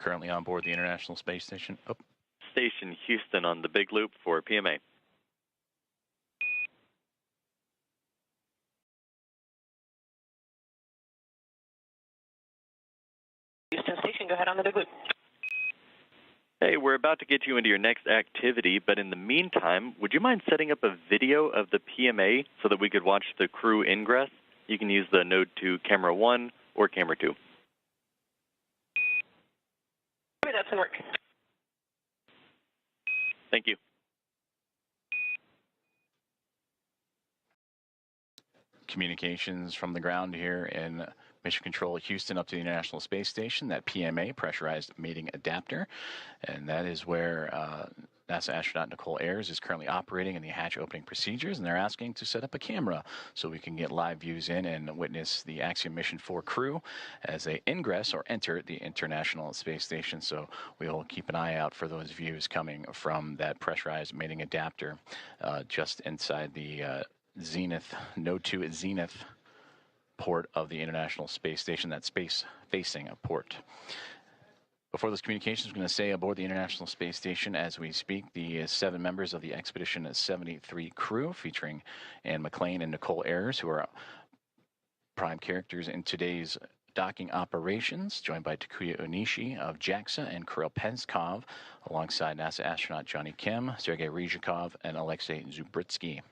Currently on board the International Space Station. Station Houston on the big loop for PMA. Houston Station, go ahead on the big loop. Hey, we're about to get you into your next activity, but in the meantime, would you mind setting up a video of the PMA so that we could watch the crew ingress? You can use the Node 2 Camera 1 or Camera 2. That doesn't work. Thank you. Communications from the ground here in Mission Control Houston up to the International Space Station, that PMA, pressurized mating adapter, and that is where NASA astronaut Nicole Ayers is currently operating in the hatch opening procedures, and they're asking to set up a camera so we can get live views in and witness the Axiom Mission 4 crew as they ingress or enter the International Space Station. So we will keep an eye out for those views coming from that pressurized mating adapter just inside the Zenith, Node 2 Zenith port of the International Space Station, that space-facing port. Before those communications, I'm going to say aboard the International Space Station as we speak, the 7 members of the Expedition 73 crew, featuring Anne McLean and Nicole Ayers, who are prime characters in today's docking operations, joined by Takuya Onishi of JAXA and Kirill Peskov, alongside NASA astronaut Johnny Kim, Sergei Ryzhikov, and Alexei Zubritsky.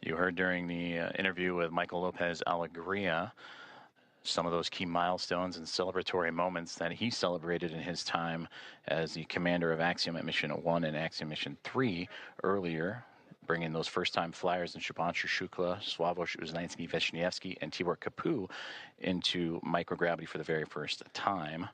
You heard during the interview with Michael Lopez Alegria some of those key milestones and celebratory moments that he celebrated in his time as the commander of Axiom at Mission 1 and Axiom Mission 3 earlier, bringing those first-time flyers in Shubhanshu Shukla, Sławomir Uznański-Wiśniewski, and Tibor Kapu into microgravity for the very first time.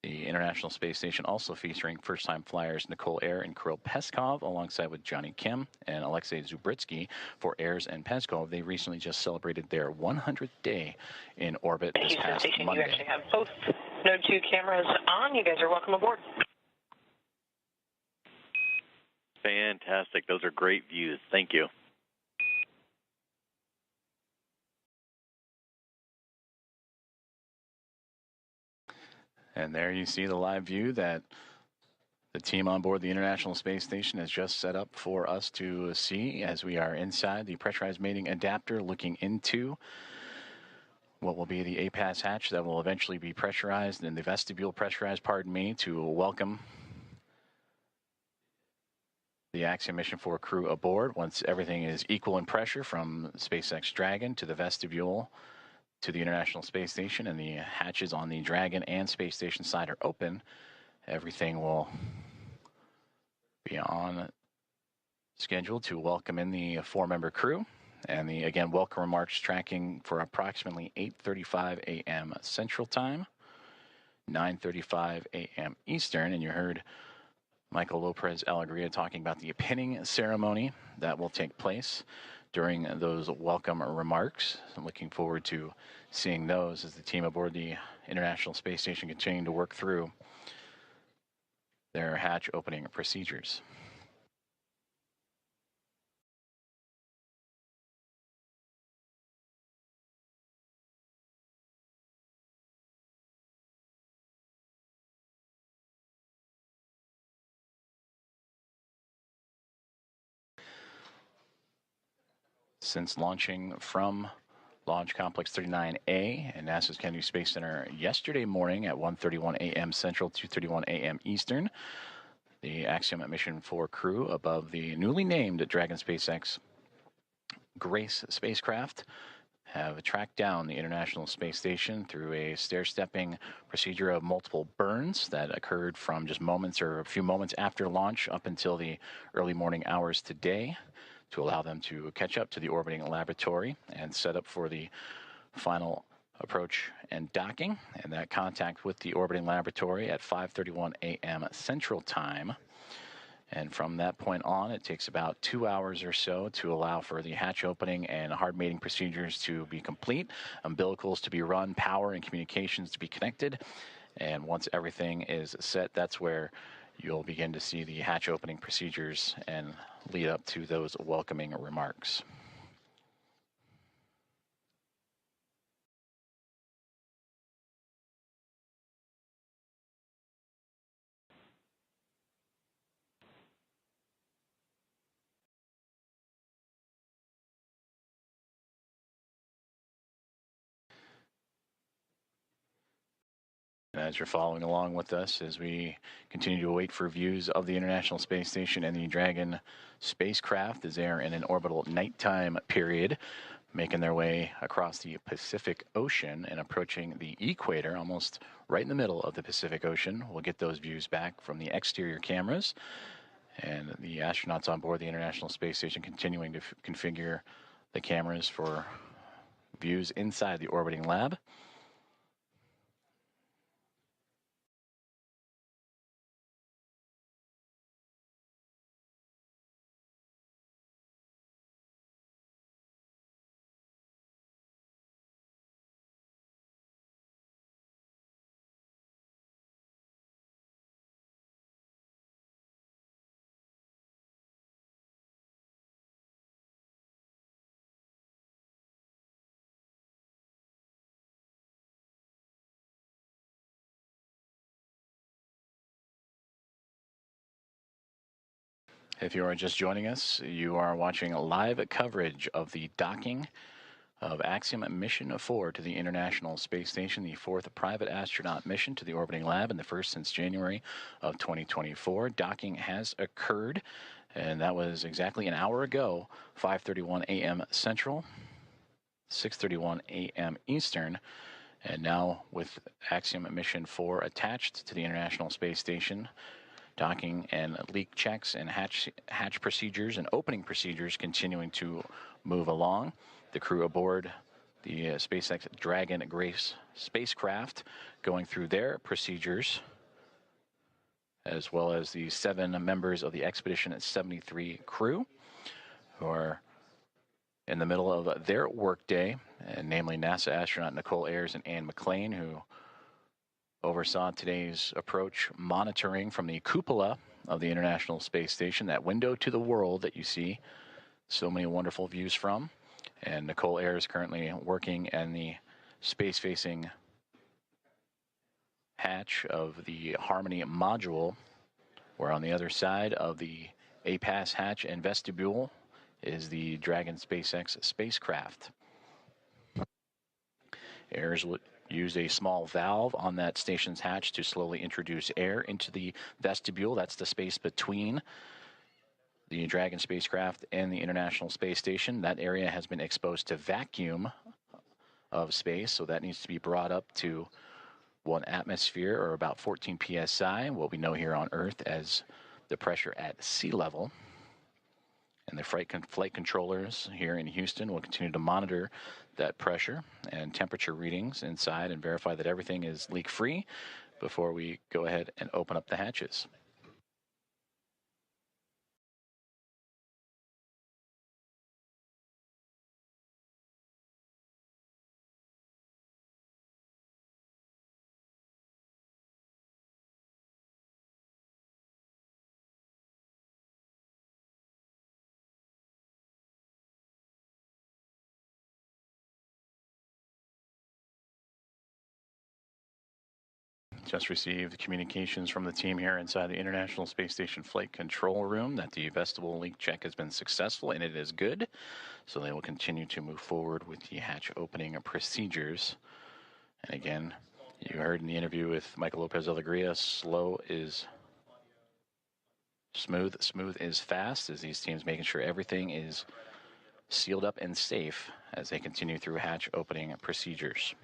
The International Space Station also featuring first-time flyers Nicole Ayers and Kirill Peskov, alongside with Johnny Kim and Alexei Zubritsky. For Ayers and Peskov, they recently just celebrated their 100th day in orbit this past Station, Monday. you actually have both Node 2 cameras on. You guys are welcome aboard. Fantastic. Those are great views. Thank you. And there you see the live view that the team on board the International Space Station has just set up for us to see as we are inside the pressurized mating adapter looking into what will be the APAS hatch that will eventually be pressurized and the vestibule pressurized, pardon me, to welcome the Axiom Mission 4 crew aboard once everything is equal in pressure from SpaceX Dragon to the vestibule to the International Space Station, and the hatches on the Dragon and Space Station side are open. Everything will be on schedule to welcome in the 4-member crew. And the, again, welcome remarks tracking for approximately 8:35 a.m. Central Time, 9:35 a.m. Eastern. And you heard Michael Lopez Alegria talking about the pinning ceremony that will take place during those welcome remarks. I'm looking forward to seeing those as the team aboard the International Space Station continuing to work through their hatch opening procedures. Since launching from Launch Complex 39A and NASA's Kennedy Space Center yesterday morning at 1:31 a.m. Central, 2:31 a.m. Eastern, the Axiom Mission 4 crew above the newly named Dragon SpaceX Grace spacecraft have tracked down the International Space Station through a stair-stepping procedure of multiple burns that occurred from just moments or a few moments after launch up until the early morning hours today, to allow them to catch up to the orbiting laboratory and set up for the final approach and docking. And that contact with the orbiting laboratory at 5:31 a.m. Central Time. And from that point on, it takes about 2 hours or so to allow for the hatch opening and hard mating procedures to be complete, umbilicals to be run, power and communications to be connected. And once everything is set, that's where you'll begin to see the hatch opening procedures and lead up to those welcoming remarks. And as you're following along with us as we continue to wait for views of the International Space Station and the Dragon spacecraft as they are in an orbital nighttime period, making their way across the Pacific Ocean and approaching the equator, almost right in the middle of the Pacific Ocean. We'll get those views back from the exterior cameras. And the astronauts on board the International Space Station continuing to configure the cameras for views inside the orbiting lab. If you are just joining us, you are watching live coverage of the docking of Axiom Mission 4 to the International Space Station, the 4th private astronaut mission to the orbiting lab and the first since January of 2024. Docking has occurred, and that was exactly an hour ago, 5:31 a.m. Central, 6:31 a.m. Eastern. And now with Axiom Mission 4 attached to the International Space Station, docking and leak checks and hatch procedures and opening procedures continuing to move along. The crew aboard the SpaceX Dragon Grace spacecraft going through their procedures, as well as the 7 members of the Expedition 73 crew who are in the middle of their workday, and namely NASA astronaut Nicole Ayers and Anne McLean, who oversaw today's approach monitoring from the cupola of the International Space Station, that window to the world that you see so many wonderful views from. And Nicole Ayers currently working in the space-facing hatch of the Harmony module, where on the other side of the APAS hatch and vestibule is the Dragon SpaceX spacecraft. Airs will use a small valve on that station's hatch to slowly introduce air into the vestibule. That's the space between the Dragon spacecraft and the International Space Station. That area has been exposed to vacuum of space, so that needs to be brought up to 1 atmosphere, or about 14 psi, what we know here on Earth as the pressure at sea level. And the flight controllers here in Houston will continue to monitor that pressure and temperature readings inside and verify that everything is leak-free before we go ahead and open up the hatches. Just received communications from the team here inside the International Space Station Flight Control Room that the vestibule leak check has been successful, and it is good. So they will continue to move forward with the hatch opening procedures. And again, you heard in the interview with Michael Lopez Alegria, slow is smooth, smooth is fast, as these teams making sure everything is sealed up and safe as they continue through hatch opening procedures.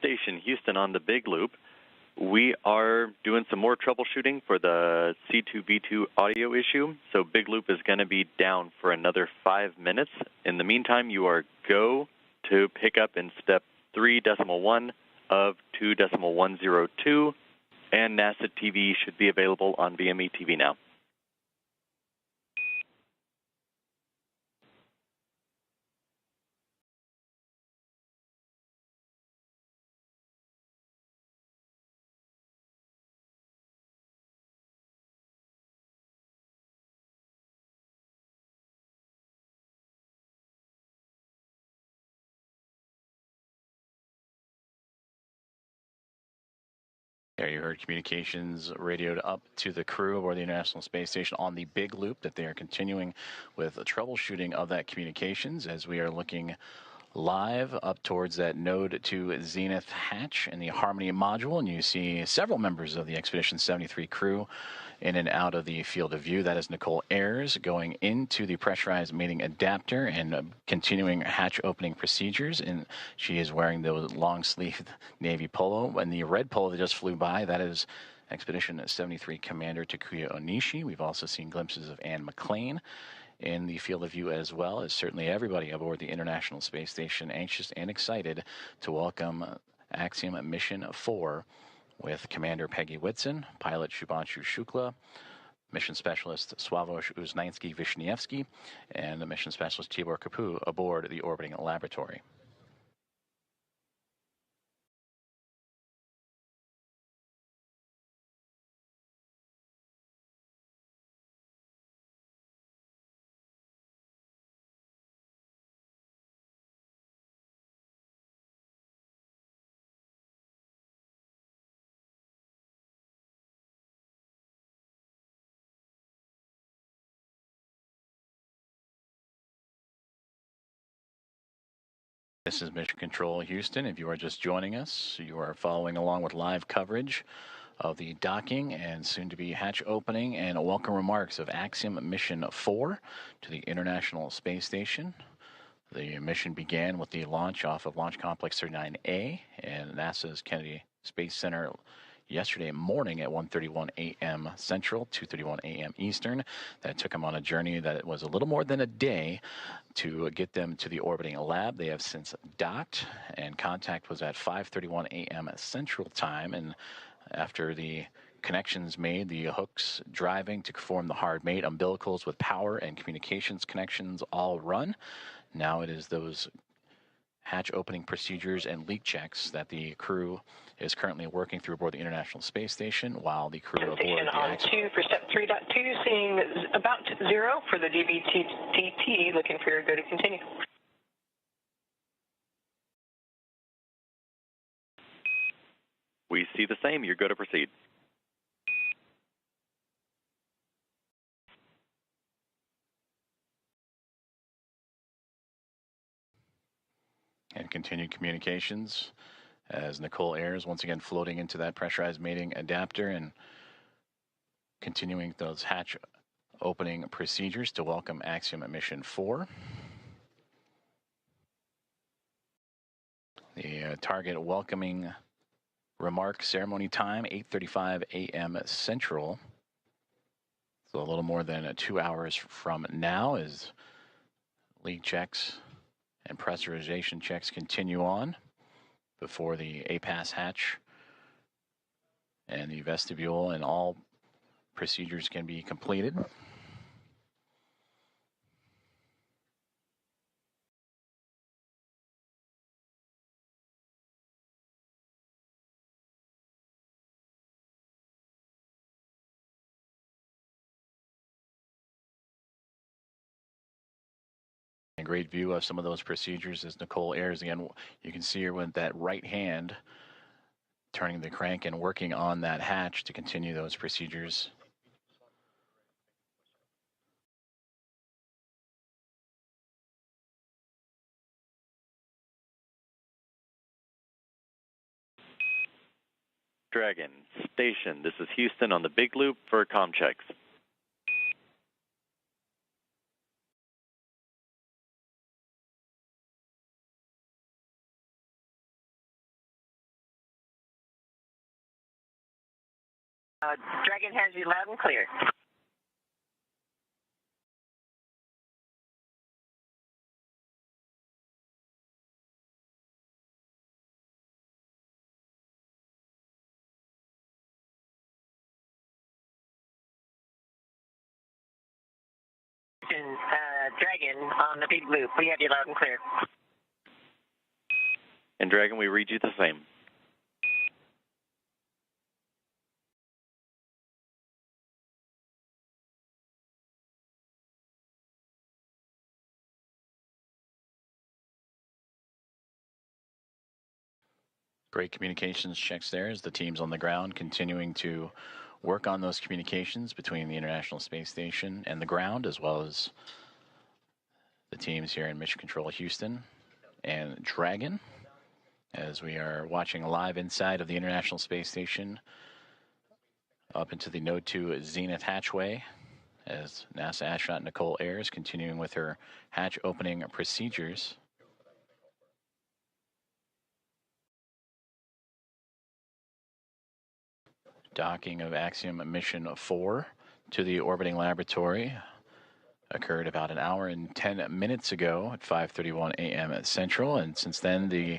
Station Houston on the Big Loop. We are doing some more troubleshooting for the C2V2 audio issue, so Big Loop is going to be down for another 5 minutes. In the meantime, you are go to pick up in step 3.1 of 2.102, and NASA TV should be available on VME TV now. There you heard communications radioed up to the crew aboard the International Space Station on the Big Loop that they are continuing with troubleshooting of that communications as we are looking live up towards that Node to Zenith hatch in the Harmony module, and you see several members of the Expedition 73 crew in and out of the field of view. That is Nicole Ayers going into the pressurized mating adapter and continuing hatch opening procedures, and she is wearing the long-sleeved navy polo. And the red polo that just flew by, that is Expedition 73 Commander Takuya Onishi. We've also seen glimpses of Anne McLean in the field of view, as well as certainly everybody aboard the International Space Station anxious and excited to welcome Axiom Mission 4 with Commander Peggy Whitson, pilot Shubhanshu Shukla, mission specialist Sławomir Uznański-Wiśniewski, and mission specialist Tibor Kapu aboard the orbiting laboratory. This is Mission Control Houston. If you are just joining us, you are following along with live coverage of the docking and soon-to-be hatch opening and welcome remarks of Axiom Mission 4 to the International Space Station. The mission began with the launch off of Launch Complex 39A and NASA's Kennedy Space Center yesterday morning at 1:31 a.m. Central, 2:31 a.m. Eastern. That took them on a journey that was a little more than a day to get them to the orbiting lab. They have since docked, and contact was at 5:31 a.m. Central Time. And after the connections made, the hooks driving to form the hard mate, umbilicals with power and communications connections all run. Now it is those hatch opening procedures and leak checks that the crew is currently working through aboard the International Space Station, while the crew aboard Station the on Axiom 2 for step 3.2, seeing about 0 for the DVTT, looking for your go to continue. We see the same. You're good to proceed. and continued communications as Nicole Ayers once again floating into that pressurized mating adapter and continuing those hatch opening procedures to welcome Axiom at Mission 4. The target welcoming remark ceremony time, 8:35 a.m. Central. So a little more than 2 hours from now as leak checks and pressurization checks continue on before the APAS hatch and the vestibule and all procedures can be completed. A great view of some of those procedures as Nicole Ayers again. You can see her with that right hand turning the crank and working on that hatch to continue those procedures. Dragon, station. This is Houston on the big loop for comm checks. Dragon has you loud and clear. Dragon on the big loop. We have you loud and clear. And Dragon, we read you the same. Great communications checks there as the teams on the ground continuing to work on those communications between the International Space Station and the ground, as well as the teams here in Mission Control Houston and Dragon, as we are watching live inside of the International Space Station up into the Node 2 Zenith hatchway as NASA astronaut Nicole Ayers continuing with her hatch opening procedures. Docking of Axiom Mission 4 to the orbiting laboratory occurred about an hour and 10 minutes ago at 5:31 a.m. at Central, and since then the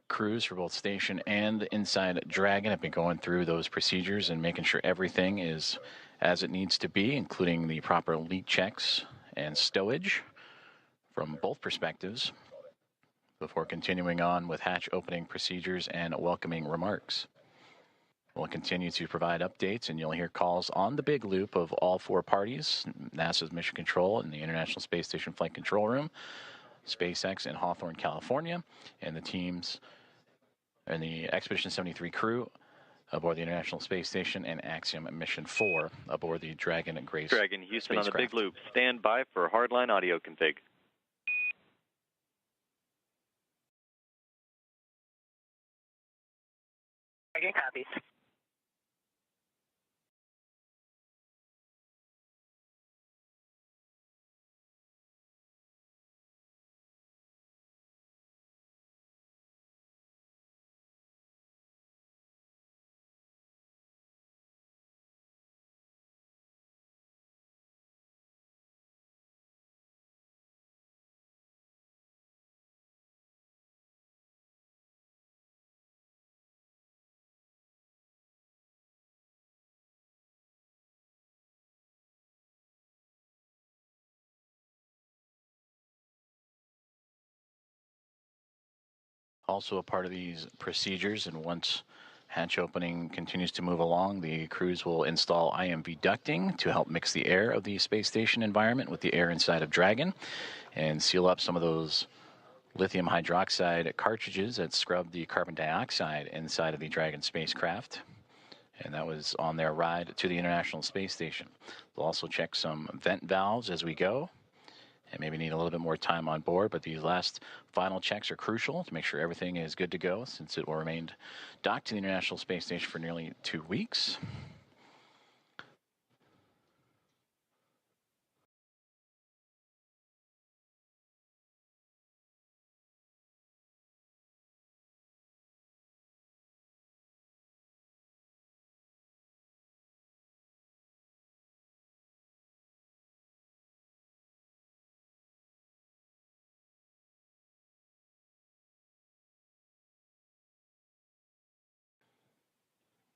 crews for both station and inside Dragon have been going through those procedures and making sure everything is as it needs to be, including the proper leak checks and stowage from both perspectives, before continuing on with hatch opening procedures and welcoming remarks. We'll continue to provide updates, and you'll hear calls on the big loop of all four parties, NASA's Mission Control and the International Space Station Flight Control Room, SpaceX in Hawthorne, California, and the teams and the Expedition 73 crew aboard the International Space Station and Axiom Mission 4 aboard the Dragon and Grace Dragon, Houston spacecraft. on the big loop. Stand by for hardline audio config. Dragon copies. Also a part of these procedures, and once hatch opening continues to move along, the crews will install IMV ducting to help mix the air of the space station environment with the air inside of Dragon and seal up some of those lithium hydroxide cartridges that scrub the carbon dioxide inside of the Dragon spacecraft. And that was on their ride to the International Space Station. They'll also check some vent valves as we go, and maybe need a little bit more time on board, but these last final checks are crucial to make sure everything is good to go, since it will remain docked to the International Space Station for nearly 2 weeks.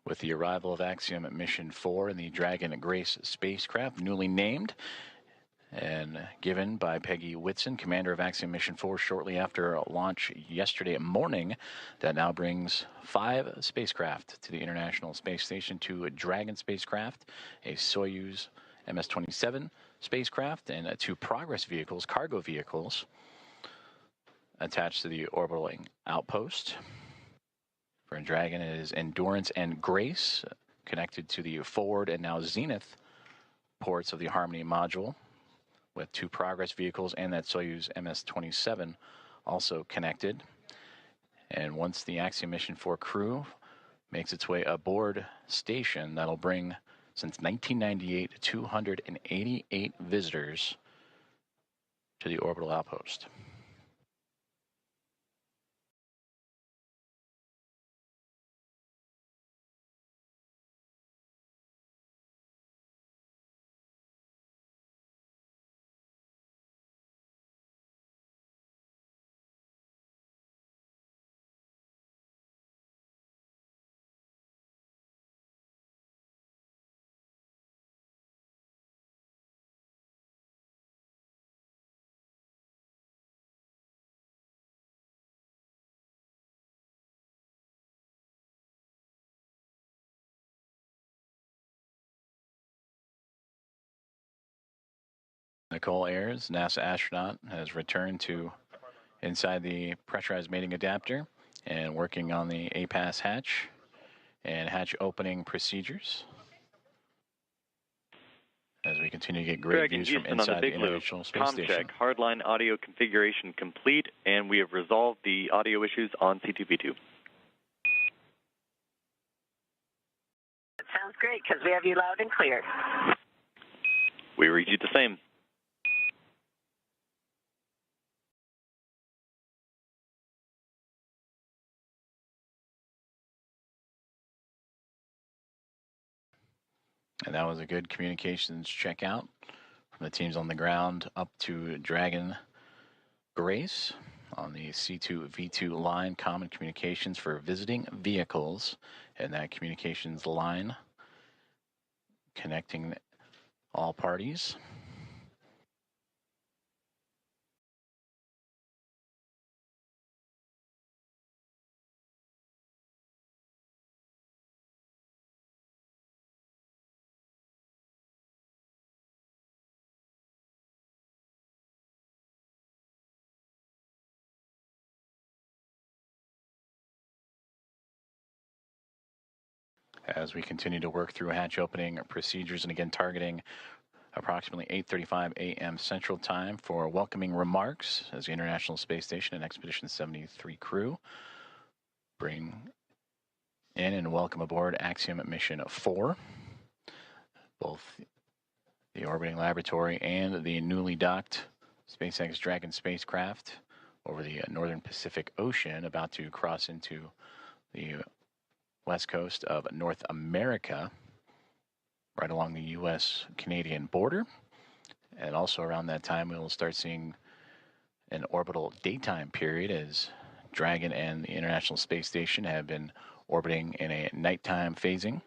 With the arrival of Axiom Mission 4 and the Dragon Grace spacecraft, newly named and given by Peggy Whitson, commander of Axiom Mission 4, shortly after launch yesterday morning, that now brings 5 spacecraft to the International Space Station, 2 Dragon spacecraft, a Soyuz MS-27 spacecraft, and 2 Progress vehicles, cargo vehicles, attached to the orbiting outpost. For Dragon, it is Endurance and Grace, connected to the forward and now zenith ports of the Harmony module, with 2 Progress vehicles and that Soyuz MS-27 also connected. And once the Axiom Mission 4 crew makes its way aboard station, that'll bring, since 1998, 288 visitors to the orbital outpost. Nicole Ayers, NASA astronaut, has returned to inside the pressurized mating adapter and working on the APAS hatch and hatch opening procedures as we continue to get great Dragon views from Houston inside on the the Big Loop. International Space Com Station. check. Hardline audio configuration complete, and we have resolved the audio issues on C2V2. That sounds great, because we have you loud and clear. We read you the same. And that was a good communications checkout from the teams on the ground up to Dragon Grace on the C2V2 line, common communications for visiting vehicles, and that communications line connecting all parties. As we continue to work through hatch opening procedures, and again targeting approximately 8:35 a.m. Central Time for welcoming remarks as the International Space Station and Expedition 73 crew bring in and welcome aboard Axiom Mission 4. Both the orbiting laboratory and the newly docked SpaceX Dragon spacecraft over the northern Pacific Ocean, about to cross into the west coast of North America, right along the U.S.-Canadian border. And also around that time, we will start seeing an orbital daytime period, as Dragon and the International Space Station have been orbiting in a nighttime phasing.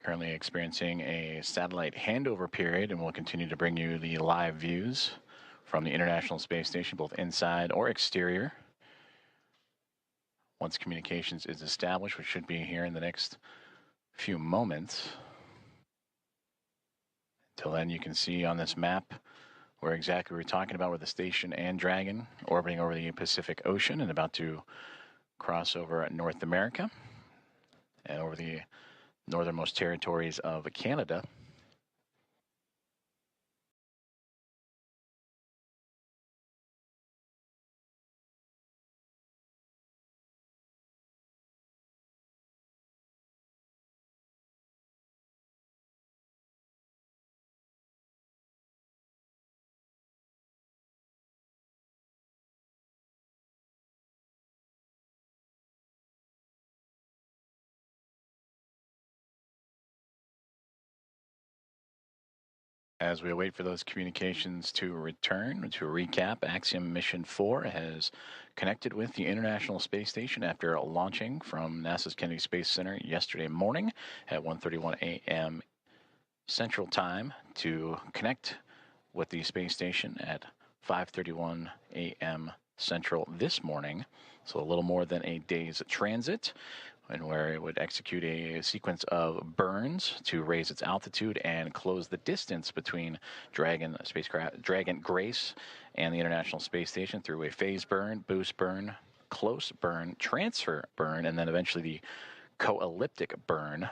Currently experiencing a satellite handover period, and we'll continue to bring you the live views from the International Space Station, both inside or exterior. Once communications is established, which should be here in the next few moments. Until then, you can see on this map where exactly we're talking about, where the station and Dragon orbiting over the Pacific Ocean and about to cross over North America and over the northernmost territories of Canada. As we wait for those communications to return, to recap, Axiom Mission 4 has connected with the International Space Station after launching from NASA's Kennedy Space Center yesterday morning at 1:31 a.m. Central Time to connect with the space station at 5:31 a.m. Central this morning. So a little more than a day's transit, and where it would execute a sequence of burns to raise its altitude and close the distance between Dragon Grace and the International Space Station through a phase burn, boost burn, close burn, transfer burn, and then eventually the co-elliptic burn,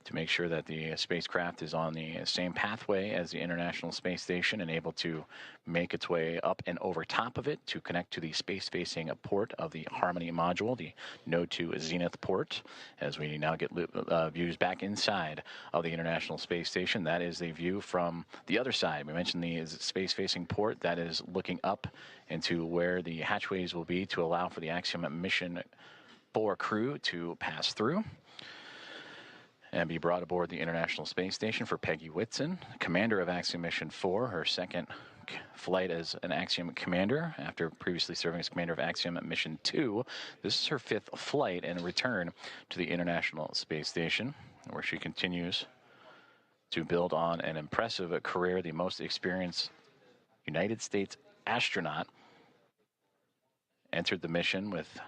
to make sure that the spacecraft is on the same pathway as the International Space Station and able to make its way up and over top of it to connect to the space-facing port of the Harmony module, the Node 2 Zenith port. As we now get views back inside of the International Space Station, that is the view from the other side. We mentioned the space-facing port. That is looking up into where the hatchways will be to allow for the Axiom Mission 4 crew to pass through and be brought aboard the International Space Station. For Peggy Whitson, commander of Axiom Mission 4, her second flight as an Axiom commander after previously serving as commander of Axiom Mission 2. This is her 5th flight and return to the International Space Station, where she continues to build on an impressive career. The most experienced United States astronaut entered the mission with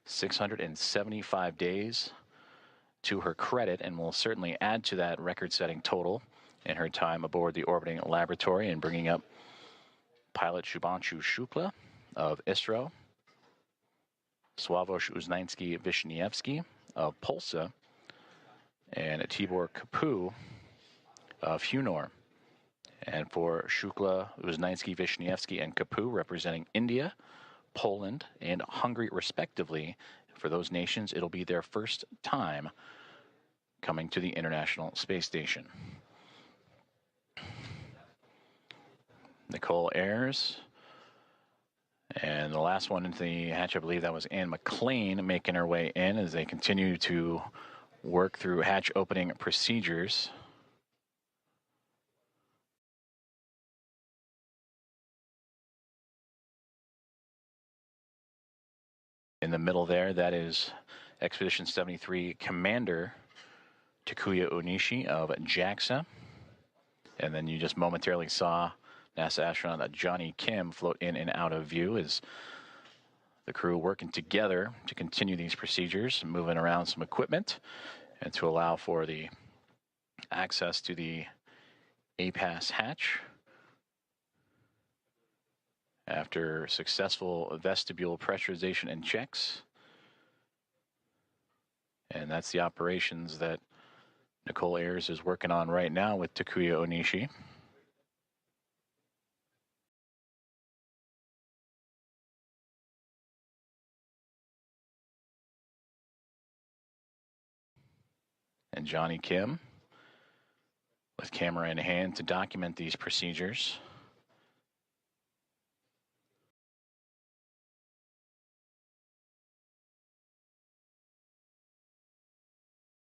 675 days to her credit, and will certainly add to that record-setting total in her time aboard the orbiting laboratory, and bringing up pilot Shubhanshu Shukla of ISRO, Sławosz Uznański-Wiśniewski of Polsa, and Tibor Kapu of Hunor. And for Shukla, Uznański-Wiśniewski, and Kapu, representing India, Poland, and Hungary respectively, for those nations, it'll be their first time coming to the International Space Station. Nicole Ayers, and the last one into the hatch, I believe that was Anne McLean, making her way in as they continue to work through hatch opening procedures. In the middle there, that is Expedition 73 Commander Takuya Onishi of JAXA. And then you just momentarily saw NASA astronaut Johnny Kim float in and out of view as the crew working together to continue these procedures, moving around some equipment, and to allow for the access to the APAS hatch after successful vestibule pressurization and checks. And that's the operations that Nicole Ayers is working on right now with Takuya Onishi. And Johnny Kim with camera in hand to document these procedures.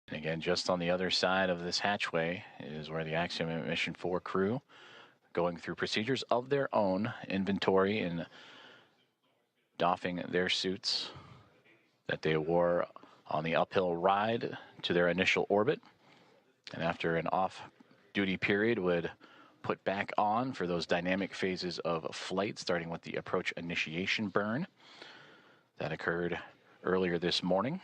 And again, just on the other side of this hatchway is where the Axiom Mission 4 crew, going through procedures of their own, inventory and doffing their suits that they wore on the uphill ride to their initial orbit, And after an off-duty period, would put back on for those dynamic phases of flight, starting with the approach initiation burn that occurred earlier this morning.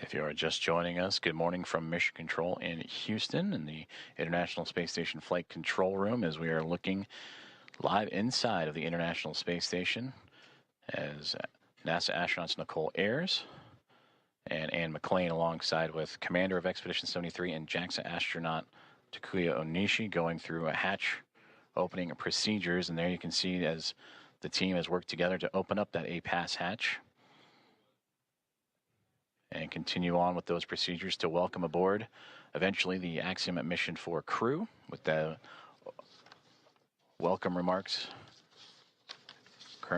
If you are just joining us, good morning from Mission Control in Houston in the International Space Station Flight Control Room as we are looking live inside of the International Space Station as NASA astronauts Nicole Ayers and Ann McClain alongside with Commander of Expedition 73 and JAXA astronaut Takuya Onishi going through a hatch opening procedures. And there you can see as the team has worked together to open up that A-pass hatch and continue on with those procedures to welcome aboard eventually the Axiom Mission 4 crew with the welcome remarks.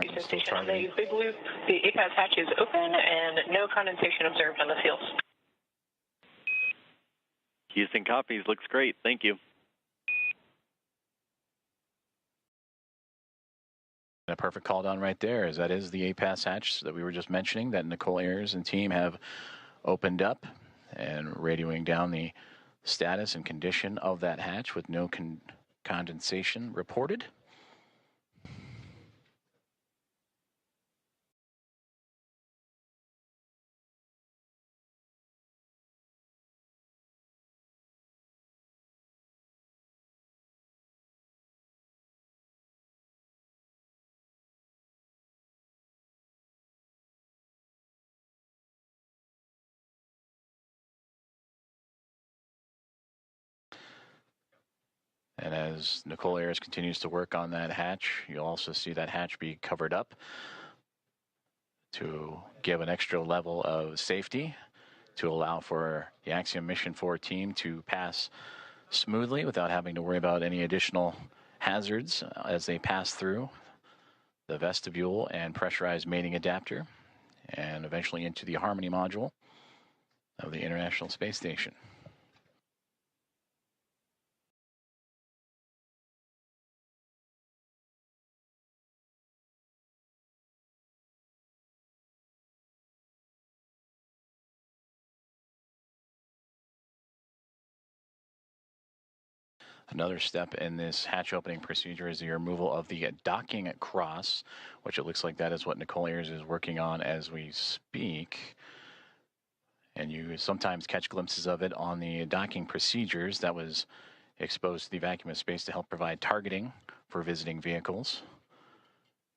Houston Station on the big loop, the A-pass hatch is open and no condensation observed on the fields. Houston copies. Looks great. Thank you. A perfect call down right there, as that is the A-pass hatch that we were just mentioning that Nicole Ayers and team have opened up and radioing down the status and condition of that hatch with no condensation reported. And as Nicole Ayers continues to work on that hatch, you'll also see that hatch be covered up to give an extra level of safety to allow for the Axiom Mission 4 team to pass smoothly without having to worry about any additional hazards as they pass through the vestibule and pressurized mating adapter and eventually into the Harmony module of the International Space Station. Another step in this hatch opening procedure is the removal of the docking cross, which it looks like that is what Nicole Ayers is working on as we speak. And you sometimes catch glimpses of it on the docking procedures that was exposed to the vacuum of space to help provide targeting for visiting vehicles.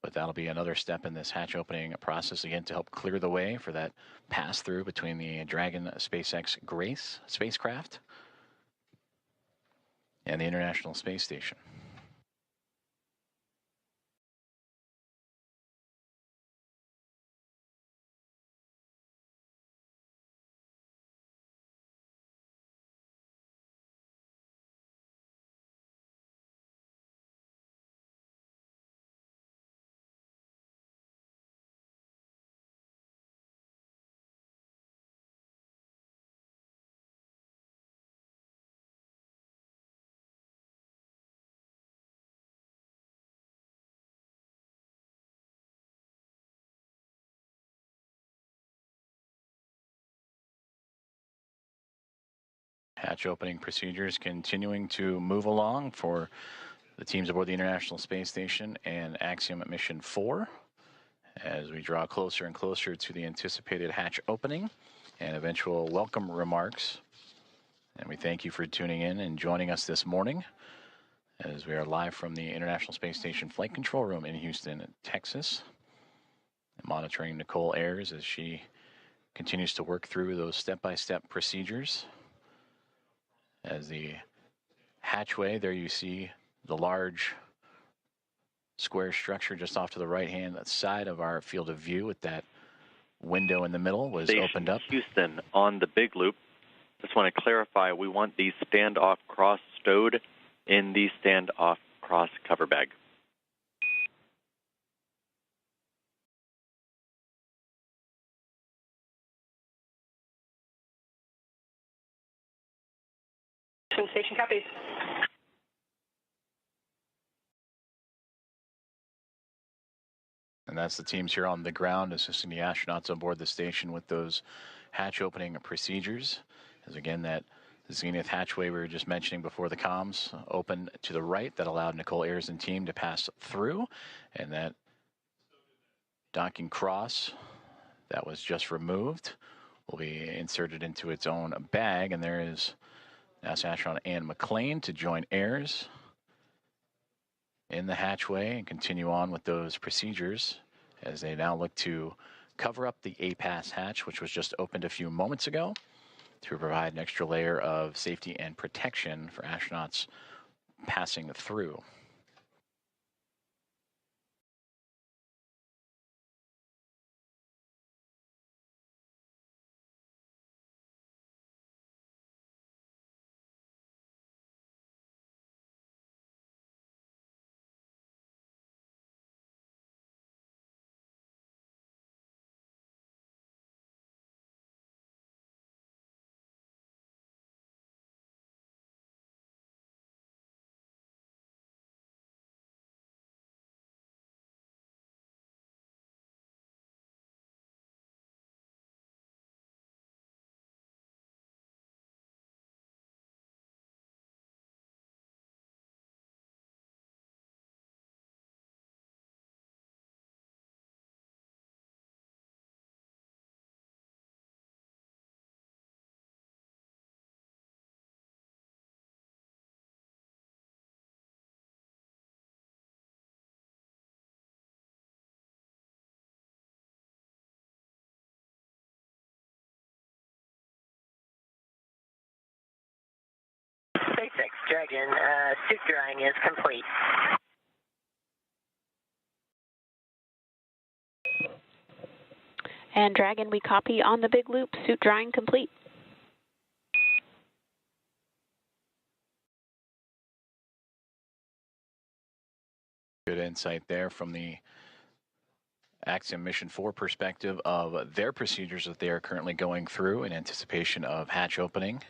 But that'll be another step in this hatch opening process, again, to help clear the way for that pass-through between the Dragon SpaceX Grace spacecraft and the International Space Station. Hatch opening procedures continuing to move along for the teams aboard the International Space Station and Axiom Mission 4 as we draw closer and closer to the anticipated hatch opening and eventual welcome remarks And we thank you for tuning in and joining us this morning as we are live from the International Space Station Flight Control Room in Houston, Texas, monitoring Nicole Ayers as she continues to work through those step-by-step procedures. As the hatchway, there you see the large square structure just off to the right-hand side of our field of view with that window in the middle was Station opened up. Houston on the big loop. Just want to clarify, we want the standoff cross stowed in the standoff cross cover bag. Station copies. And that's the teams here on the ground assisting the astronauts on board the station with those hatch opening procedures. As again, that zenith hatchway we were just mentioning before the comms opened to the right that allowed Nicole Ayers and team to pass through. And that docking cross that was just removed will be inserted into its own bag. And there is NASA astronaut Ann McLean to join Ayers in the hatchway and continue on with those procedures as they now look to cover up the APAS hatch, which was just opened a few moments ago, to provide an extra layer of safety and protection for astronauts passing through. SpaceX Dragon, suit drying is complete. And Dragon, we copy on the big loop, suit drying complete. Good insight there from the Axiom Mission 4 perspective of their procedures that they are currently going through in anticipation of hatch opening,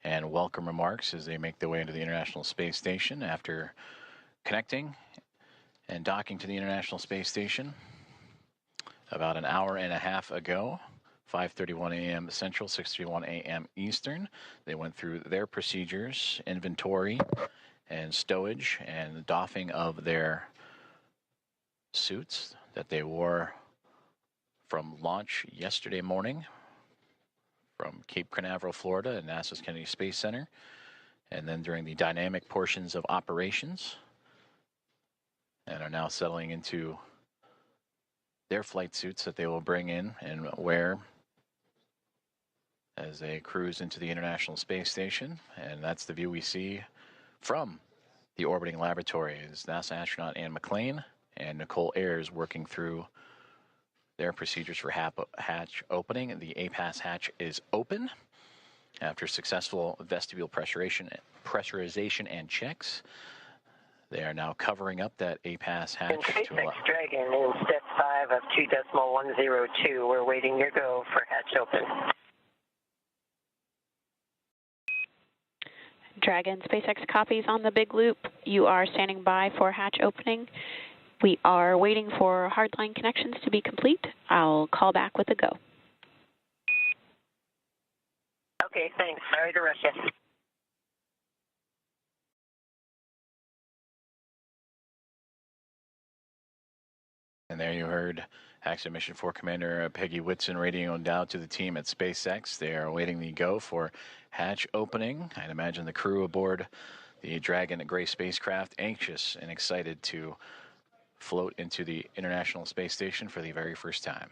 and welcome remarks as they make their way into the International Space Station after connecting and docking to the International Space Station about an hour and a half ago, 5:31 a.m. Central, 6:31 a.m. Eastern. They went through their procedures, inventory and stowage and doffing of their suits that they wore from launch yesterday morning from Cape Canaveral, Florida, at NASA's Kennedy Space Center, and then during the dynamic portions of operations, and are now settling into their flight suits that they will bring in and wear as they cruise into the International Space Station. And that's the view we see from the orbiting laboratory, is NASA astronaut Ann McLean and Nicole Ayers working through their procedures for hatch opening. The APAS hatch is open after successful vestibule pressurization and checks. They are now covering up that APAS hatch. SpaceX Dragon in step 5 of 2.102. We're waiting your go for hatch open. Dragon, SpaceX copies on the big loop. You are standing by for hatch opening. We are waiting for hardline connections to be complete. I'll call back with a go. Okay, thanks. Sorry to rush you. And there There you heard Axiom Mission 4 Commander Peggy Whitson radioing down to the team at SpaceX. They are awaiting the go for hatch opening. I'd imagine the crew aboard the Dragon Gray spacecraft anxious and excited to float into the International Space Station for the very first time.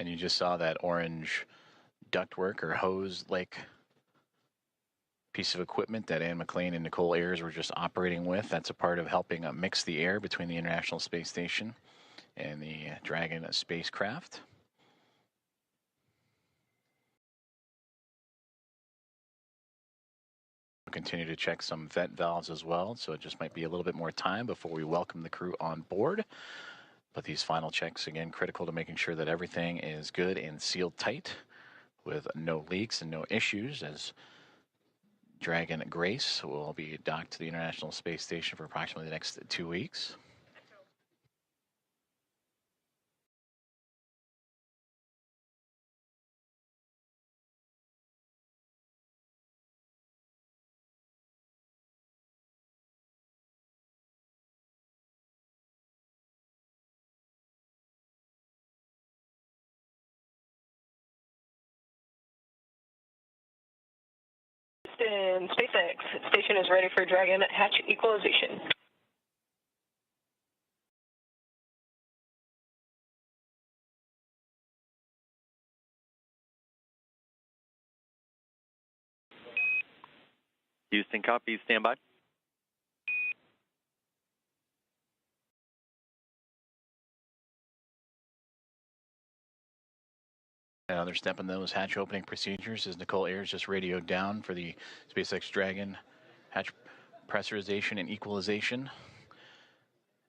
And you just saw that orange ductwork or hose-like piece of equipment that Ann McLean and Nicole Ayers were just operating with. That's a part of helping mix the air between the International Space Station and the Dragon spacecraft. We'll continue to check some vent valves as well, so it just might be a little bit more time before we welcome the crew on board. But these final checks, again, critical to making sure that everything is good and sealed tight with no leaks and no issues, as Dragon Grace will be docked to the International Space Station for approximately the next 2 weeks. SpaceX station is ready for Dragon hatch equalization. Houston, copy. Stand by. Another step in those hatch opening procedures as Nicole Ayers just radioed down for the SpaceX Dragon hatch pressurization and equalization.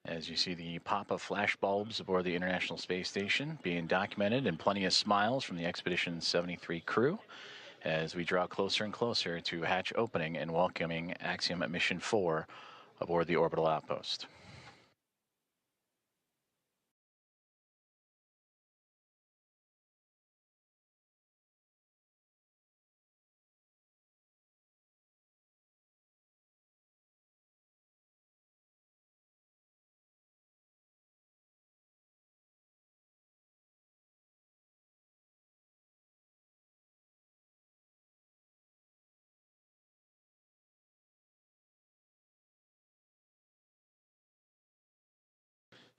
As you see the pop of flash bulbs aboard the International Space Station being documented, and plenty of smiles from the Expedition 73 crew as we draw closer and closer to hatch opening and welcoming Axiom Mission 4 aboard the orbital outpost.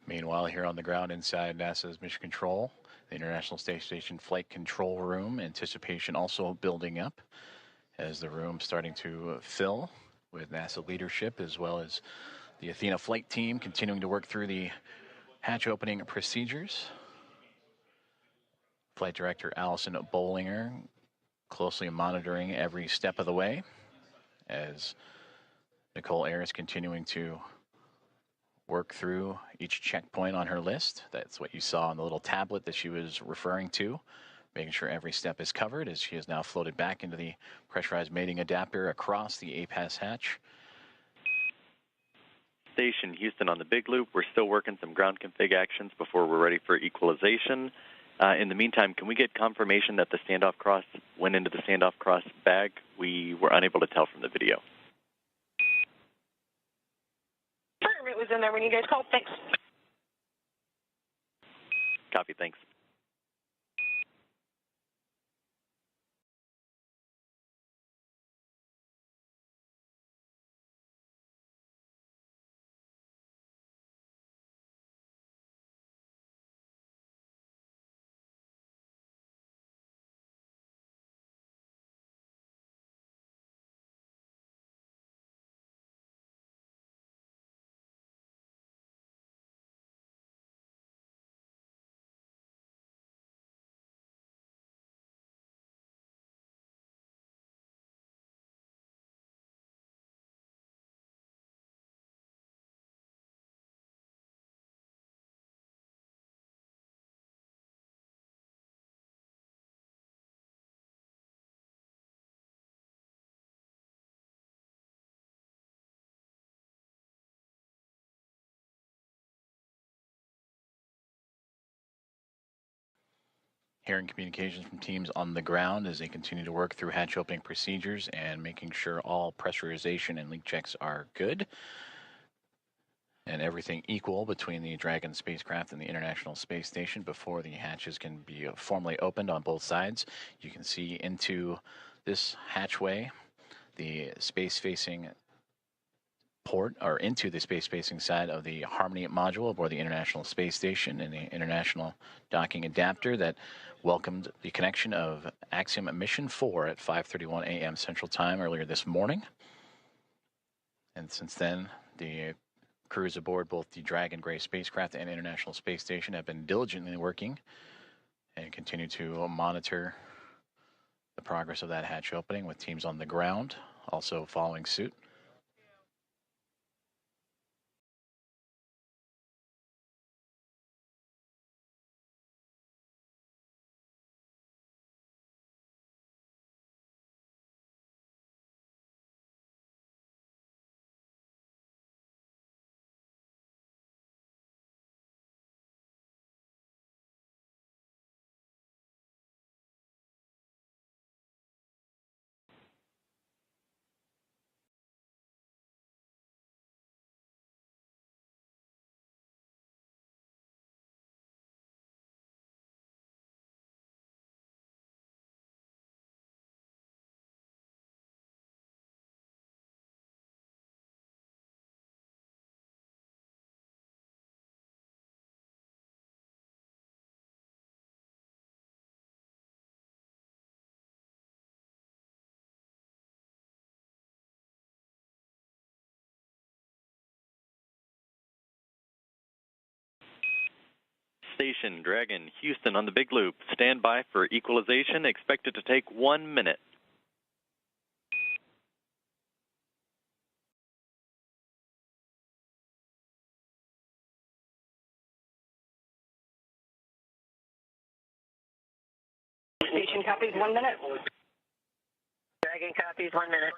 Meanwhile, here on the ground inside NASA's Mission Control, the International Space Station Flight Control Room, anticipation also building up as the room starting to fill with NASA leadership, as well as the Athena flight team continuing to work through the hatch opening procedures. Flight Director Allison Bollinger closely monitoring every step of the way as Nicole Ayers continuing to work through each checkpoint on her list. That's what you saw on the little tablet that she was referring to, making sure every step is covered as she has now floated back into the pressurized mating adapter across the APAS hatch. Station Houston on the big loop. We're still working some ground config actions before we're ready for equalization. In the meantime, can we get confirmation that the standoff cross went into the standoff cross bag? We were unable to tell from the video. It was in there when you guys called. Thanks. Copy, thanks. hearing communications from teams on the ground as they continue to work through hatch opening procedures and making sure all pressurization and leak checks are good and everything equal between the Dragon spacecraft and the International Space Station before the hatches can be formally opened on both sides. You can see into this hatchway the space-facing port, or into the space-facing side of the Harmony module aboard the International Space Station and the International Docking Adapter that welcomed the connection of Axiom Mission 4 at 5:31 a.m. Central Time earlier this morning. And since then, the crews aboard both the Dragon Gray spacecraft and International Space Station have been diligently working and continue to monitor the progress of that hatch opening with teams on the ground also following suit. Station, Dragon, Houston on the big loop. Stand by for equalization. Expected to take 1 minute. Station copies, 1 minute. Dragon copies, 1 minute.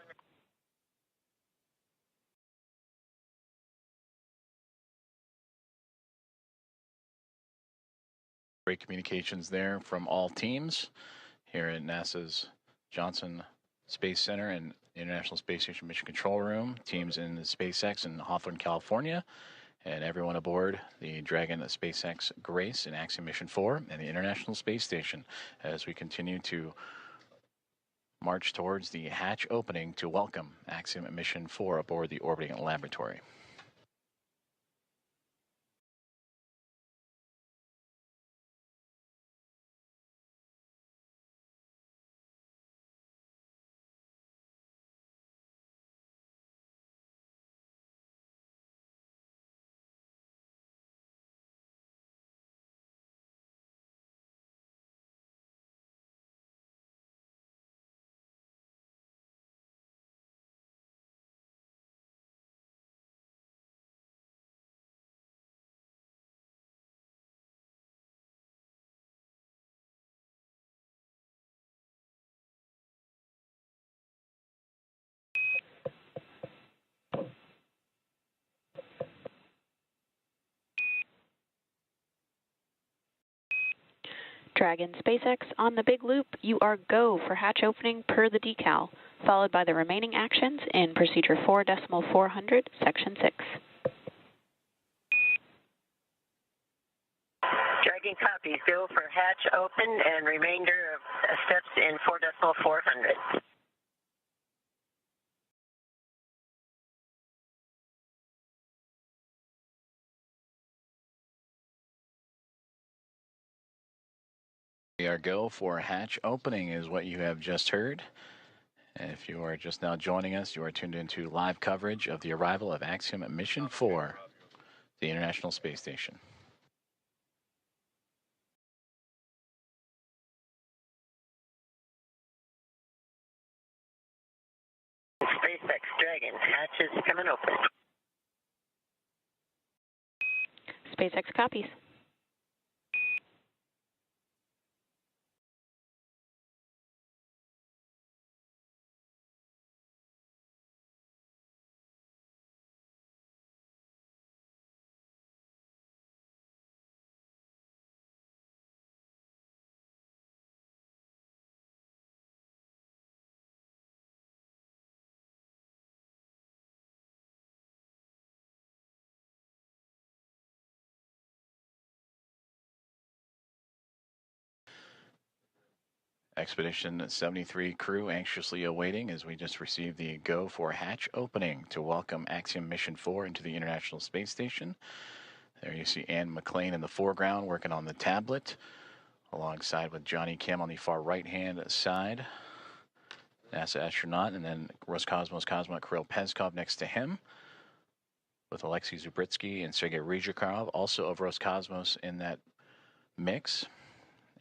Great communications there from all teams here at NASA's Johnson Space Center and International Space Station Mission Control Room, teams in the SpaceX in Hawthorne, California, and everyone aboard the Dragon SpaceX Grace in Axiom Mission 4 and the International Space Station as we continue to march towards the hatch opening to welcome Axiom Mission 4 aboard the orbiting laboratory. Dragon SpaceX on the big loop, you are go for hatch opening per the decal, followed by the remaining actions in procedure 4.400, section 6. Dragon copies, go for hatch open and remainder of steps in 4.400. We are go for hatch opening is what you have just heard. And if you are just now joining us, you are tuned into live coverage of the arrival of Axiom Mission 4, the International Space Station. SpaceX Dragon, hatch is coming open. SpaceX copies. Expedition 73 crew anxiously awaiting as we just received the go for hatch opening to welcome Axiom Mission 4 into the International Space Station. There you see Ann McLean in the foreground working on the tablet, alongside with Johnny Kim on the far right-hand side, NASA astronaut, and then Roscosmos cosmonaut Kirill Peskov next to him, with Alexei Zubritsky and Sergei Ryzhikov, also of Roscosmos, in that mix.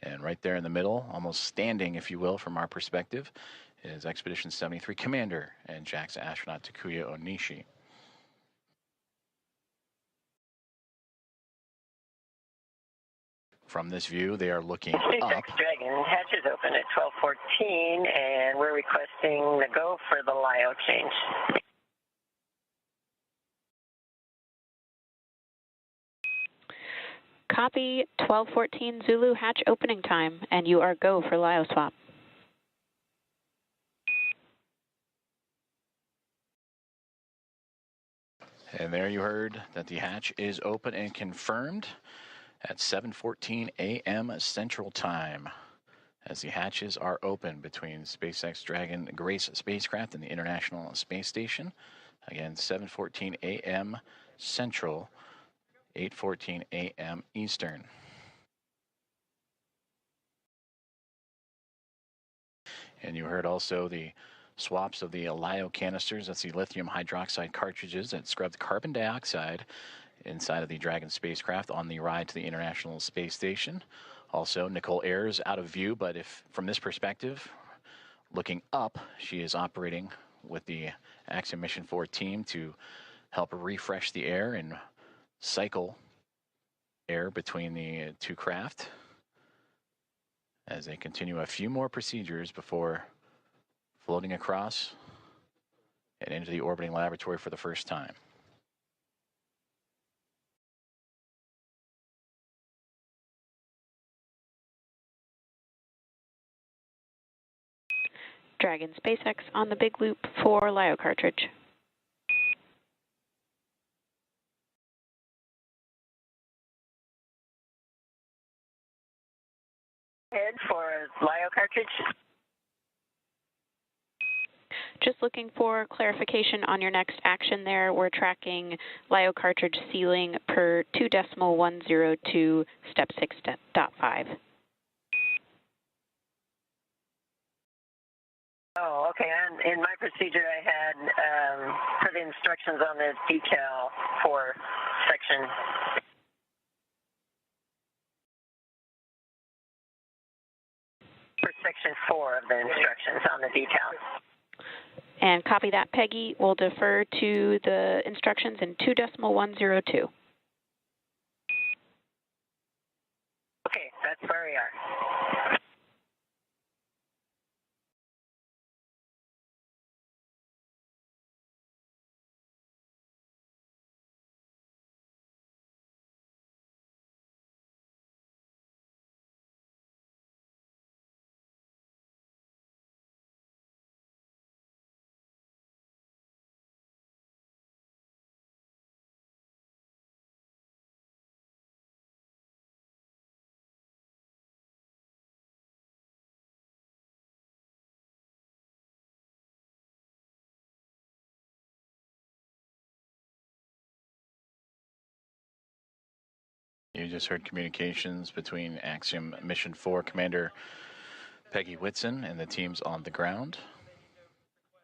And right there in the middle, almost standing, if you will, from our perspective, is Expedition 73 Commander and JAXA astronaut Takuya Onishi. From this view, they are looking up. Dragon, hatch is open at 12:14, and we're requesting the go for the LIO change. Copy 1214 Zulu hatch opening time, and you are go for LIO swap. And there you heard that the hatch is open and confirmed at 7:14 a.m. Central Time, as the hatches are open between SpaceX Dragon Grace spacecraft and the International Space Station. Again, 7:14 a.m. Central, 8:14 a.m. Eastern. And you heard also the swaps of the LIO canisters. That's the lithium hydroxide cartridges that scrubbed carbon dioxide inside of the Dragon spacecraft on the ride to the International Space Station. Also, Nicole Ayers out of view, but if from this perspective, looking up, she is operating with the Axiom Mission 4 team to help refresh the air and cycle air between the two craft as they continue a few more procedures before floating across and into the orbiting laboratory for the first time. Dragon SpaceX on the big loop for LIO cartridge. Head for LIO cartridge. Just looking for clarification on your next action there. We're tracking LIO cartridge sealing per 2.102 step 6.5. Oh, okay. And in my procedure, I had for the instructions on the decal for section. For section 4 of the instructions on the decal. And copy that, Peggy. We'll defer to the instructions in 2.102. Okay, that's where we are. You just heard communications between Axiom Mission 4 Commander Peggy Whitson and the teams on the ground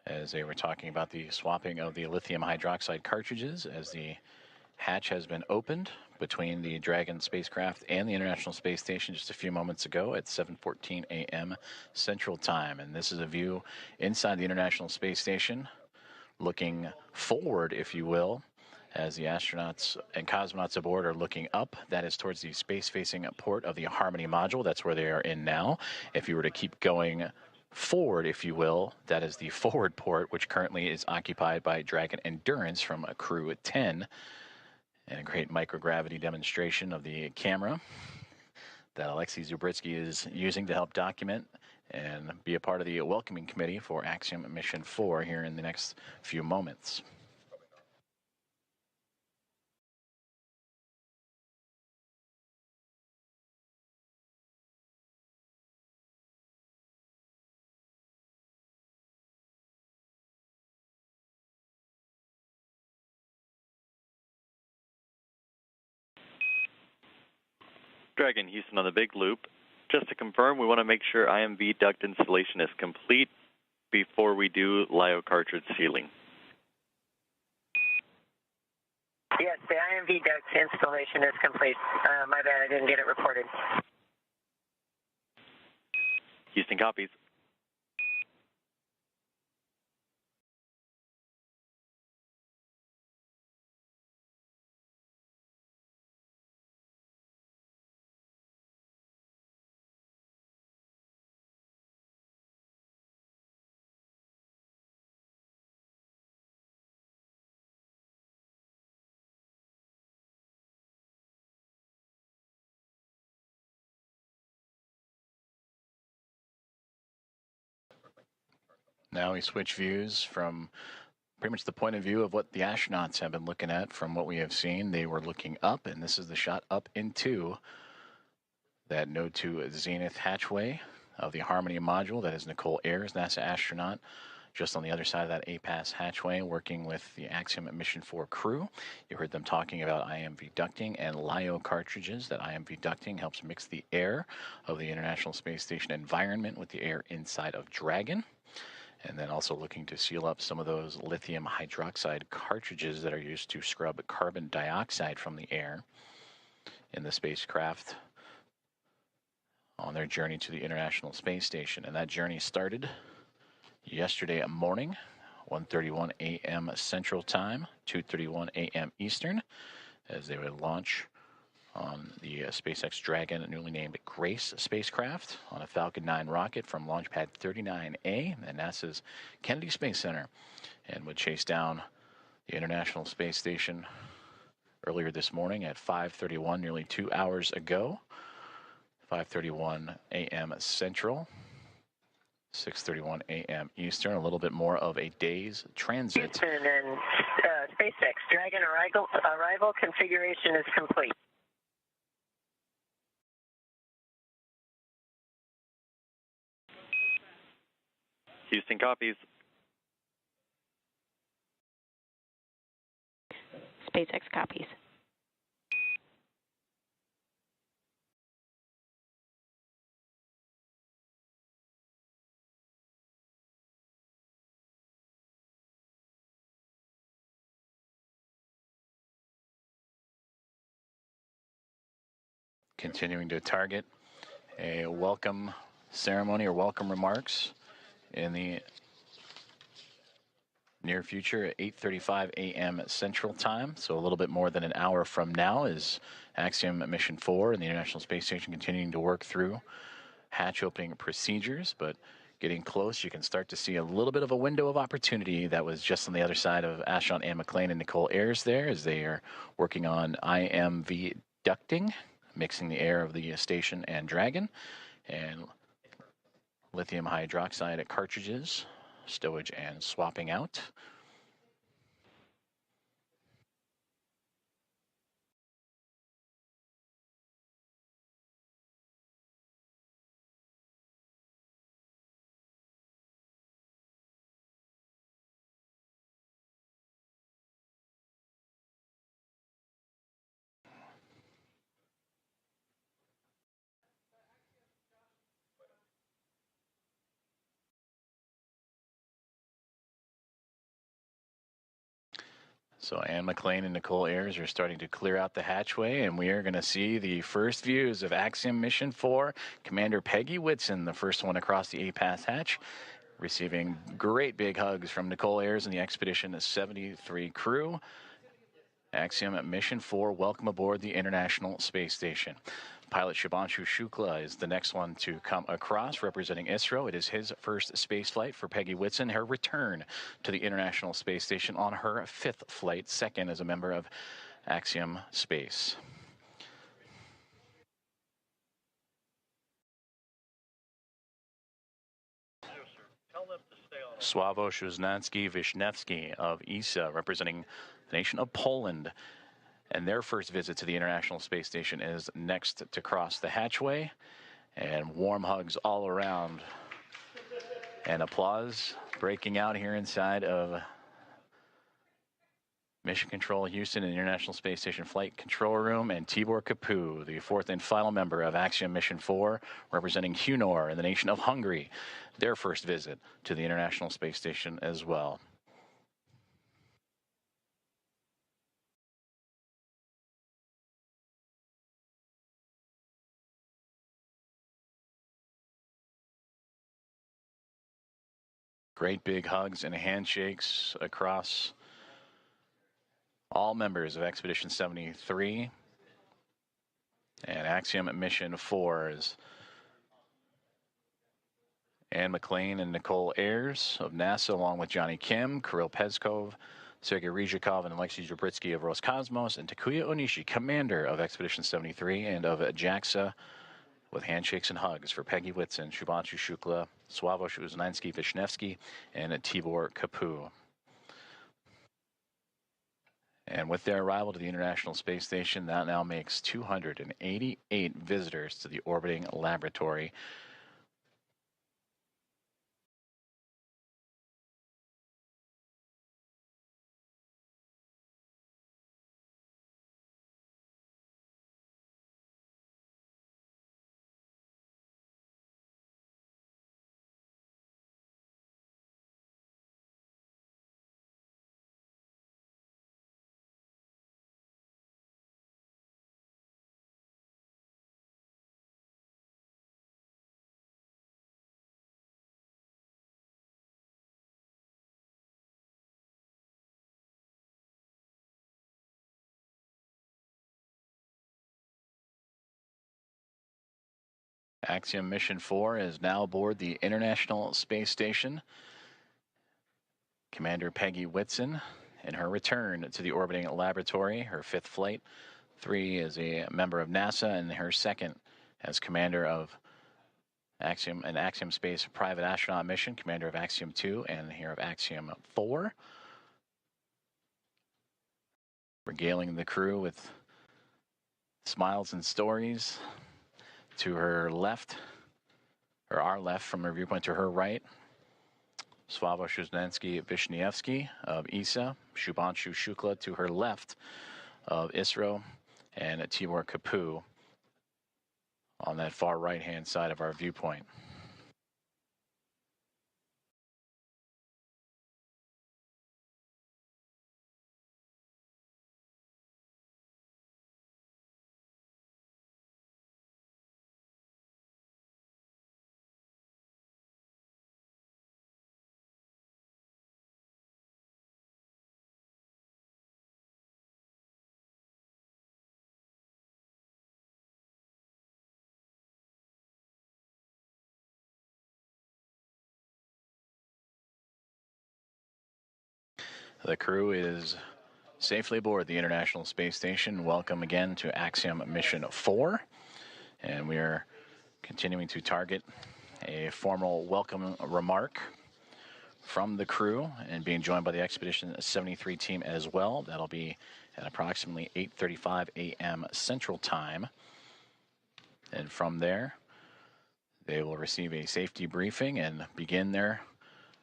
as they were talking about the swapping of the lithium hydroxide cartridges as the hatch has been opened between the Dragon spacecraft and the International Space Station just a few moments ago at 7:14 a.m. Central Time. And this is a view inside the International Space Station, looking forward, if you will, as the astronauts and cosmonauts aboard are looking up. That is towards the space-facing port of the Harmony module. That's where they are in now. If you were to keep going forward, if you will, that is the forward port, which currently is occupied by Dragon Endurance from a crew at 10. And a great microgravity demonstration of the camera that Alexei Zubritsky is using to help document and be a part of the welcoming committee for Axiom Mission 4 here in the next few moments. Dragon, Houston on the big loop. Just to confirm, we want to make sure IMV duct installation is complete before we do LiO cartridge sealing. Yes, the IMV duct installation is complete. My bad, I didn't get it reported. Houston copies. Now we switch views from pretty much the point of view of what the astronauts have been looking at. From what we have seen, they were looking up, and this is the shot up into that Node 2 Zenith hatchway of the Harmony module. That is Nicole Ayers, NASA astronaut, just on the other side of that APAS hatchway, working with the Axiom Mission 4 crew. You heard them talking about IMV ducting and LiO cartridges. That IMV ducting helps mix the air of the International Space Station environment with the air inside of Dragon. And then also looking to seal up some of those lithium hydroxide cartridges that are used to scrub carbon dioxide from the air in the spacecraft on their journey to the International Space Station. And that journey started yesterday morning, 1:31 a.m. Central Time, 2:31 a.m. Eastern, as they would launch on the SpaceX Dragon, newly named Grace spacecraft, on a Falcon 9 rocket from Launch Pad 39A at NASA's Kennedy Space Center, and would chase down the International Space Station earlier this morning at 5:31, nearly 2 hours ago. 5:31 a.m. Central, 6:31 a.m. Eastern, a little bit more of a day's transit. Houston and SpaceX Dragon arrival configuration is complete. Houston copies. SpaceX copies. Continuing to target a welcome ceremony or welcome remarks in the near future at 8:35 a.m. Central Time. So a little bit more than an hour from now is Axiom Mission 4 and the International Space Station continuing to work through hatch opening procedures, but getting close, you can start to see a little bit of a window of opportunity that was just on the other side of astronaut Anne McLean and Nicole Ayers there, as they are working on IMV ducting, mixing the air of the station and Dragon, and lithium hydroxide cartridges, stowage and swapping out. So Anne McLean and Nicole Ayers are starting to clear out the hatchway, and we are going to see the first views of Axiom Mission 4. Commander Peggy Whitson, the first one across the APAS hatch, receiving great big hugs from Nicole Ayers and the Expedition 73 crew. Axiom Mission 4, welcome aboard the International Space Station. Pilot Shubhanshu Shukla is the next one to come across, representing ISRO. It is his first space flight for Peggy Whitson, her return to the International Space Station on her 5th flight, second as a member of Axiom Space. Sławomir Wisniewski of ESA, representing the nation of Poland. And their first visit to the International Space Station is next to cross the hatchway. And warm hugs all around. And applause breaking out here inside of Mission Control Houston and International Space Station Flight Control Room, and Tibor Kapu, the fourth and final member of Axiom Mission 4, representing Hunor and the nation of Hungary, their first visit to the International Space Station as well. Great big hugs and handshakes across all members of Expedition 73 and Axiom Mission 4's Anne McLean and Nicole Ayers of NASA, along with Johnny Kim, Kirill Peskov, Sergei Ryzhikov, and Alexei Zabritsky of Roscosmos, and Takuya Onishi, commander of Expedition 73 and of JAXA, with handshakes and hugs for Peggy Whitson, Shubhanshu Shukla, Sławomir Uznański-Wisniewski, and Tibor Kapu. And with their arrival to the International Space Station, that now makes 288 visitors to the orbiting laboratory. Axiom Mission 4 is now aboard the International Space Station. Commander Peggy Whitson, in her return to the orbiting laboratory, her fifth flight. 3 is a member of NASA, and her second as commander of Axiom, an Axiom Space private astronaut mission, commander of Axiom 2 and here of Axiom 4. Regaling the crew with smiles and stories. To her left, or our left from her viewpoint, to her right, Sławomir Uznański-Wisniewski of ESA, Shubhanshu Shukla to her left of ISRO, and Tibor Kapu on that far right-hand side of our viewpoint. The crew is safely aboard the International Space Station. Welcome again to Axiom Mission 4. And we are continuing to target a formal welcome remark from the crew and being joined by the Expedition 73 team as well. That'll be at approximately 8:35 a.m. Central Time. And from there, they will receive a safety briefing and begin their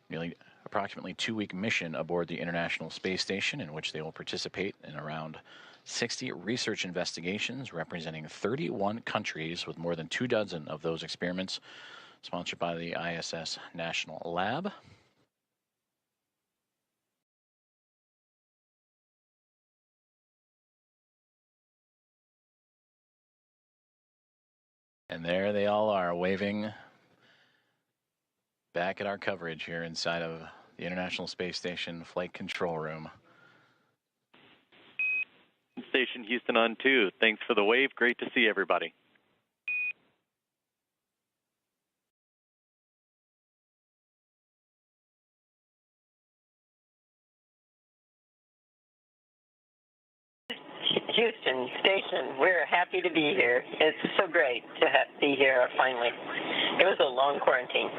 nearly approximately 2-week mission aboard the International Space Station, in which they will participate in around 60 research investigations representing 31 countries, with more than 24 of those experiments sponsored by the ISS National Lab. And there they all are, waving back at our coverage here inside of the International Space Station Flight Control Room. Station Houston on 2. Thanks for the wave. Great to see everybody. Houston Station, we're happy to be here. It's so great to be here finally. It was a long quarantine.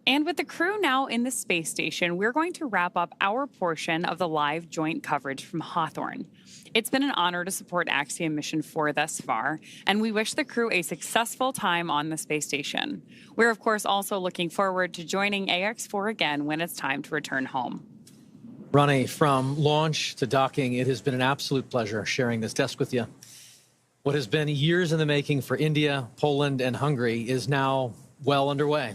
And with the crew now in the space station, we're going to wrap up our portion of the live joint coverage from Hawthorne. It's been an honor to support Axiom Mission 4 thus far, and we wish the crew a successful time on the space station. We're, of course, also looking forward to joining AX4 again when it's time to return home. Ronnie, from launch to docking, it has been an absolute pleasure sharing this desk with you. What has been years in the making for India, Poland, and Hungary is now well underway.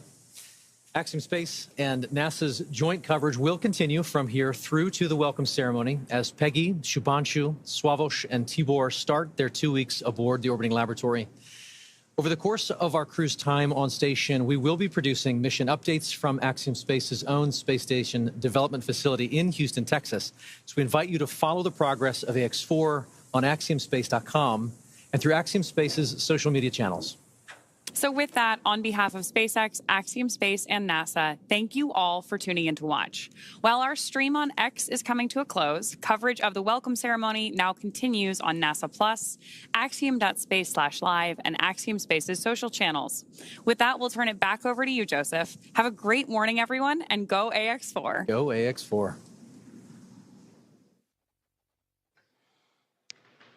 Axiom Space and NASA's joint coverage will continue from here through to the welcome ceremony as Peggy, Shubhanshu, Swavesh, and Tibor start their 2 weeks aboard the orbiting laboratory. Over the course of our crew's time on station, we will be producing mission updates from Axiom Space's own space station development facility in Houston, Texas. So we invite you to follow the progress of AX4 on axiomspace.com and through Axiom Space's social media channels. So with that, on behalf of SpaceX, Axiom Space, and NASA, thank you all for tuning in to watch. While our stream on X is coming to a close, coverage of the welcome ceremony now continues on NASA Plus, axiom.space/live, and Axiom Space's social channels. With that, we'll turn it back over to you, Joseph. Have a great morning, everyone, and go AX4. Go AX4.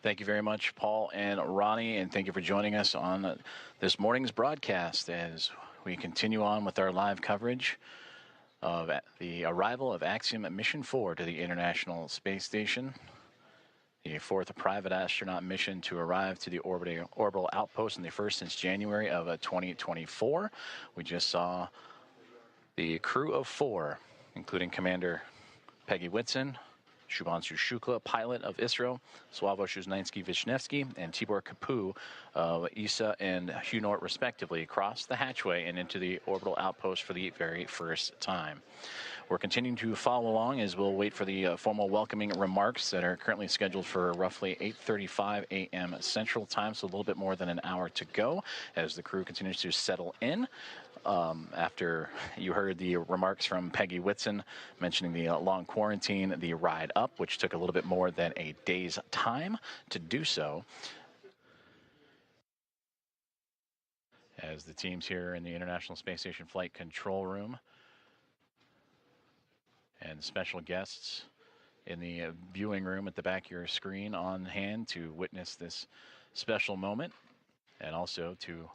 Thank you very much, Paul and Ronnie, and thank you for joining us on this morning's broadcast as we continue on with our live coverage of the arrival of Axiom Mission 4 to the International Space Station, the fourth private astronaut mission to arrive to the orbital outpost, and the first since January of 2024. We just saw the crew of 4, including Commander Peggy Whitson, Shubhanshu Shukla, pilot of ISRO, Swavesh Uznanski-Vishnevsky, and Tibor Kapu of ESA and HUNORT, respectively, crossed the hatchway and into the orbital outpost for the very first time. We're continuing to follow along as we'll wait for the formal welcoming remarks that are currently scheduled for roughly 8:35 a.m. Central Time, so a little bit more than an hour to go as the crew continues to settle in. After you heard the remarks from Peggy Whitson mentioning the long quarantine, the ride up, which took a little bit more than a day's time to do so, as the teams here in the International Space Station Flight Control Room and special guests in the viewing room at the back of your screen on hand to witness this special moment and also to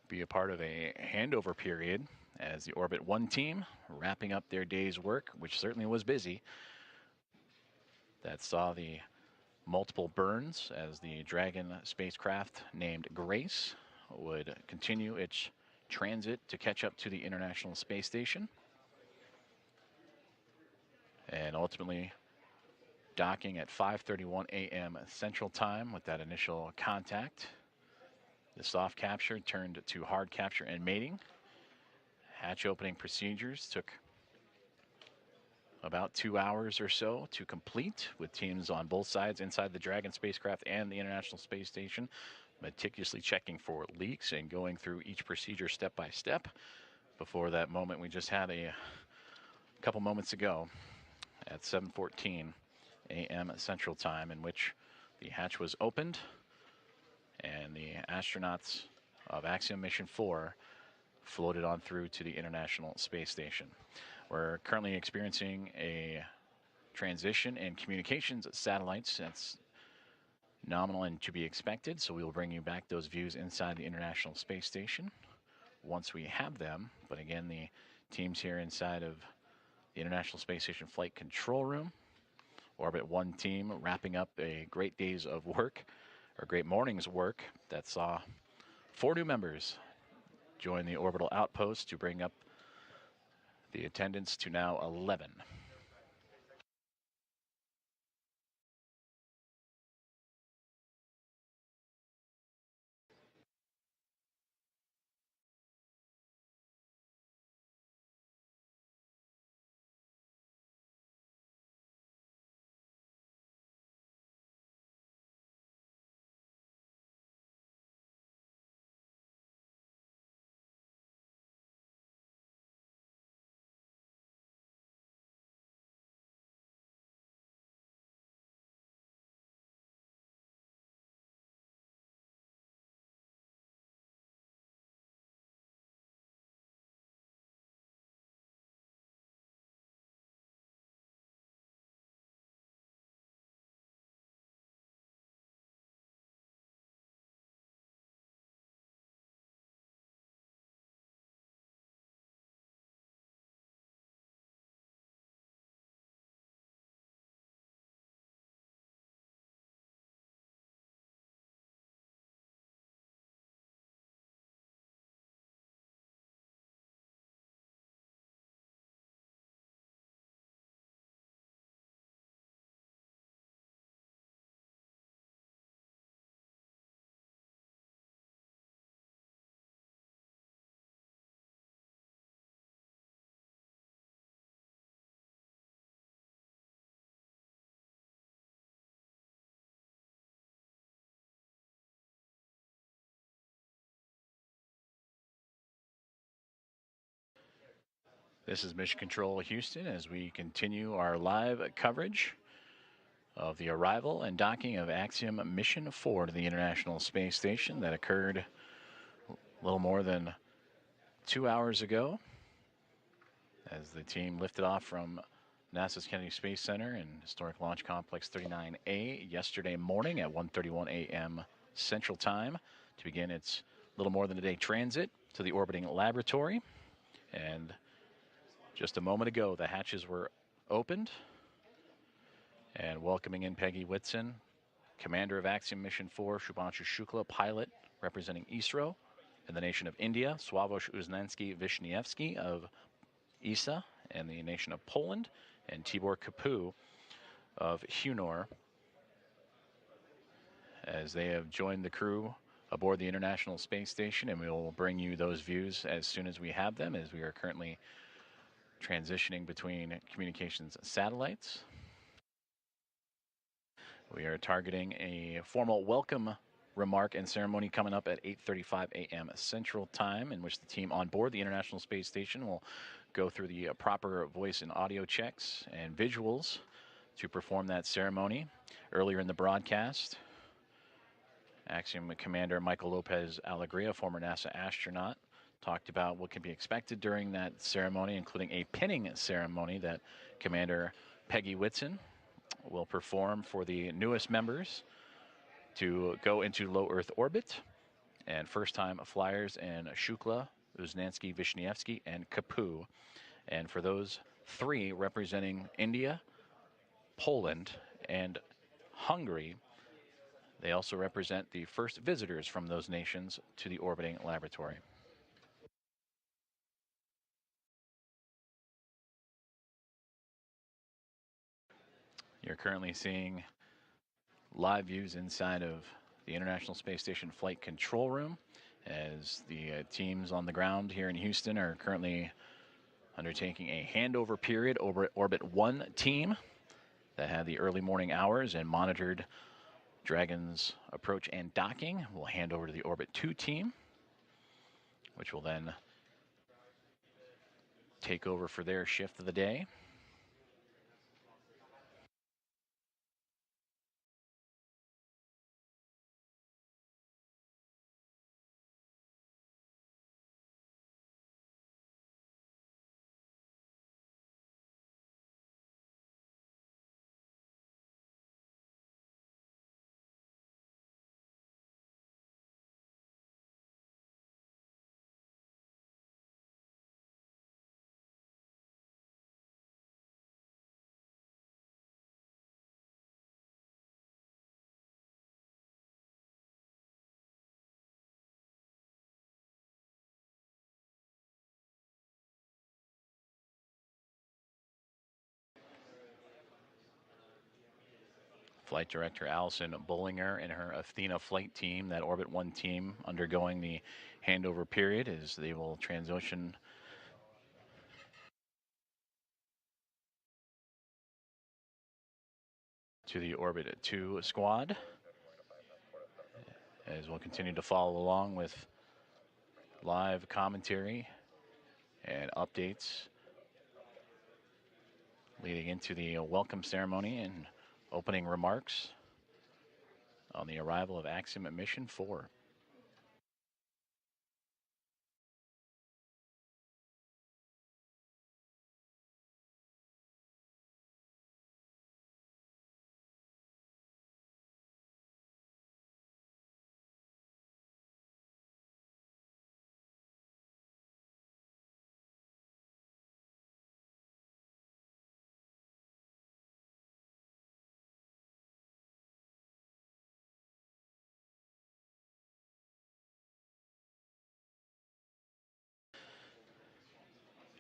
be a part of a handover period as the Orbit 1 team wrapping up their day's work, which certainly was busy. That saw the multiple burns as the Dragon spacecraft named Grace would continue its transit to catch up to the International Space Station, and ultimately docking at 5:31 a.m. Central Time with that initial contact. The soft capture turned to hard capture and mating. Hatch opening procedures took about 2 hours or so to complete, with teams on both sides inside the Dragon spacecraft and the International Space Station meticulously checking for leaks and going through each procedure step by step before that moment we just had a couple moments ago at 7:14 a.m. Central Time, in which the hatch was opened and the astronauts of Axiom Mission 4 floated on through to the International Space Station. We're currently experiencing a transition in communications satellites. That's nominal and to be expected, so we will bring you back those views inside the International Space Station once we have them. But again, the teams here inside of the International Space Station Flight Control Room, Orbit 1 team wrapping up a great day's of work, or great morning's work, that saw 4 new members join the orbital outpost to bring up the attendance to now 11. This is Mission Control Houston as we continue our live coverage of the arrival and docking of Axiom Mission 4 to the International Space Station that occurred a little more than 2 hours ago as the team lifted off from NASA's Kennedy Space Center and Historic Launch Complex 39A yesterday morning at 1:31 a.m. Central Time to begin its little more than a day transit to the orbiting laboratory. And just a moment ago, the hatches were opened, and welcoming in Peggy Whitson, commander of Axiom Mission 4, Shubhanshu Shukla, pilot representing ISRO, in the nation of India, Sławosz Uznański-Wiśniewski of ESA, and the nation of Poland, and Tibor Kapu of Hunor, as they have joined the crew aboard the International Space Station, and we will bring you those views as soon as we have them, as we are currently transitioning between communications satellites. We are targeting a formal welcome remark and ceremony coming up at 8:35 a.m. Central Time, in which the team on board the International Space Station will go through the proper voice and audio checks and visuals to perform that ceremony. Earlier in the broadcast, Axiom Commander Michael Lopez Alegria, former NASA astronaut, talked about what can be expected during that ceremony, including a pinning ceremony that Commander Peggy Whitson will perform for the newest members to go into low Earth orbit, and first-time flyers in Shukla, Uznański, Wiśniewski, and Kapu. And for those three representing India, Poland, and Hungary, they also represent the first visitors from those nations to the orbiting laboratory. You're currently seeing live views inside of the International Space Station Flight Control Room as the teams on the ground here in Houston are currently undertaking a handover period over at Orbit 1 team that had the early morning hours and monitored Dragon's approach and docking. We'll hand over to the Orbit 2 team, which will then take over for their shift of the day. Flight Director Allison Bollinger and her Athena flight team, that Orbit 1 team, undergoing the handover period as they will transition to the Orbit 2 squad, as we'll continue to follow along with live commentary and updates leading into the welcome ceremony and opening remarks on the arrival of Axiom Mission 4.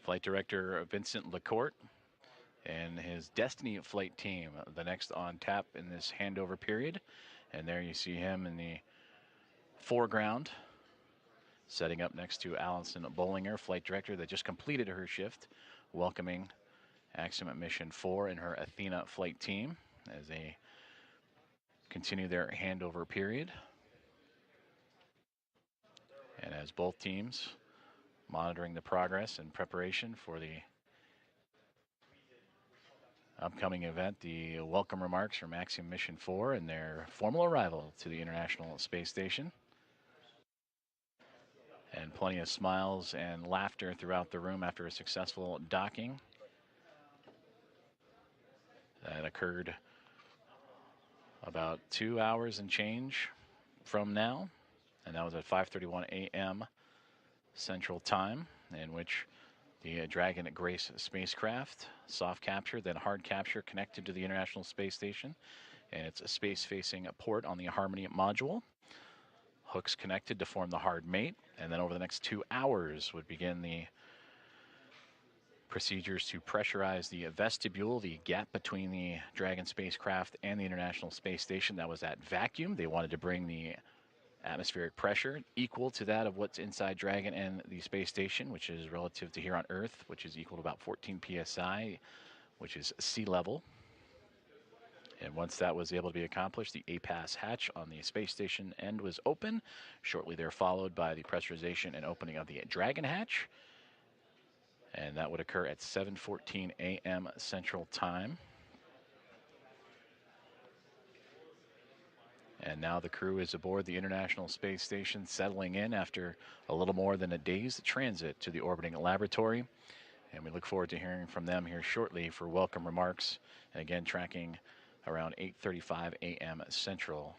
Flight Director Vincent Lacourt and his Destiny flight team, the next on tap in this handover period. And there you see him in the foreground, setting up next to Allison Bollinger, Flight Director that just completed her shift, welcoming Axiom Mission 4 and her Athena flight team as they continue their handover period. And as both teams monitoring the progress and preparation for the upcoming event, the welcome remarks from Axiom Mission 4 and their formal arrival to the International Space Station. And plenty of smiles and laughter throughout the room after a successful docking that occurred about 2 hours and change from now. And that was at 5:31 a.m. Central Time, in which the Dragon Grace spacecraft, soft capture, then hard capture, connected to the International Space Station and its space-facing port on the Harmony module. Hooks connected to form the hard mate, and then over the next 2 hours would begin the procedures to pressurize the vestibule, the gap between the Dragon spacecraft and the International Space Station that was at vacuum. They wanted to bring the atmospheric pressure equal to that of what's inside Dragon and the space station, which is relative to here on Earth, which is equal to about 14 psi, which is sea level. And once that was able to be accomplished, the APAS hatch on the space station end was open. Shortly there followed by the pressurization and opening of the Dragon hatch. And that would occur at 7:14 a.m. Central Time. And now the crew is aboard the International Space Station, settling in after a little more than a day's transit to the orbiting laboratory. And we look forward to hearing from them here shortly for welcome remarks. And again, tracking around 8:35 a.m. Central.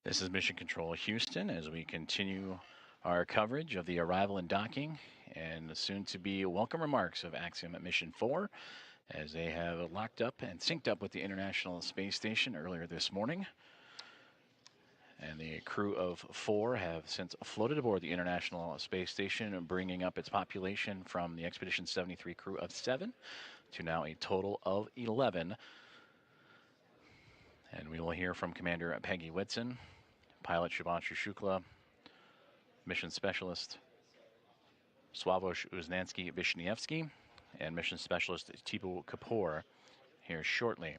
This is Mission Control Houston as we continue our coverage of the arrival and docking and the soon-to-be welcome remarks of Axiom at Mission 4 as they have locked up and synced up with the International Space Station earlier this morning. And the crew of 4 have since floated aboard the International Space Station, bringing up its population from the Expedition 73 crew of 7 to now a total of 11. And we will hear from Commander Peggy Whitson, Pilot Shubhanshu Shukla, Mission Specialist Sławomir Uznansky-Wisniewski, and Mission Specialist Tipu Kapoor here shortly.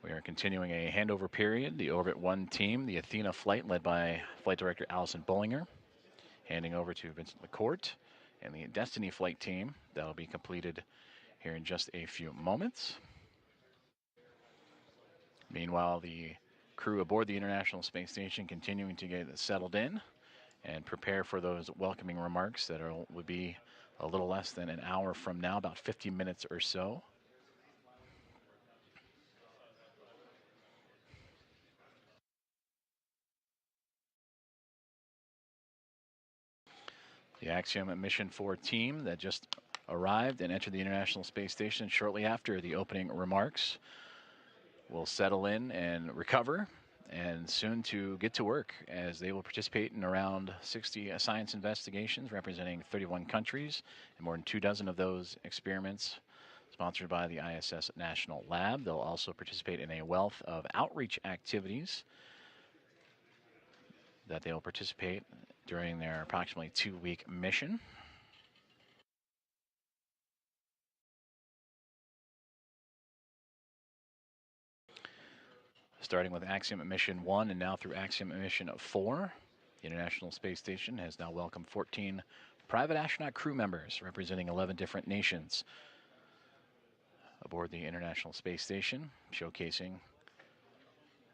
We are continuing a handover period. The Orbit 1 team, the Athena flight led by Flight Director Allison Bollinger, handing over to Vincent LaCourte, and the Destiny flight team. That'll be completed here in just a few moments. Meanwhile, the crew aboard the International Space Station continuing to get settled in and prepare for those welcoming remarks that would be a little less than an hour from now, about 50 minutes or so. The Axiom Mission 4 team that just arrived and entered the International Space Station shortly after the opening remarks will settle in and recover and soon to get to work as they will participate in around 60 science investigations representing 31 countries and more than 24 of those experiments sponsored by the ISS National Lab. They'll also participate in a wealth of outreach activities that they will participate during their approximately 2-week mission. Starting with Axiom Mission 1 and now through Axiom Mission 4. The International Space Station has now welcomed 14 private astronaut crew members representing 11 different nations aboard the International Space Station, showcasing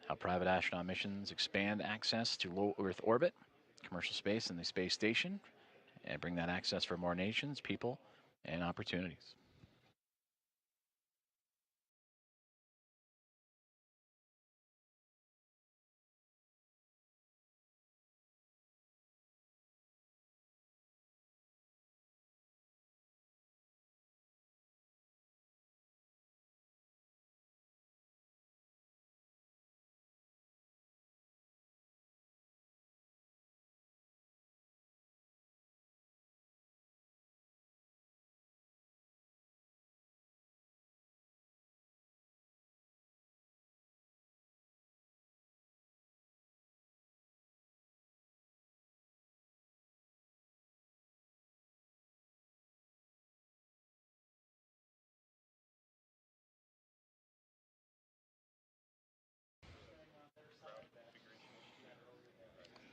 how private astronaut missions expand access to low Earth orbit, commercial space, and the space station, and bring that access for more nations, people, and opportunities.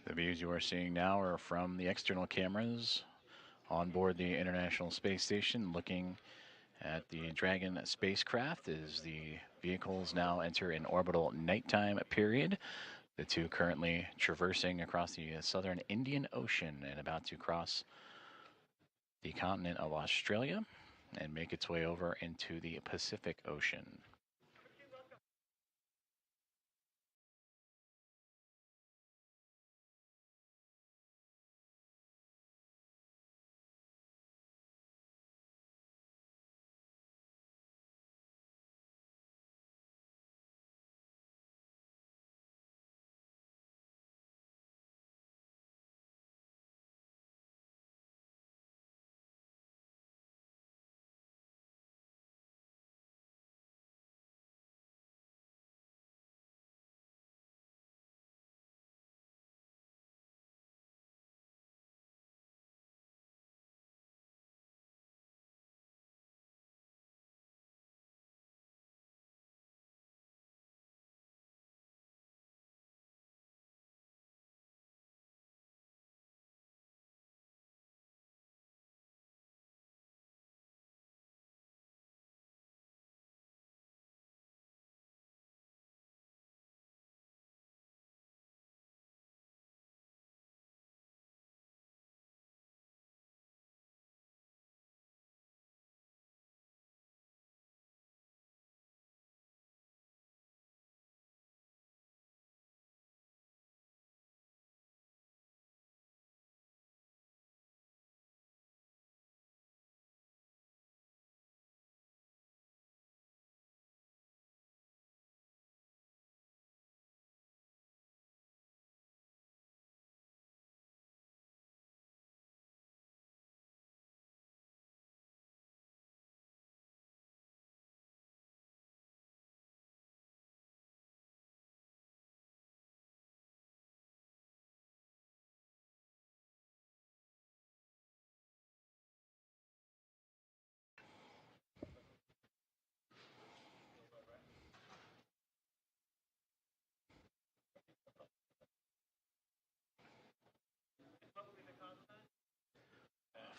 The views you are seeing now are from the external cameras on board the International Space Station, looking at the Dragon spacecraft as the vehicles now enter an orbital nighttime period. The two currently traversing across the southern Indian Ocean and about to cross the continent of Australia and make its way over into the Pacific Ocean.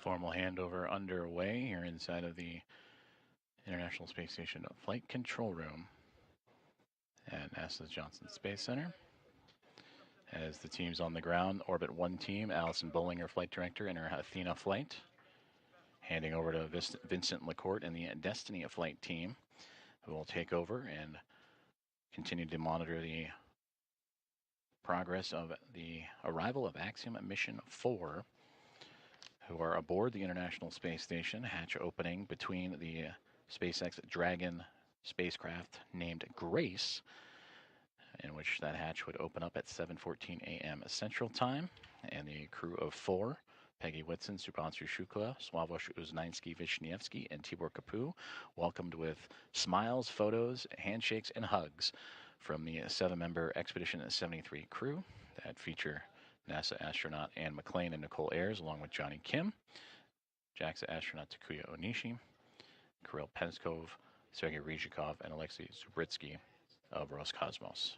Formal handover underway here inside of the International Space Station Flight Control Room at NASA's Johnson Space Center. As the teams on the ground, Orbit 1 team, Allison Bollinger, Flight Director, in her Athena flight, handing over to Vincent LaCourte and the Destiny flight team, who will take over and continue to monitor the progress of the arrival of Axiom Mission 4, who are aboard the International Space Station, hatch opening between the SpaceX Dragon spacecraft named Grace, in which that hatch would open up at 7:14 a.m. Central Time, and the crew of 4, Peggy Whitson, Subhanshu Shukla, Sławosz Uznański-Wiśniewski, and Tibor Kapu, welcomed with smiles, photos, handshakes, and hugs from the 7-member Expedition 73 crew that feature NASA astronaut Anne McClain and Nicole Ayers, along with Johnny Kim, JAXA astronaut Takuya Onishi, Kirill Peskov, Sergei Ryzhikov, and Alexei Zubritsky of Roscosmos.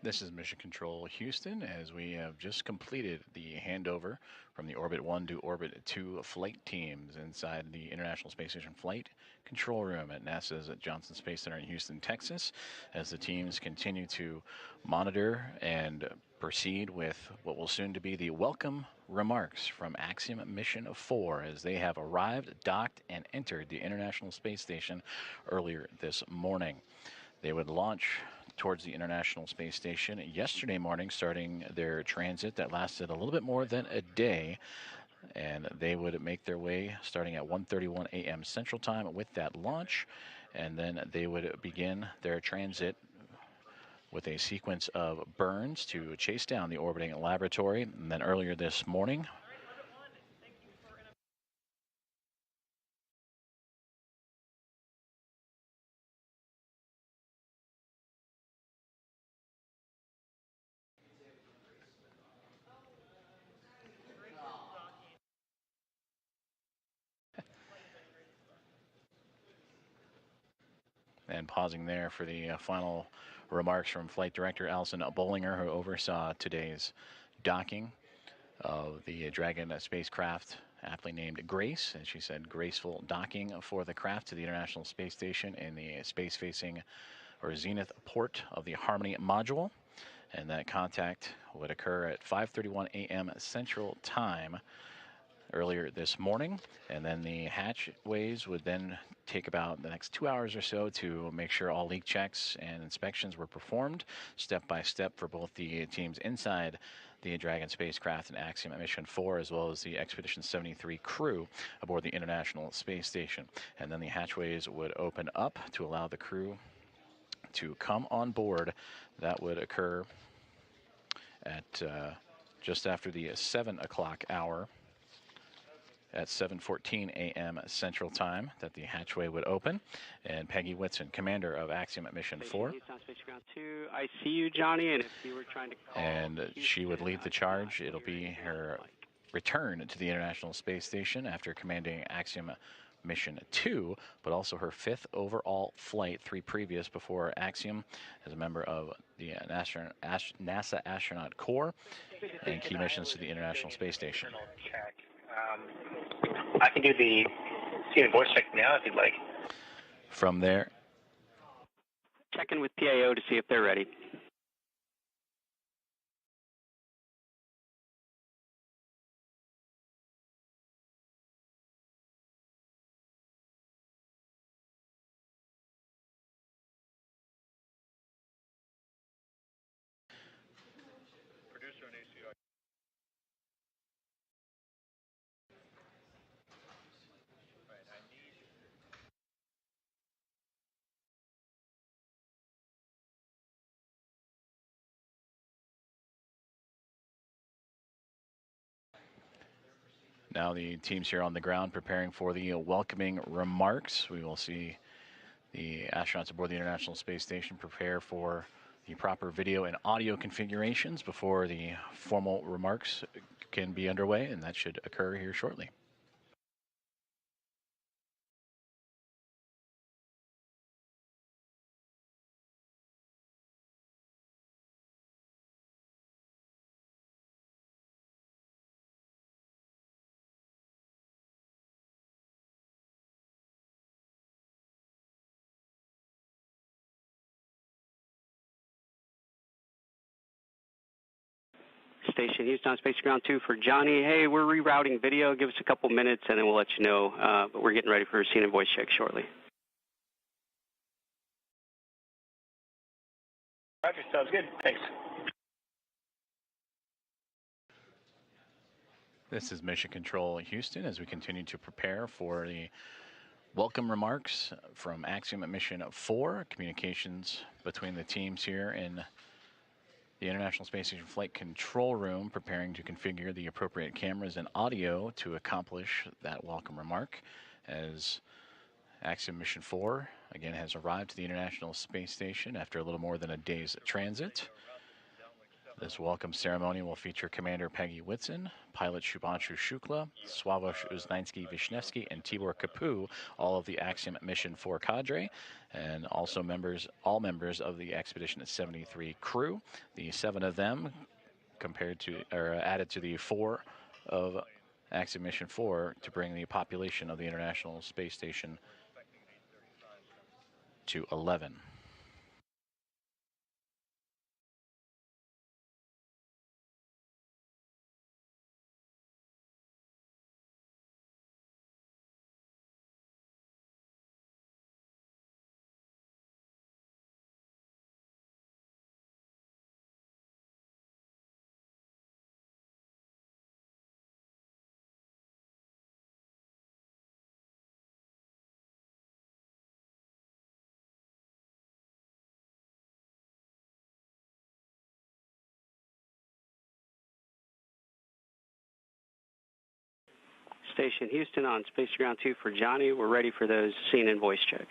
This is Mission Control Houston, as we have just completed the handover from the Orbit 1 to Orbit 2 flight teams inside the International Space Station Flight Control Room at NASA's Johnson Space Center in Houston, Texas, as the teams continue to monitor and proceed with what will soon to be the welcome remarks from Axiom Mission 4, as they have arrived, docked, and entered the International Space Station earlier this morning. They would launch towards the International Space Station yesterday morning, starting their transit that lasted a little bit more than a day. And they would make their way starting at 1:31 a.m. Central Time with that launch. And then they would begin their transit with a sequence of burns to chase down the orbiting laboratory. And then earlier this morning, and pausing there for the final remarks from Flight Director Alison Bollinger, who oversaw today's docking of the Dragon spacecraft, aptly named Grace. And she said graceful docking for the craft to the International Space Station in the space-facing or zenith port of the Harmony module. And that contact would occur at 5:31 a.m. Central Time earlier this morning, and then the hatchways would then take about the next 2 hours or so to make sure all leak checks and inspections were performed step by step for both the teams inside the Dragon spacecraft and Axiom Mission 4, as well as the Expedition 73 crew aboard the International Space Station. And then the hatchways would open up to allow the crew to come on board. That would occur at just after the 7 o'clock hour, at 7:14 a.m. Central Time, that the hatchway would open. And Peggy Whitson, commander of Axiom Mission 4. I see you, Johnny, and if you were trying to call and she would lead the charge. It'll be her return to the International Space Station after commanding Axiom Mission 2, but also her 5th overall flight, 3 previous before Axiom, as a member of the NASA Astronaut Corps, and key missions to the International Space Station. I can do the scene and voice check now if you'd like. From there, check in with PAO to see if they're ready. now the teams here on the ground preparing for the welcoming remarks. We will see the astronauts aboard the International Space Station prepare for the proper video and audio configurations before the formal remarks can be underway, and that should occur here shortly. Station Houston on Space Ground 2 for Johnny. Hey, we're rerouting video. Give us a couple minutes and then we'll let you know. But we're getting ready for a scene and voice check shortly. Roger, sounds good. Thanks. This is Mission Control Houston as we continue to prepare for the welcome remarks from Axiom Mission 4. Communications between the teams here in the International Space Station Flight Control Room, preparing to configure the appropriate cameras and audio to accomplish that welcome remark, as Axiom Mission 4 again has arrived to the International Space Station after a little more than a day's transit. This welcome ceremony will feature Commander Peggy Whitson, pilot Shubhanshu Shukla, Swavesh Uznansky-Vishnevsky, and Tibor Kapu, all of the Axiom Mission 4 cadre, and also all members of the Expedition 73 crew. The 7 of them added to the 4 of Axiom Mission 4 to bring the population of the International Space Station to 11. Station Houston on Space Ground 2 for Johnny. We're ready for those scene and voice checks.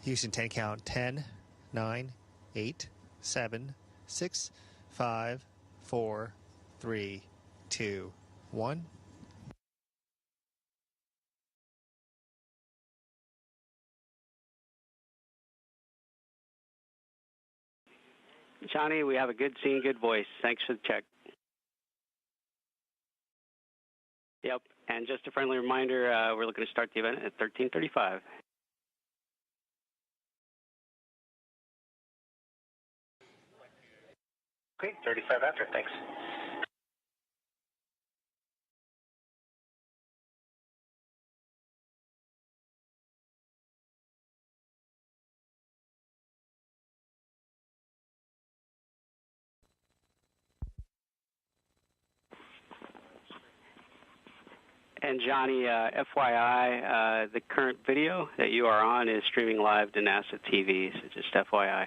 Houston 10 count 10, 9, 8, 7, 6, 5, 4, 3, 2, 1. Johnny, we have a good scene, good voice. Thanks for the check. Yep, and just a friendly reminder, we're looking to start the event at 13:35. Okay, 35 after, thanks. And Johnny, FYI, the current video that you are on is streaming live to NASA TV, so just FYI.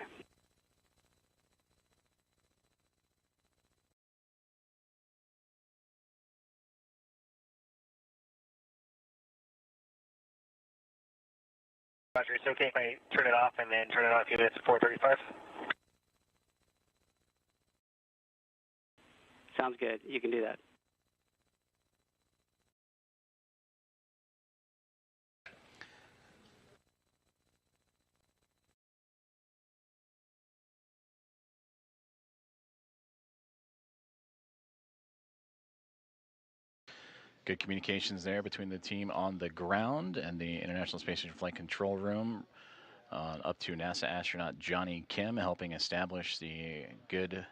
Roger, it's okay if I turn it off and then turn it on a few minutes at 4:35? Sounds good. You can do that. Good communications there between the team on the ground and the International Space Station Flight Control Room, up to NASA astronaut Johnny Kim, helping establish the good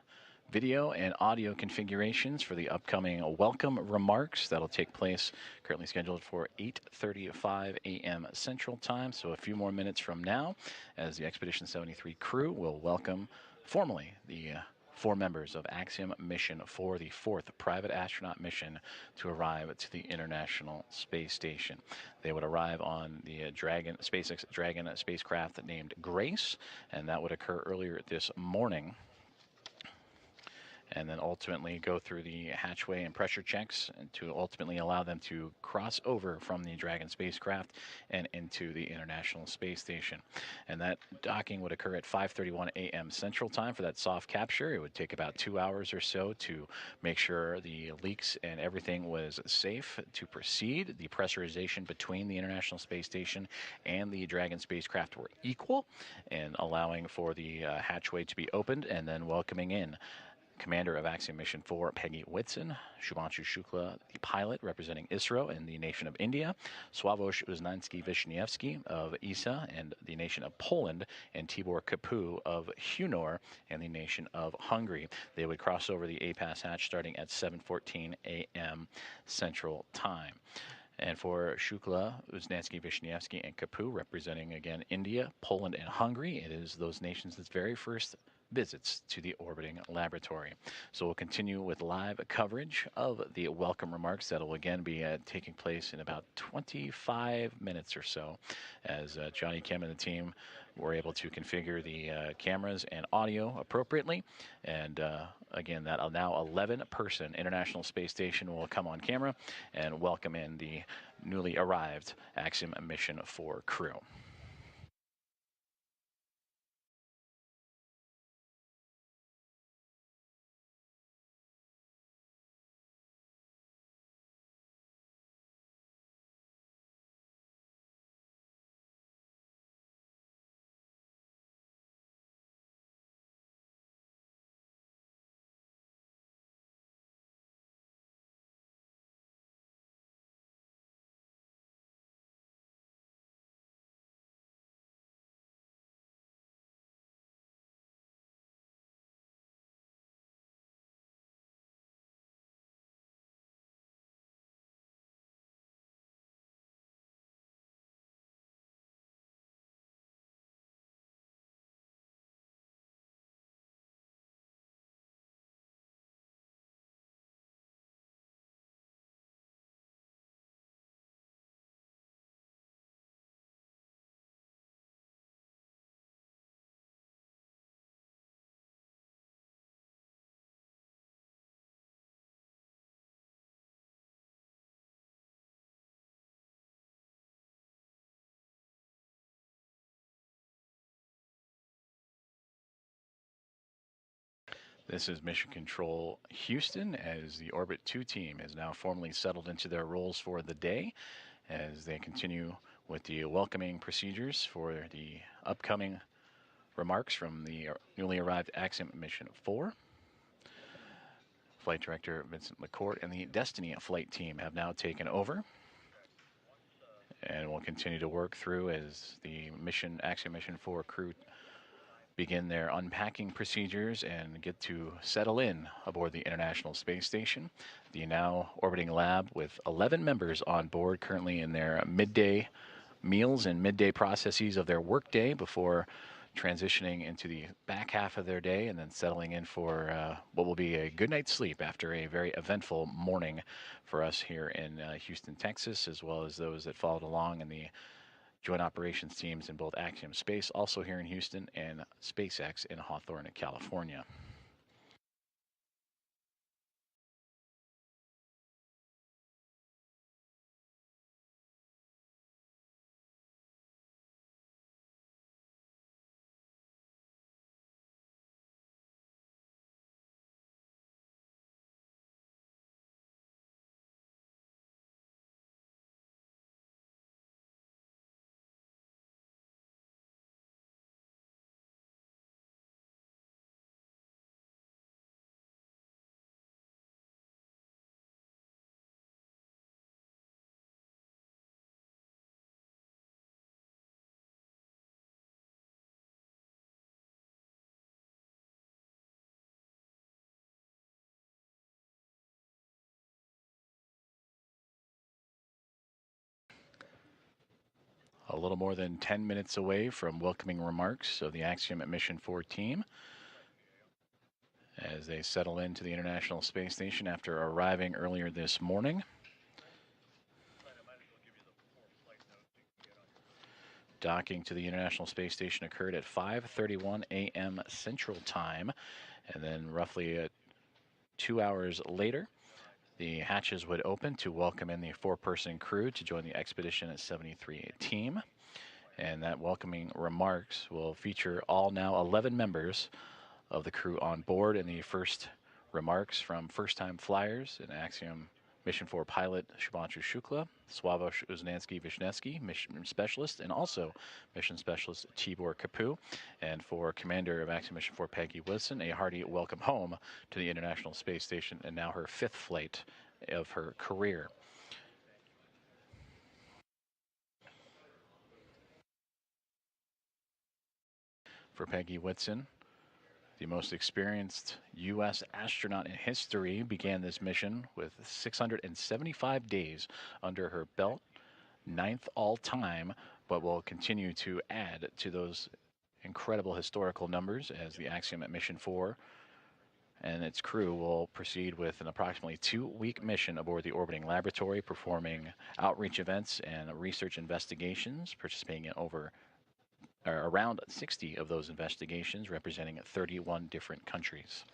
video and audio configurations for the upcoming welcome remarks that'll take place, currently scheduled for 8:35 a.m. Central Time, so a few more minutes from now, as the Expedition 73 crew will welcome formally the 4 members of Axiom Mission 4, the 4th private astronaut mission to arrive to the International Space Station. They would arrive on the SpaceX Dragon spacecraft named Grace, and that would occur earlier this morning, and then ultimately go through the hatchway and pressure checks and to ultimately allow them to cross over from the Dragon spacecraft and into the International Space Station. And that docking would occur at 5:31 a.m. Central Time for that soft capture. It would take about 2 hours or so to make sure the leaks and everything was safe to proceed. The pressurization between the International Space Station and the Dragon spacecraft were equal, and allowing for the hatchway to be opened and then welcoming in Commander of Axiom Mission 4, Peggy Whitson, Shubhanshu Shukla, the pilot representing ISRO and the nation of India, Sławomir Uznański-Wiśniewski of ESA and the nation of Poland, and Tibor Kapu of Hunor and the nation of Hungary. They would cross over the APAS hatch starting at 7:14 a.m. Central Time. And for Shukla, Uznański-Wiśniewski, and Kapu, representing again India, Poland, and Hungary, it is those nations' very first visits to the orbiting laboratory. So we'll continue with live coverage of the welcome remarks that will again be taking place in about 25 minutes or so, as Johnny Kim and the team were able to configure the cameras and audio appropriately. And again, that now 11-person International Space Station will come on camera and welcome in the newly arrived Axiom Mission 4 crew. This is Mission Control Houston, as the Orbit 2 team is now formally settled into their roles for the day, as they continue with the welcoming procedures for the upcoming remarks from the newly arrived Axiom Mission 4. Flight Director Vincent LaCourte and the Destiny flight team have now taken over, and will continue to work through as the Axiom Mission 4 crew begin their unpacking procedures and get to settle in aboard the International Space Station, the now orbiting lab with 11 members on board, currently in their midday meals and midday processes of their workday before transitioning into the back half of their day and then settling in for what will be a good night's sleep after a very eventful morning for us here in Houston, Texas, as well as those that followed along in the Joint Operations teams in both Axiom Space, also here in Houston, and SpaceX in Hawthorne, California. A little more than 10 minutes away from welcoming remarks of the Axiom Mission 4 team as they settle into the International Space Station after arriving earlier this morning. Docking to the International Space Station occurred at 5:31 a.m. Central Time, and then roughly 2 hours later, the hatches would open to welcome in the 4-person crew to join the Expedition 73 team. And that welcoming remarks will feature all now 11 members of the crew on board, and the first remarks from first-time flyers in Axiom Mission 4 pilot Shubhanshu Shukla, Sławomir Uznansky-Wisniewski, mission specialist, and also mission specialist Tibor Kapu. And for commander of Axiom Mission 4, Peggy Wilson, a hearty welcome home to the International Space Station, and now her 5th flight of her career. For Peggy Whitson, the most experienced U.S. astronaut in history, began this mission with 675 days under her belt, 9th all-time, but will continue to add to those incredible historical numbers as the Axiom Mission 4 and its crew will proceed with an approximately 2-week mission aboard the orbiting laboratory, performing outreach events and research investigations, participating in around 60 of those investigations, representing 31 different countries.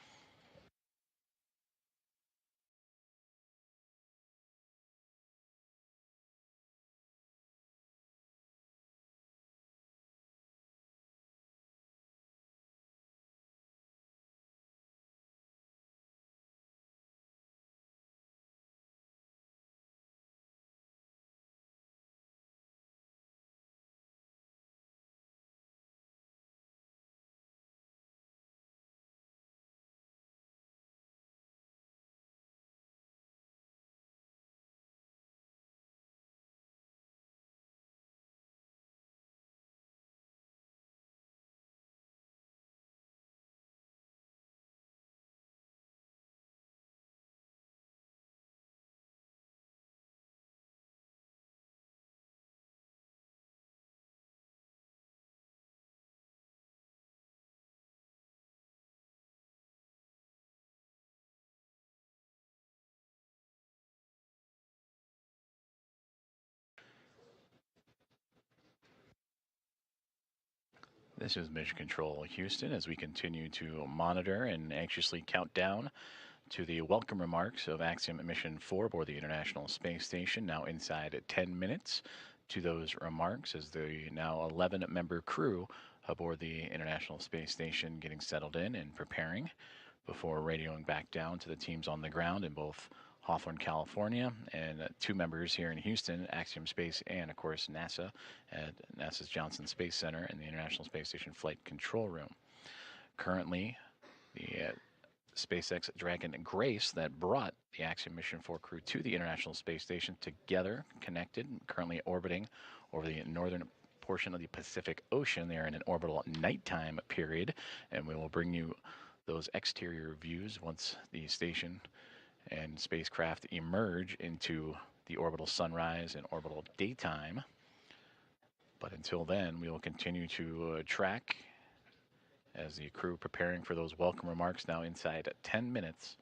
This is Mission Control Houston as we continue to monitor and anxiously count down to the welcome remarks of Axiom Mission 4 aboard the International Space Station, now inside 10 minutes to those remarks as the now 11-member crew aboard the International Space Station getting settled in and preparing before radioing back down to the teams on the ground in both Hawthorne, California, and 2 members here in Houston, Axiom Space and, of course, NASA at NASA's Johnson Space Center and the International Space Station Flight Control Room. Currently, the SpaceX Dragon Grace that brought the Axiom Mission 4 crew to the International Space Station together, connected, currently orbiting over the northern portion of the Pacific Ocean. They are in an orbital nighttime period, and we will bring you those exterior views once the station and spacecraft emerge into the orbital sunrise and orbital daytime. But until then, we will continue to track as the crew preparing for those welcome remarks now inside 10 minutes.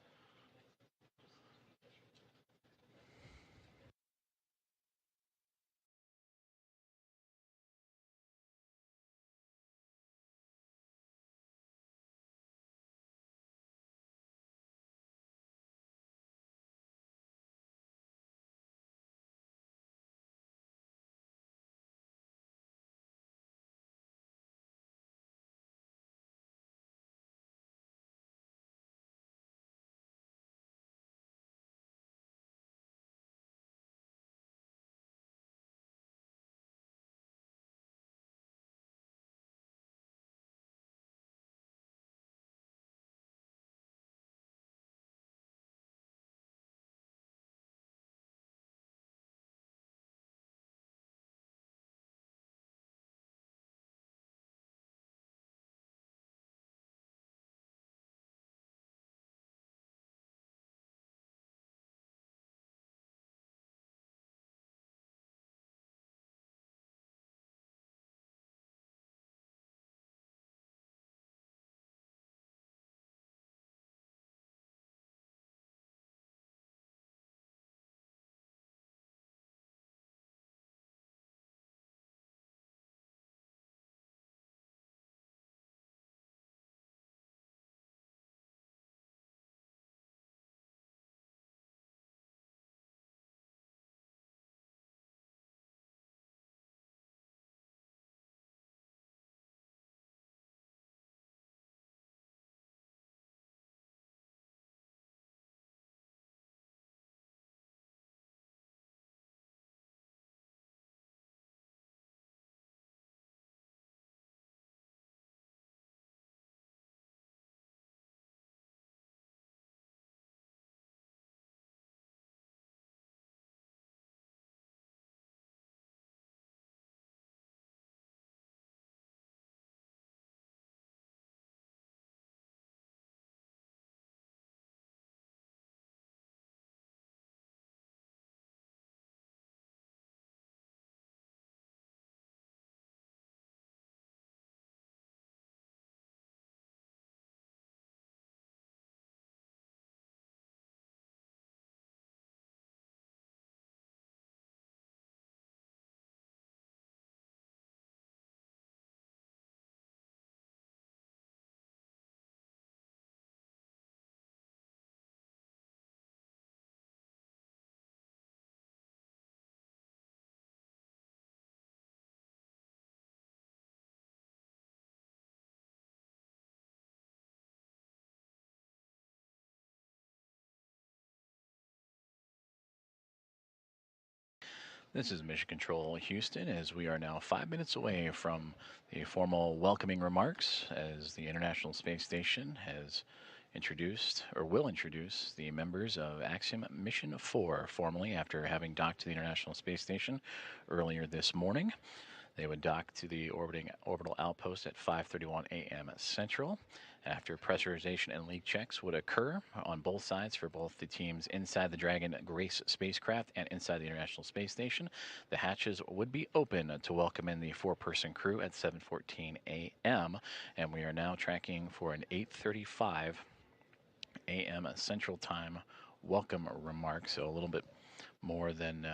This is Mission Control Houston, as we are now 5 minutes away from the formal welcoming remarks as the International Space Station has introduced, or will introduce, the members of Axiom Mission 4 formally after having docked to the International Space Station earlier this morning. They would dock to the orbital outpost at 5:31 a.m. Central. After pressurization and leak checks would occur on both sides for both the teams inside the Dragon Grace spacecraft and inside the International Space Station, the hatches would be open to welcome in the four-person crew at 7:14 a.m. And we are now tracking for an 8:35 a.m. Central Time welcome remark, so a little bit more than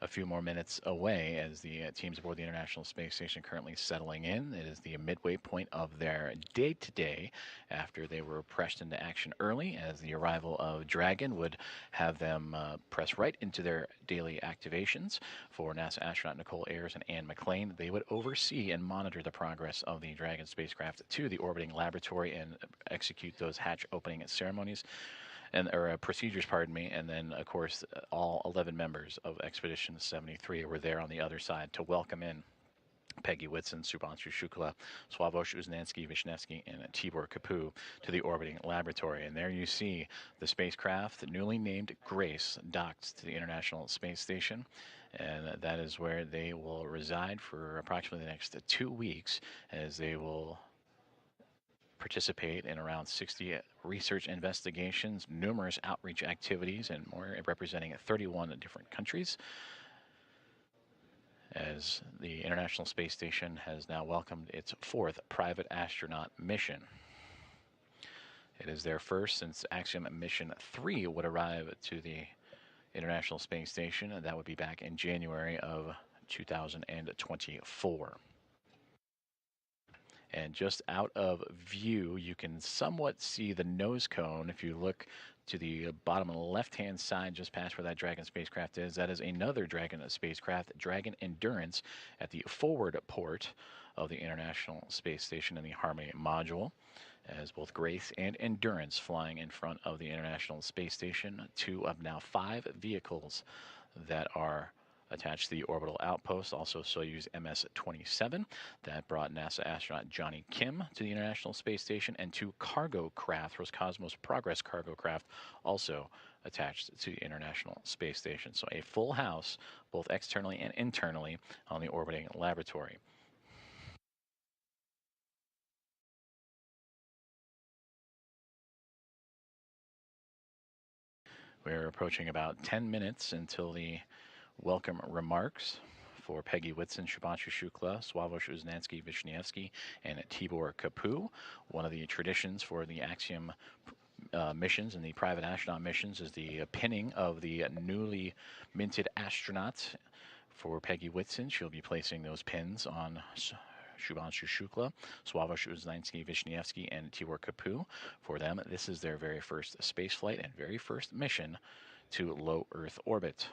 a few more minutes away as the teams aboard the International Space Station currently settling in. It is the midway point of their day today after they were pressed into action early, as the arrival of Dragon would have them press right into their daily activations. For NASA astronaut Nicole Ayers and Ann McLean, they would oversee and monitor the progress of the Dragon spacecraft to the orbiting laboratory and execute those hatch opening ceremonies. Procedures, pardon me, and then, of course, all 11 members of Expedition 73 were there on the other side to welcome in Peggy Whitson, Subhanshu Shukla, Sławomir Uznanski-Wisniewski, and Tibor Kapu to the orbiting laboratory. And there you see the spacecraft, newly named Grace, docked to the International Space Station. And that is where they will reside for approximately the next 2 weeks, as they will participate in around 60 research investigations, numerous outreach activities, and more, representing 31 different countries, as the International Space Station has now welcomed its fourth private astronaut mission. It is their first since Axiom Mission 3 would arrive to the International Space Station, and that would be back in January of 2024. And just out of view, you can somewhat see the nose cone. If you look to the bottom left-hand side, just past where that Dragon spacecraft is, that is another Dragon spacecraft, Dragon Endurance, at the forward port of the International Space Station in the Harmony module, as both Grace and Endurance flying in front of the International Space Station, 2 of now 5 vehicles that are attached to the orbital outpost. Also Soyuz MS-27 that brought NASA astronaut Johnny Kim to the International Space Station, and 2 cargo craft, Roscosmos Progress cargo craft, also attached to the International Space Station. So a full house, both externally and internally, on the orbiting laboratory. We're approaching about 10 minutes until the welcome remarks for Peggy Whitson, Subhanshu Shukla, Sławomir Uznanski-Wisniewski, and Tibor Kapu. One of the traditions for the Axiom missions and the private astronaut missions is the pinning of the newly minted astronauts. For Peggy Whitson, she'll be placing those pins on Subhanshu Shukla, Sławomir Uznanski-Wisniewski, and Tibor Kapu. For them, this is their very first space flight and very first mission to low Earth orbit.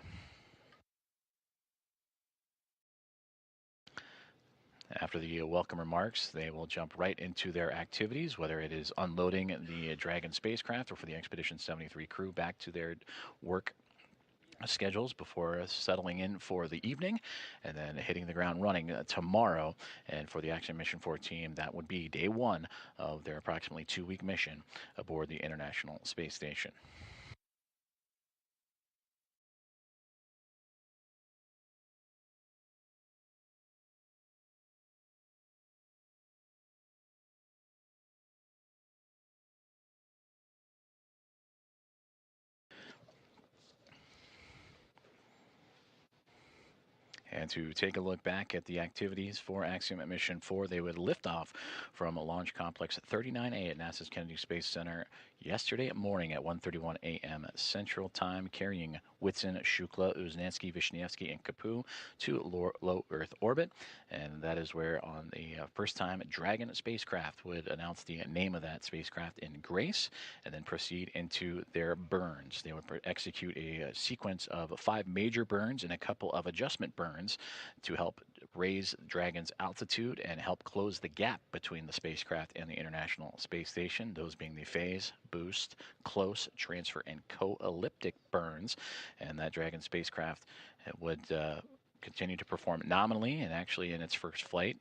After the welcome remarks, they will jump right into their activities, whether it is unloading the Dragon spacecraft or for the Expedition 73 crew back to their work schedules before settling in for the evening, and then hitting the ground running tomorrow. And for the Axiom Mission 4 team, that would be day 1 of their approximately 2-week mission aboard the International Space Station. And to take a look back at the activities for Axiom Mission 4, they would lift off from Launch Complex 39A at NASA's Kennedy Space Center yesterday morning at 1:31 a.m. Central Time, carrying Whitson, Shukla, Uznanski-Wisniewski, and Kapu to low Earth orbit. And that is where, on the first time, Dragon spacecraft would announce the name of that spacecraft in Grace, and then proceed into their burns. They would execute a sequence of 5 major burns and a couple of adjustment burns to help raise Dragon's altitude and help close the gap between the spacecraft and the International Space Station, those being the phase, boost, close, transfer, and co-elliptic burns. And that Dragon spacecraft would continue to perform nominally and actually in its first flight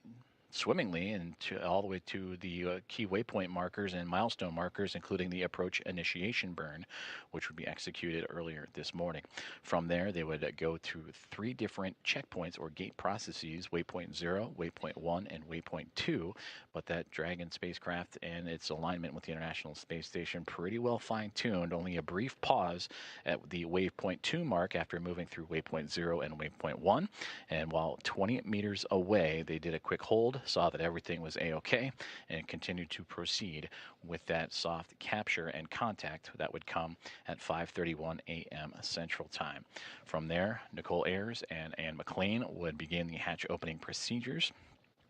swimmingly and all the way to the key waypoint markers and milestone markers, including the approach initiation burn, which would be executed earlier this morning. From there, they would go through 3 different checkpoints or gate processes, waypoint 0, waypoint 1, and waypoint 2. But that Dragon spacecraft and its alignment with the International Space Station pretty well fine-tuned, only a brief pause at the waypoint 2 mark after moving through waypoint 0 and waypoint 1. And while 20 meters away, they did a quick hold, saw that everything was A-OK, and continued to proceed with that soft capture and contact that would come at 5:31 a.m. Central Time. From there, Nicole Ayers and Ann McLean would begin the hatch opening procedures,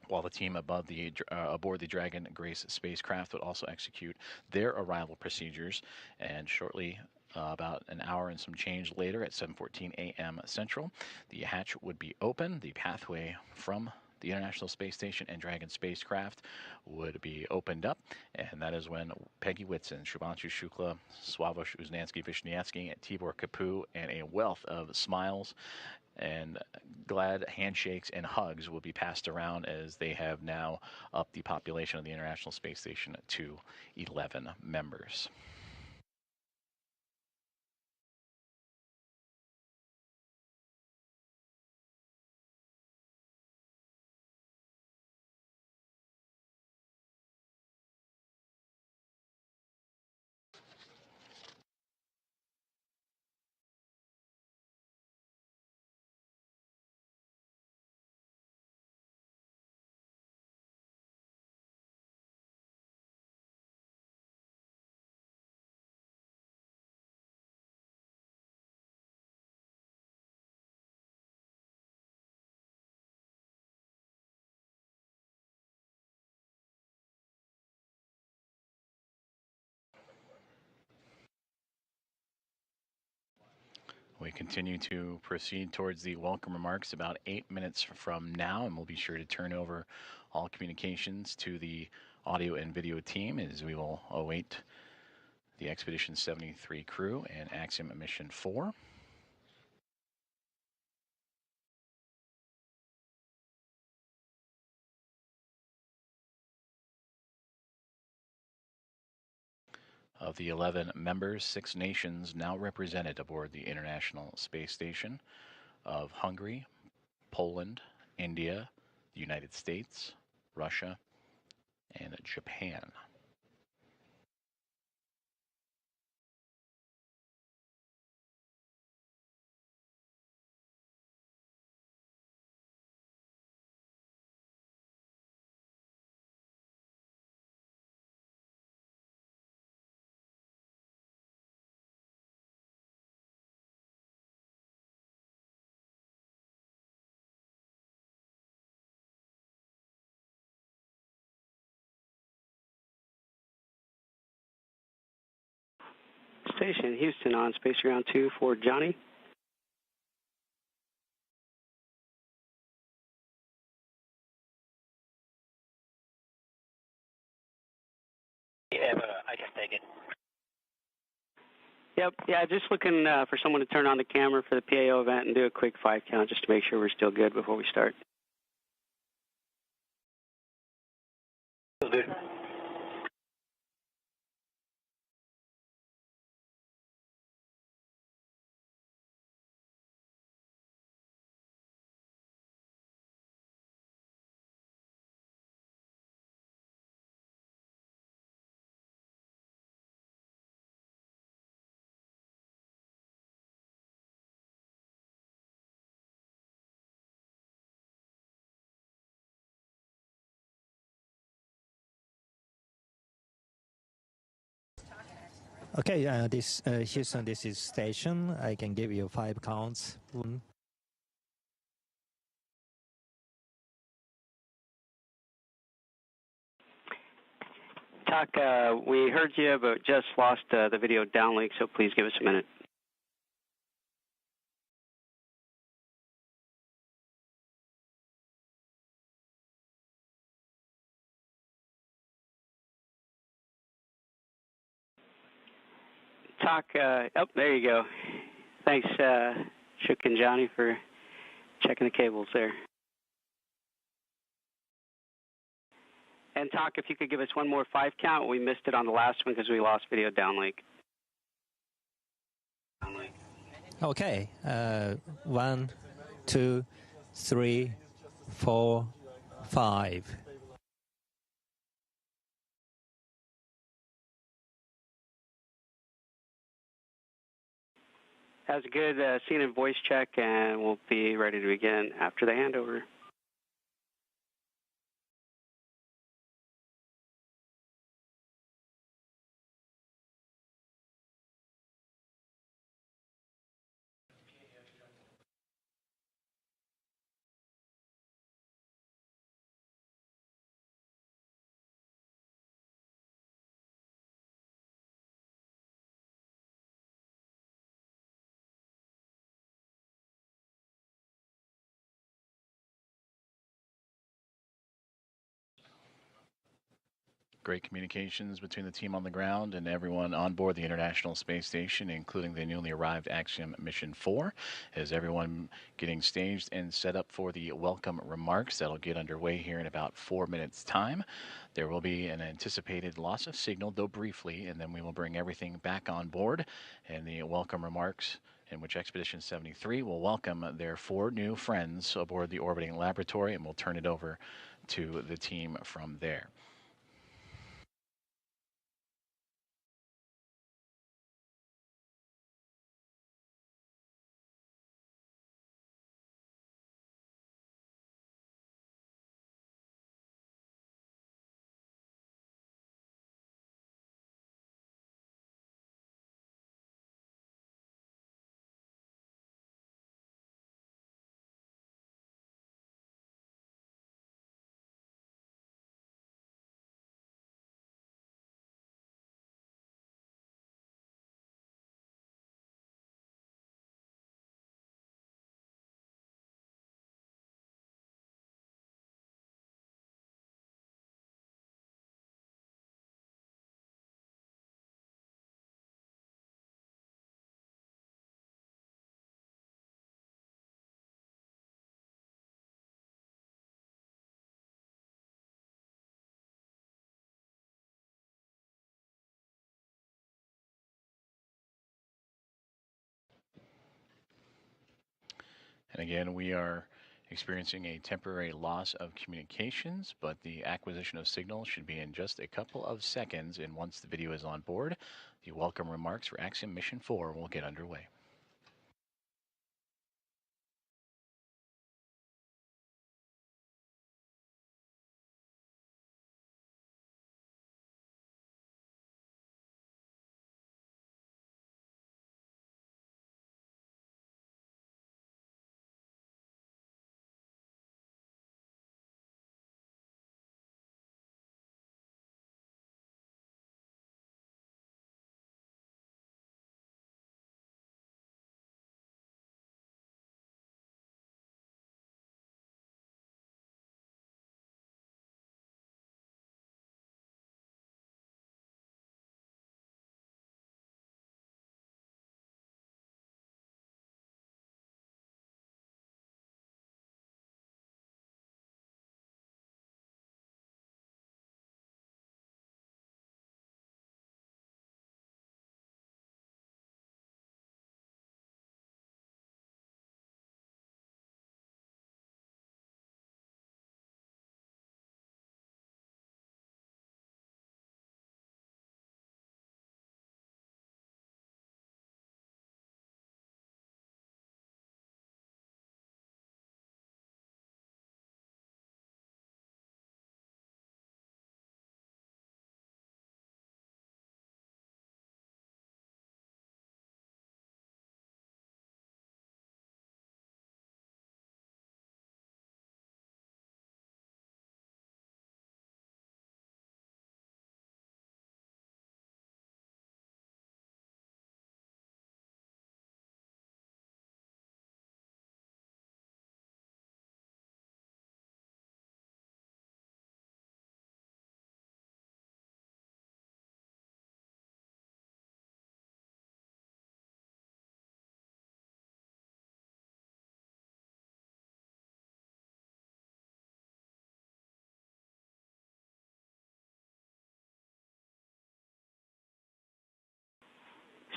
while the team aboard the Dragon Grace spacecraft would also execute their arrival procedures. And shortly, about an hour and some change later, at 7:14 a.m. Central, the hatch would be open. The pathway from the International Space Station and Dragon spacecraft would be opened up, and that is when Peggy Whitson, Shubhanshu Shukla, Swavesh Uznansky-Vishniatsky, Tibor Kapu, and a wealth of smiles and glad handshakes and hugs will be passed around as they have now upped the population of the International Space Station to 11 members. We continue to proceed towards the welcome remarks about 8 minutes from now, and we'll be sure to turn over all communications to the audio and video team as we will await the Expedition 73 crew and Axiom Mission 4. Of the 11 members, 6 nations now represented aboard the International Space Station of Hungary, Poland, India, the United States, Russia, and Japan. Station Houston on Space Ground 2 for Johnny. Yeah, I can take it. Yep, yeah, just looking for someone to turn on the camera for the PAO event and do a quick 5 count just to make sure we're still good before we start. Still good. Okay, this Houston, this is station. I can give you 5 counts. Talk, we heard you, but just lost the video downlink, so please give us a minute. talk. Oh, there you go. Thanks, Shook and Johnny, for checking the cables there. And talk, if you could give us one more 5 count. We missed it on the last one because we lost video downlink. Okay. 1, 2, 3, 4, 5. That was a good scene and voice check, and we'll be ready to begin after the handover. Great communications between the team on the ground and everyone on board the International Space Station, including the newly arrived Axiom Mission 4, as everyone getting staged and set up for the welcome remarks that'll get underway here in about 4 minutes' time. There will be an anticipated loss of signal, though briefly, and then we will bring everything back on board, and the welcome remarks in which Expedition 73 will welcome their 4 new friends aboard the orbiting laboratory, and we'll turn it over to the team from there. And again, we are experiencing a temporary loss of communications, but the acquisition of signal should be in just a couple of seconds. And once the video is on board, the welcome remarks for Axiom Mission 4 will get underway.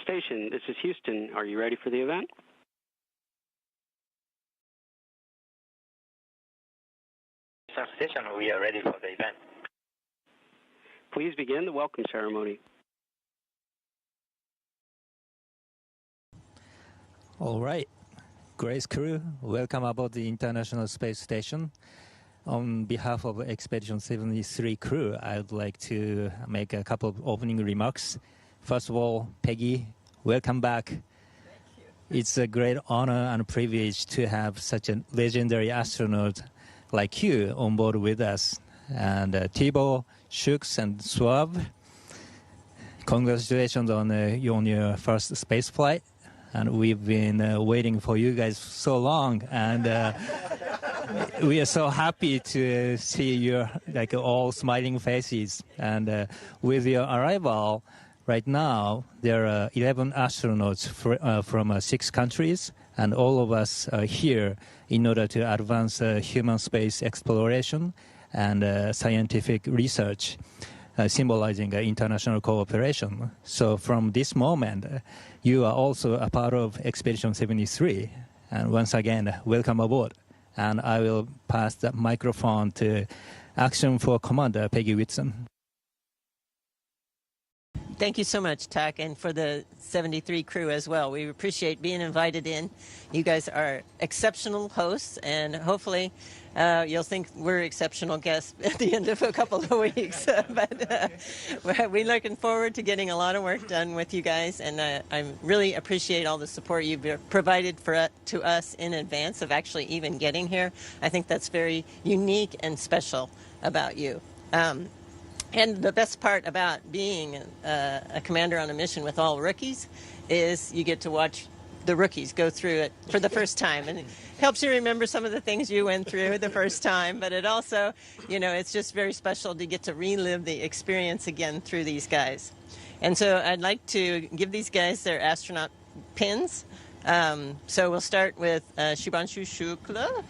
Station, this is Houston. Are you ready for the event? Salar Station, we are ready for the event. Please begin the welcome ceremony. All right. Grace crew, welcome aboard the International Space Station. On behalf of Expedition 73 crew, I would like to make a couple of opening remarks. First of all, Peggy, welcome back. Thank you. It's a great honor and privilege to have such a legendary astronaut like you on board with us. And Thibaut, Shooks, and Suave, congratulations on your first space flight. And we've been waiting for you guys so long, and we are so happy to see your all smiling faces. And with your arrival, right now there are 11 astronauts from 6 countries, and all of us are here in order to advance human space exploration and scientific research, symbolizing international cooperation. So from this moment, you are also a part of Expedition 73. And once again, welcome aboard. And I will pass the microphone to Axiom for Commander Peggy Whitson. Thank you so much, Tak, and for the 73 crew as well. We appreciate being invited in. You guys are exceptional hosts, and hopefully you'll think we're exceptional guests at the end of a couple of weeks. But we're looking forward to getting a lot of work done with you guys, and I really appreciate all the support you've provided to us in advance of actually even getting here. I think that's very unique and special about you. And the best part about being a commander on a mission with all rookies is you get to watch the rookies go through it for the first time. And it helps you remember some of the things you went through the first time. But it also, it's just very special to get to relive the experience again through these guys. And so I'd like to give these guys their astronaut pins. So we'll start with Shubhanshu Shukla,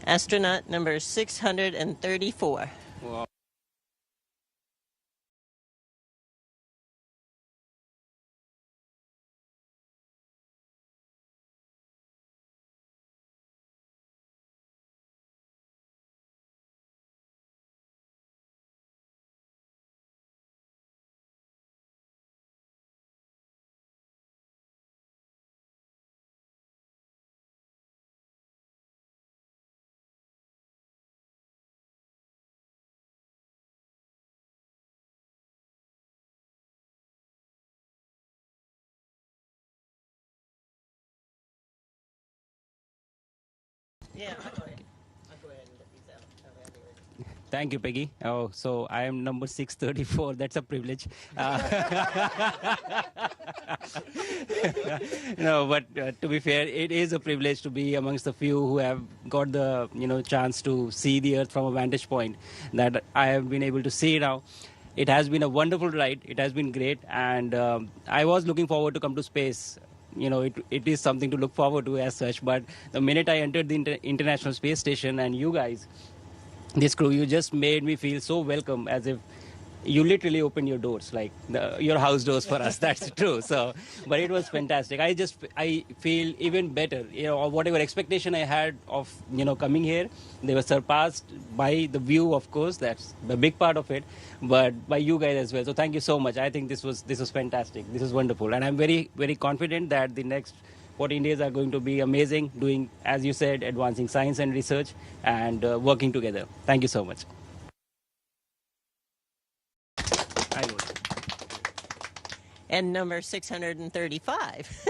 astronaut number 634. Wow. Yeah, I'll go ahead and get these out. Thank you, Peggy. Oh, so I am number 634. That's a privilege. No, but to be fair, it is a privilege to be amongst the few who have got the chance to see the Earth from a vantage point that I have been able to see now. It has been a wonderful ride. It has been great, and I was looking forward to come to space. It is something to look forward to as such. But the minute I entered the International Space Station and you guys, this crew, you just made me feel so welcome, as if you literally opened your doors, like your house doors for us. That's true. So, but it was fantastic. I feel even better. Whatever expectation I had of coming here, they were surpassed by the view. Of course, that's the big part of it, but by you guys as well. So thank you so much. I think this was fantastic. This is wonderful, and I'm very, very confident that the next 14 days are going to be amazing, doing, as you said, advancing science and research and working together. Thank you so much. And number 635.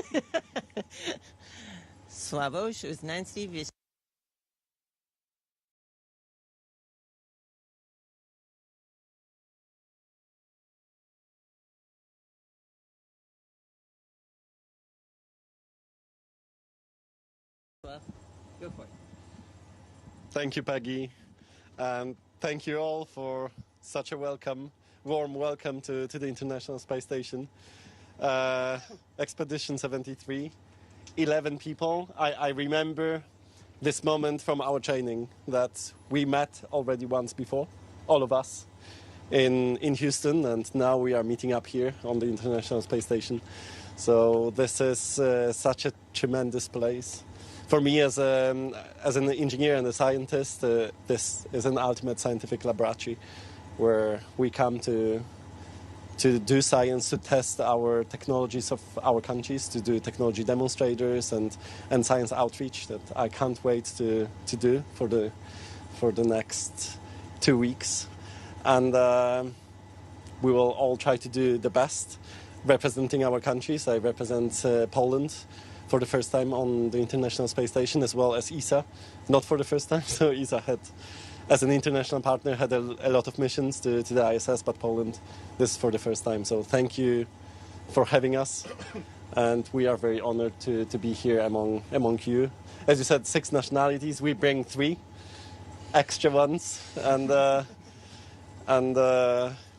Slavosh was Nancy. Go for it. Thank you, Peggy, and thank you all for such a warm welcome to the International Space Station. Expedition 73, 11 people. I remember this moment from our training that we met already once before, all of us, in Houston, and now we are meeting up here on the International Space Station. So this is such a tremendous place. For me as an engineer and a scientist, this is an ultimate scientific laboratory where we come to do science, to test our technologies of our countries, to do technology demonstrators and science outreach that I can't wait to do for the next 2 weeks. And we will all try to do the best representing our countries. I represent Poland for the first time on the International Space Station, as well as ESA, not for the first time. So ESA had, as an international partner, had a lot of missions to the ISS, but Poland, this is for the first time. So thank you for having us. And we are very honored to be here among you. As you said, 6 nationalities. We bring 3 extra ones. And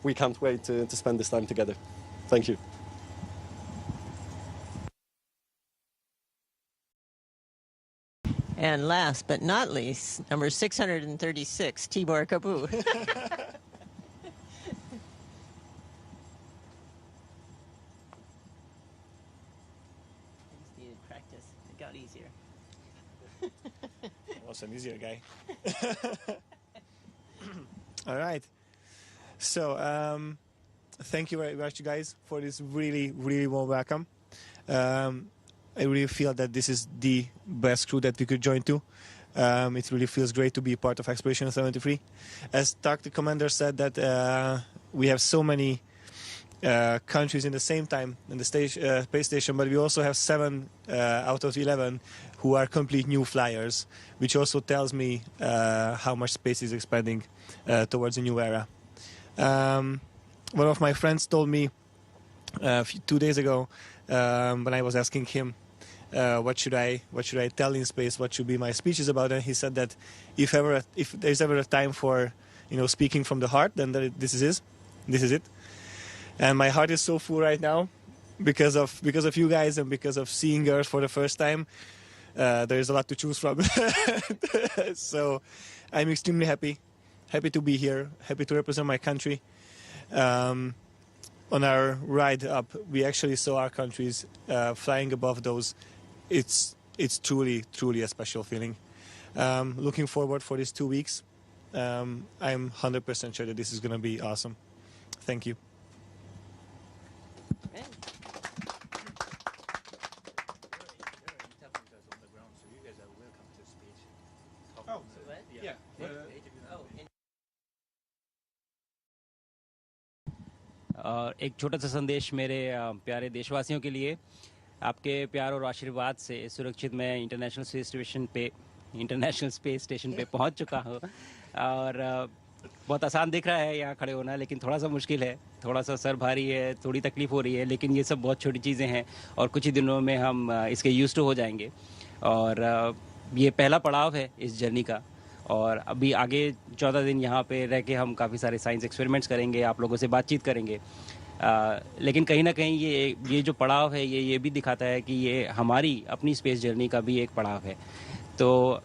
we can't wait to spend this time together. Thank you. And last but not least, number 636, Tibor Kabu. Needed practice. It got easier. Awesome, easier guy. All right. So, thank you very much, you guys, for this really, really warm welcome. I really feel that this is the best crew that we could join to. It really feels great to be part of Expedition 73. As Tak, the commander, said that we have so many countries in the same time in the space station, but we also have 7 out of 11 who are complete new flyers, which also tells me how much space is expanding towards a new era. One of my friends told me 2 days ago when I was asking him what should I tell in space, what should be my speeches about, and he said that if there's ever a time for speaking from the heart, then this is it. And my heart is so full right now because of you guys and because of seeing Earth for the first time. There is a lot to choose from. So I'm extremely happy to be here, happy to represent my country. On our ride up, we actually saw our countries flying above those. It's truly a special feeling. Looking forward for these 2 weeks. I'm 100% sure that this is going to be awesome. Thank you. और एक छोटा सा संदेश मेरे प्यारे देशवासियों के लिए, आपके प्यार और आशीर्वाद से सुरक्षित मैं इंटरनेशनल स्पेस स्टेशन पे पहुंच चुका हूं। और बहुत आसान दिख रहा है यहाँ खड़े होना, लेकिन थोड़ा सा मुश्किल है, थोड़ा सा सर भारी है, थोड़ी तकलीफ हो रही है, लेकिन ये सब बहुत छोटी चीज़ें हैं और कुछ ही दिनों में हम इसके यूज्ड टू हो जाएंगे। और ये पहला पड़ाव है इस जर्नी का, और अभी आगे 14 दिन यहाँ पे रह के हम काफ़ी सारे साइंस एक्सपेरिमेंट्स करेंगे, आप लोगों से बातचीत करेंगे। लेकिन कहीं ना कहीं ये जो पड़ाव है ये भी दिखाता है कि ये हमारी अपनी स्पेस जर्नी का भी एक पड़ाव है। तो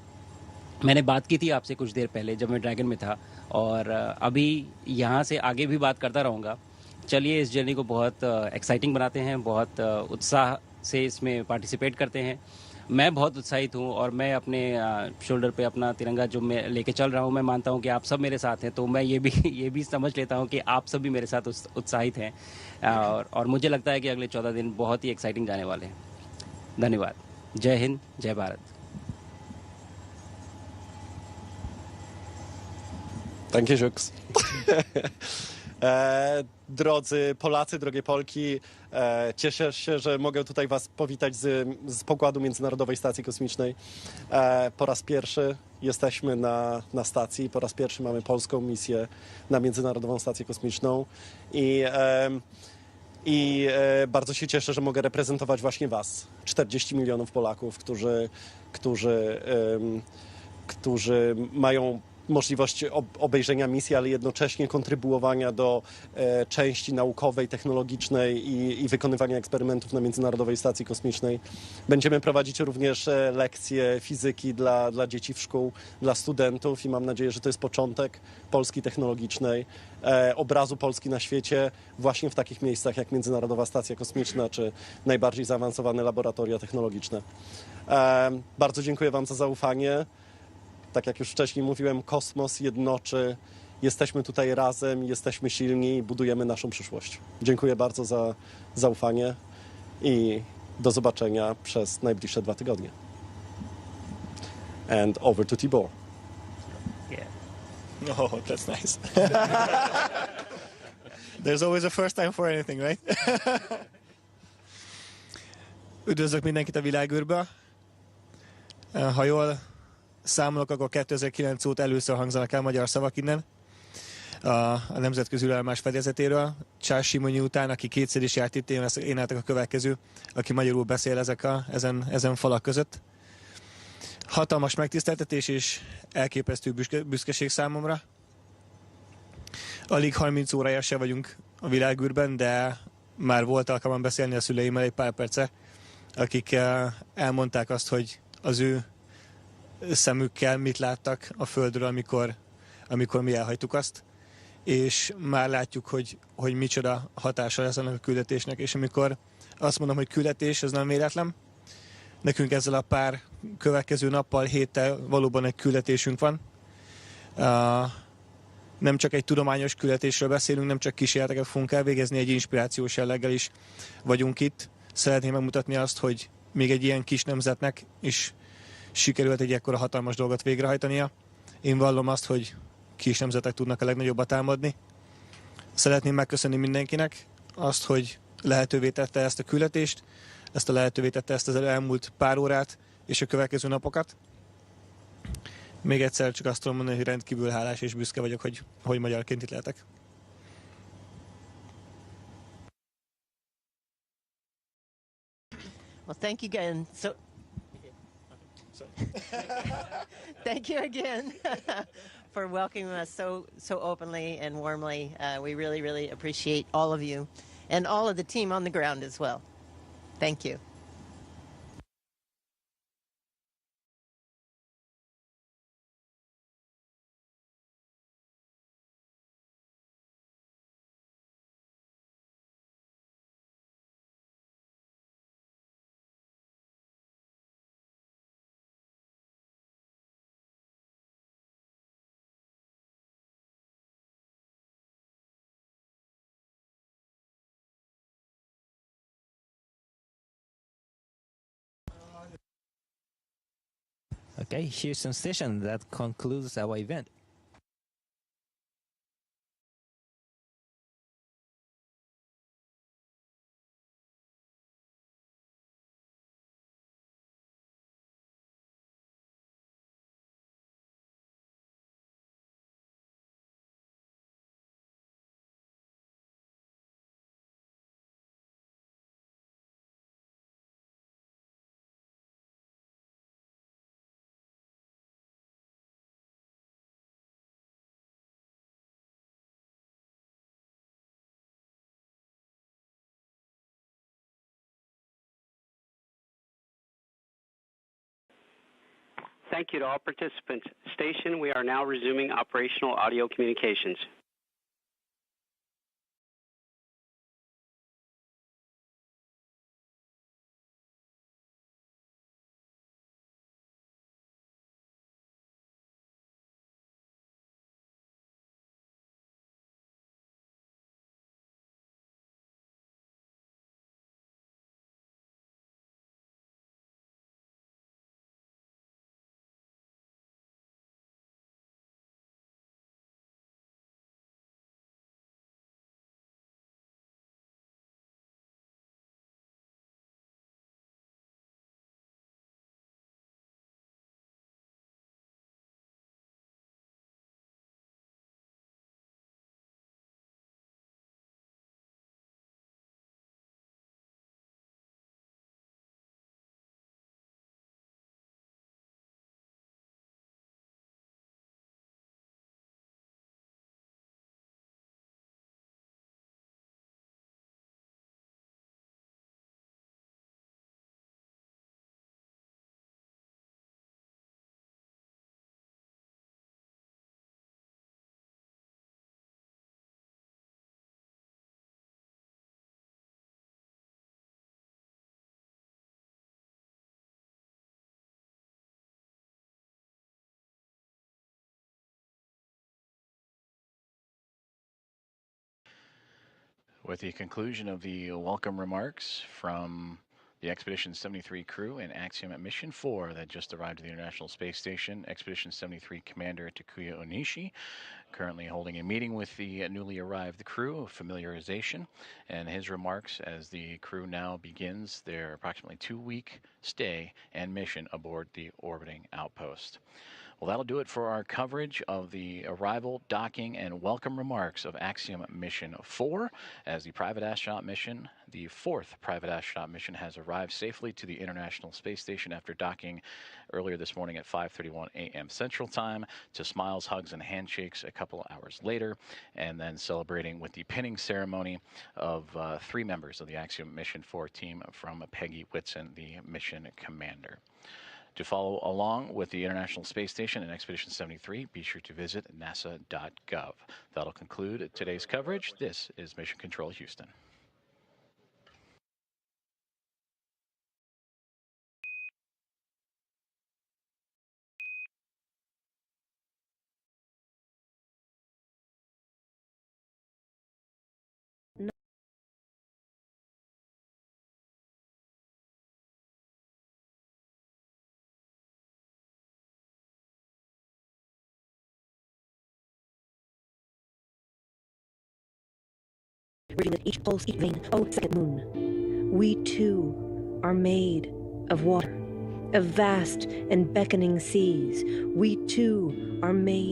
मैंने बात की थी आपसे कुछ देर पहले जब मैं ड्रैगन में था, और अभी यहाँ से आगे भी बात करता रहूँगा। चलिए इस जर्नी को बहुत एक्साइटिंग बनाते हैं, बहुत उत्साह से इसमें पार्टिसिपेट करते हैं। मैं बहुत उत्साहित हूँ और मैं अपने शोल्डर पे अपना तिरंगा जो मैं लेके चल रहा हूँ, मैं मानता हूँ कि आप सब मेरे साथ हैं, तो मैं ये भी समझ लेता हूँ कि आप सब भी मेरे साथ उत्साहित हैं। और मुझे लगता है कि अगले 14 दिन बहुत ही एक्साइटिंग जाने वाले हैं। धन्यवाद। जय हिंद, जय Bharat. Thank you, Jux. Drodzy Polacy, drogie Polki, cieszę się, że mogę tutaj Was powitać z pokładu Międzynarodowej Stacji Kosmicznej. Po raz pierwszy jesteśmy na stacji, po raz pierwszy mamy polską misję na Międzynarodową Stację Kosmiczną i bardzo się cieszę, że mogę reprezentować właśnie Was, 40 milionów Polaków, którzy mają możliwość obejrzenia misji, ale jednocześnie kontrybuowania do części naukowej, technologicznej i wykonywania eksperymentów na Międzynarodowej Stacji Kosmicznej. Będziemy prowadzić również lekcje fizyki dla dzieci w szkół, dla studentów i mam nadzieję, że to jest początek Polski technologicznej, obrazu Polski na świecie właśnie w takich miejscach jak Międzynarodowa Stacja Kosmiczna czy najbardziej zaawansowane laboratoria technologiczne. Bardzo dziękuję Wam za zaufanie. Tak jak już wcześniej mówiłem, kosmos jednoczy. Jesteśmy tutaj razem, jesteśmy silni i budujemy naszą przyszłość. Dziękuję bardzo za zaufanie i do zobaczenia przez najbliższe 2 tygodnie. And over to Tibor. Yeah. Oh, that's nice. There's always a first time for anything, right? Üdvözlök mindenkit a világűrből. Ha jól számolok, akkor 2009 óta először hangzanak el magyar szavak innen a nemzetközi űrállomás fedezetéről. Csás Simonyi után, aki kétszer is járt itt, én álltak a következő, aki magyarul beszél ezen falak között. Hatalmas megtiszteltetés és elképesztő büszkeség számomra. Alig 30 órája se vagyunk a világűrben, de már volt alkalmam beszélni a szüleimmel egy pár perce, akik elmondták azt, hogy az ő szemükkel mit láttak a Földről, amikor mi elhagytuk azt, és már látjuk, hogy micsoda hatása lesz ennek a küldetésnek, és amikor azt mondom, hogy küldetés, ez nem véletlen, nekünk ezzel a pár következő nappal, héttel valóban egy küldetésünk van. Nem csak egy tudományos küldetésről beszélünk, nem csak kísérleteket fogunk elvégezni, egy inspirációs jelleggel is vagyunk itt. Szeretném megmutatni azt, hogy még egy ilyen kis nemzetnek is sikerült egy ekkora hatalmas dolgot végrehajtania. Én vallom azt, hogy kis nemzetek tudnak a legnagyobbat támadni. Szeretném megköszönni mindenkinek azt, hogy lehetővé tette ezt a küldetést, lehetővé tette ezt az elmúlt pár órát és a következő napokat. Még egyszer csak azt tudom mondani, hogy rendkívül hálás és büszke vagyok, hogy magyarként itt lehetek. Well, thank you again. Thank you again for welcoming us so openly and warmly. We really, really appreciate all of you and all of the team on the ground as well. Thank you. Okay, Houston Station, that concludes our event. Thank you to all participants. Station, we are now resuming operational audio communications. With the conclusion of the welcome remarks from the Expedition 73 crew and Axiom at Mission 4 that just arrived to the International Space Station, Expedition 73 Commander Takuya Onishi currently holding a meeting with the newly arrived crew, familiarization, and his remarks as the crew now begins their approximately 2-week stay and mission aboard the orbiting outpost. Well, that'll do it for our coverage of the arrival, docking, and welcome remarks of Axiom Mission 4 as the private astronaut mission, the 4th private astronaut mission, has arrived safely to the International Space Station after docking earlier this morning at 5:31 a.m. Central Time, to smiles, hugs, and handshakes a couple hours later, and then celebrating with the pinning ceremony of 3 members of the Axiom Mission 4 team from Peggy Whitson, the mission commander. To follow along with the International Space Station and Expedition 73, be sure to visit nasa.gov. That'll conclude today's coverage. This is Mission Control Houston. Breathing with each pulse, each vein, oh, second moon. We too are made of water, of vast and beckoning seas. We too are made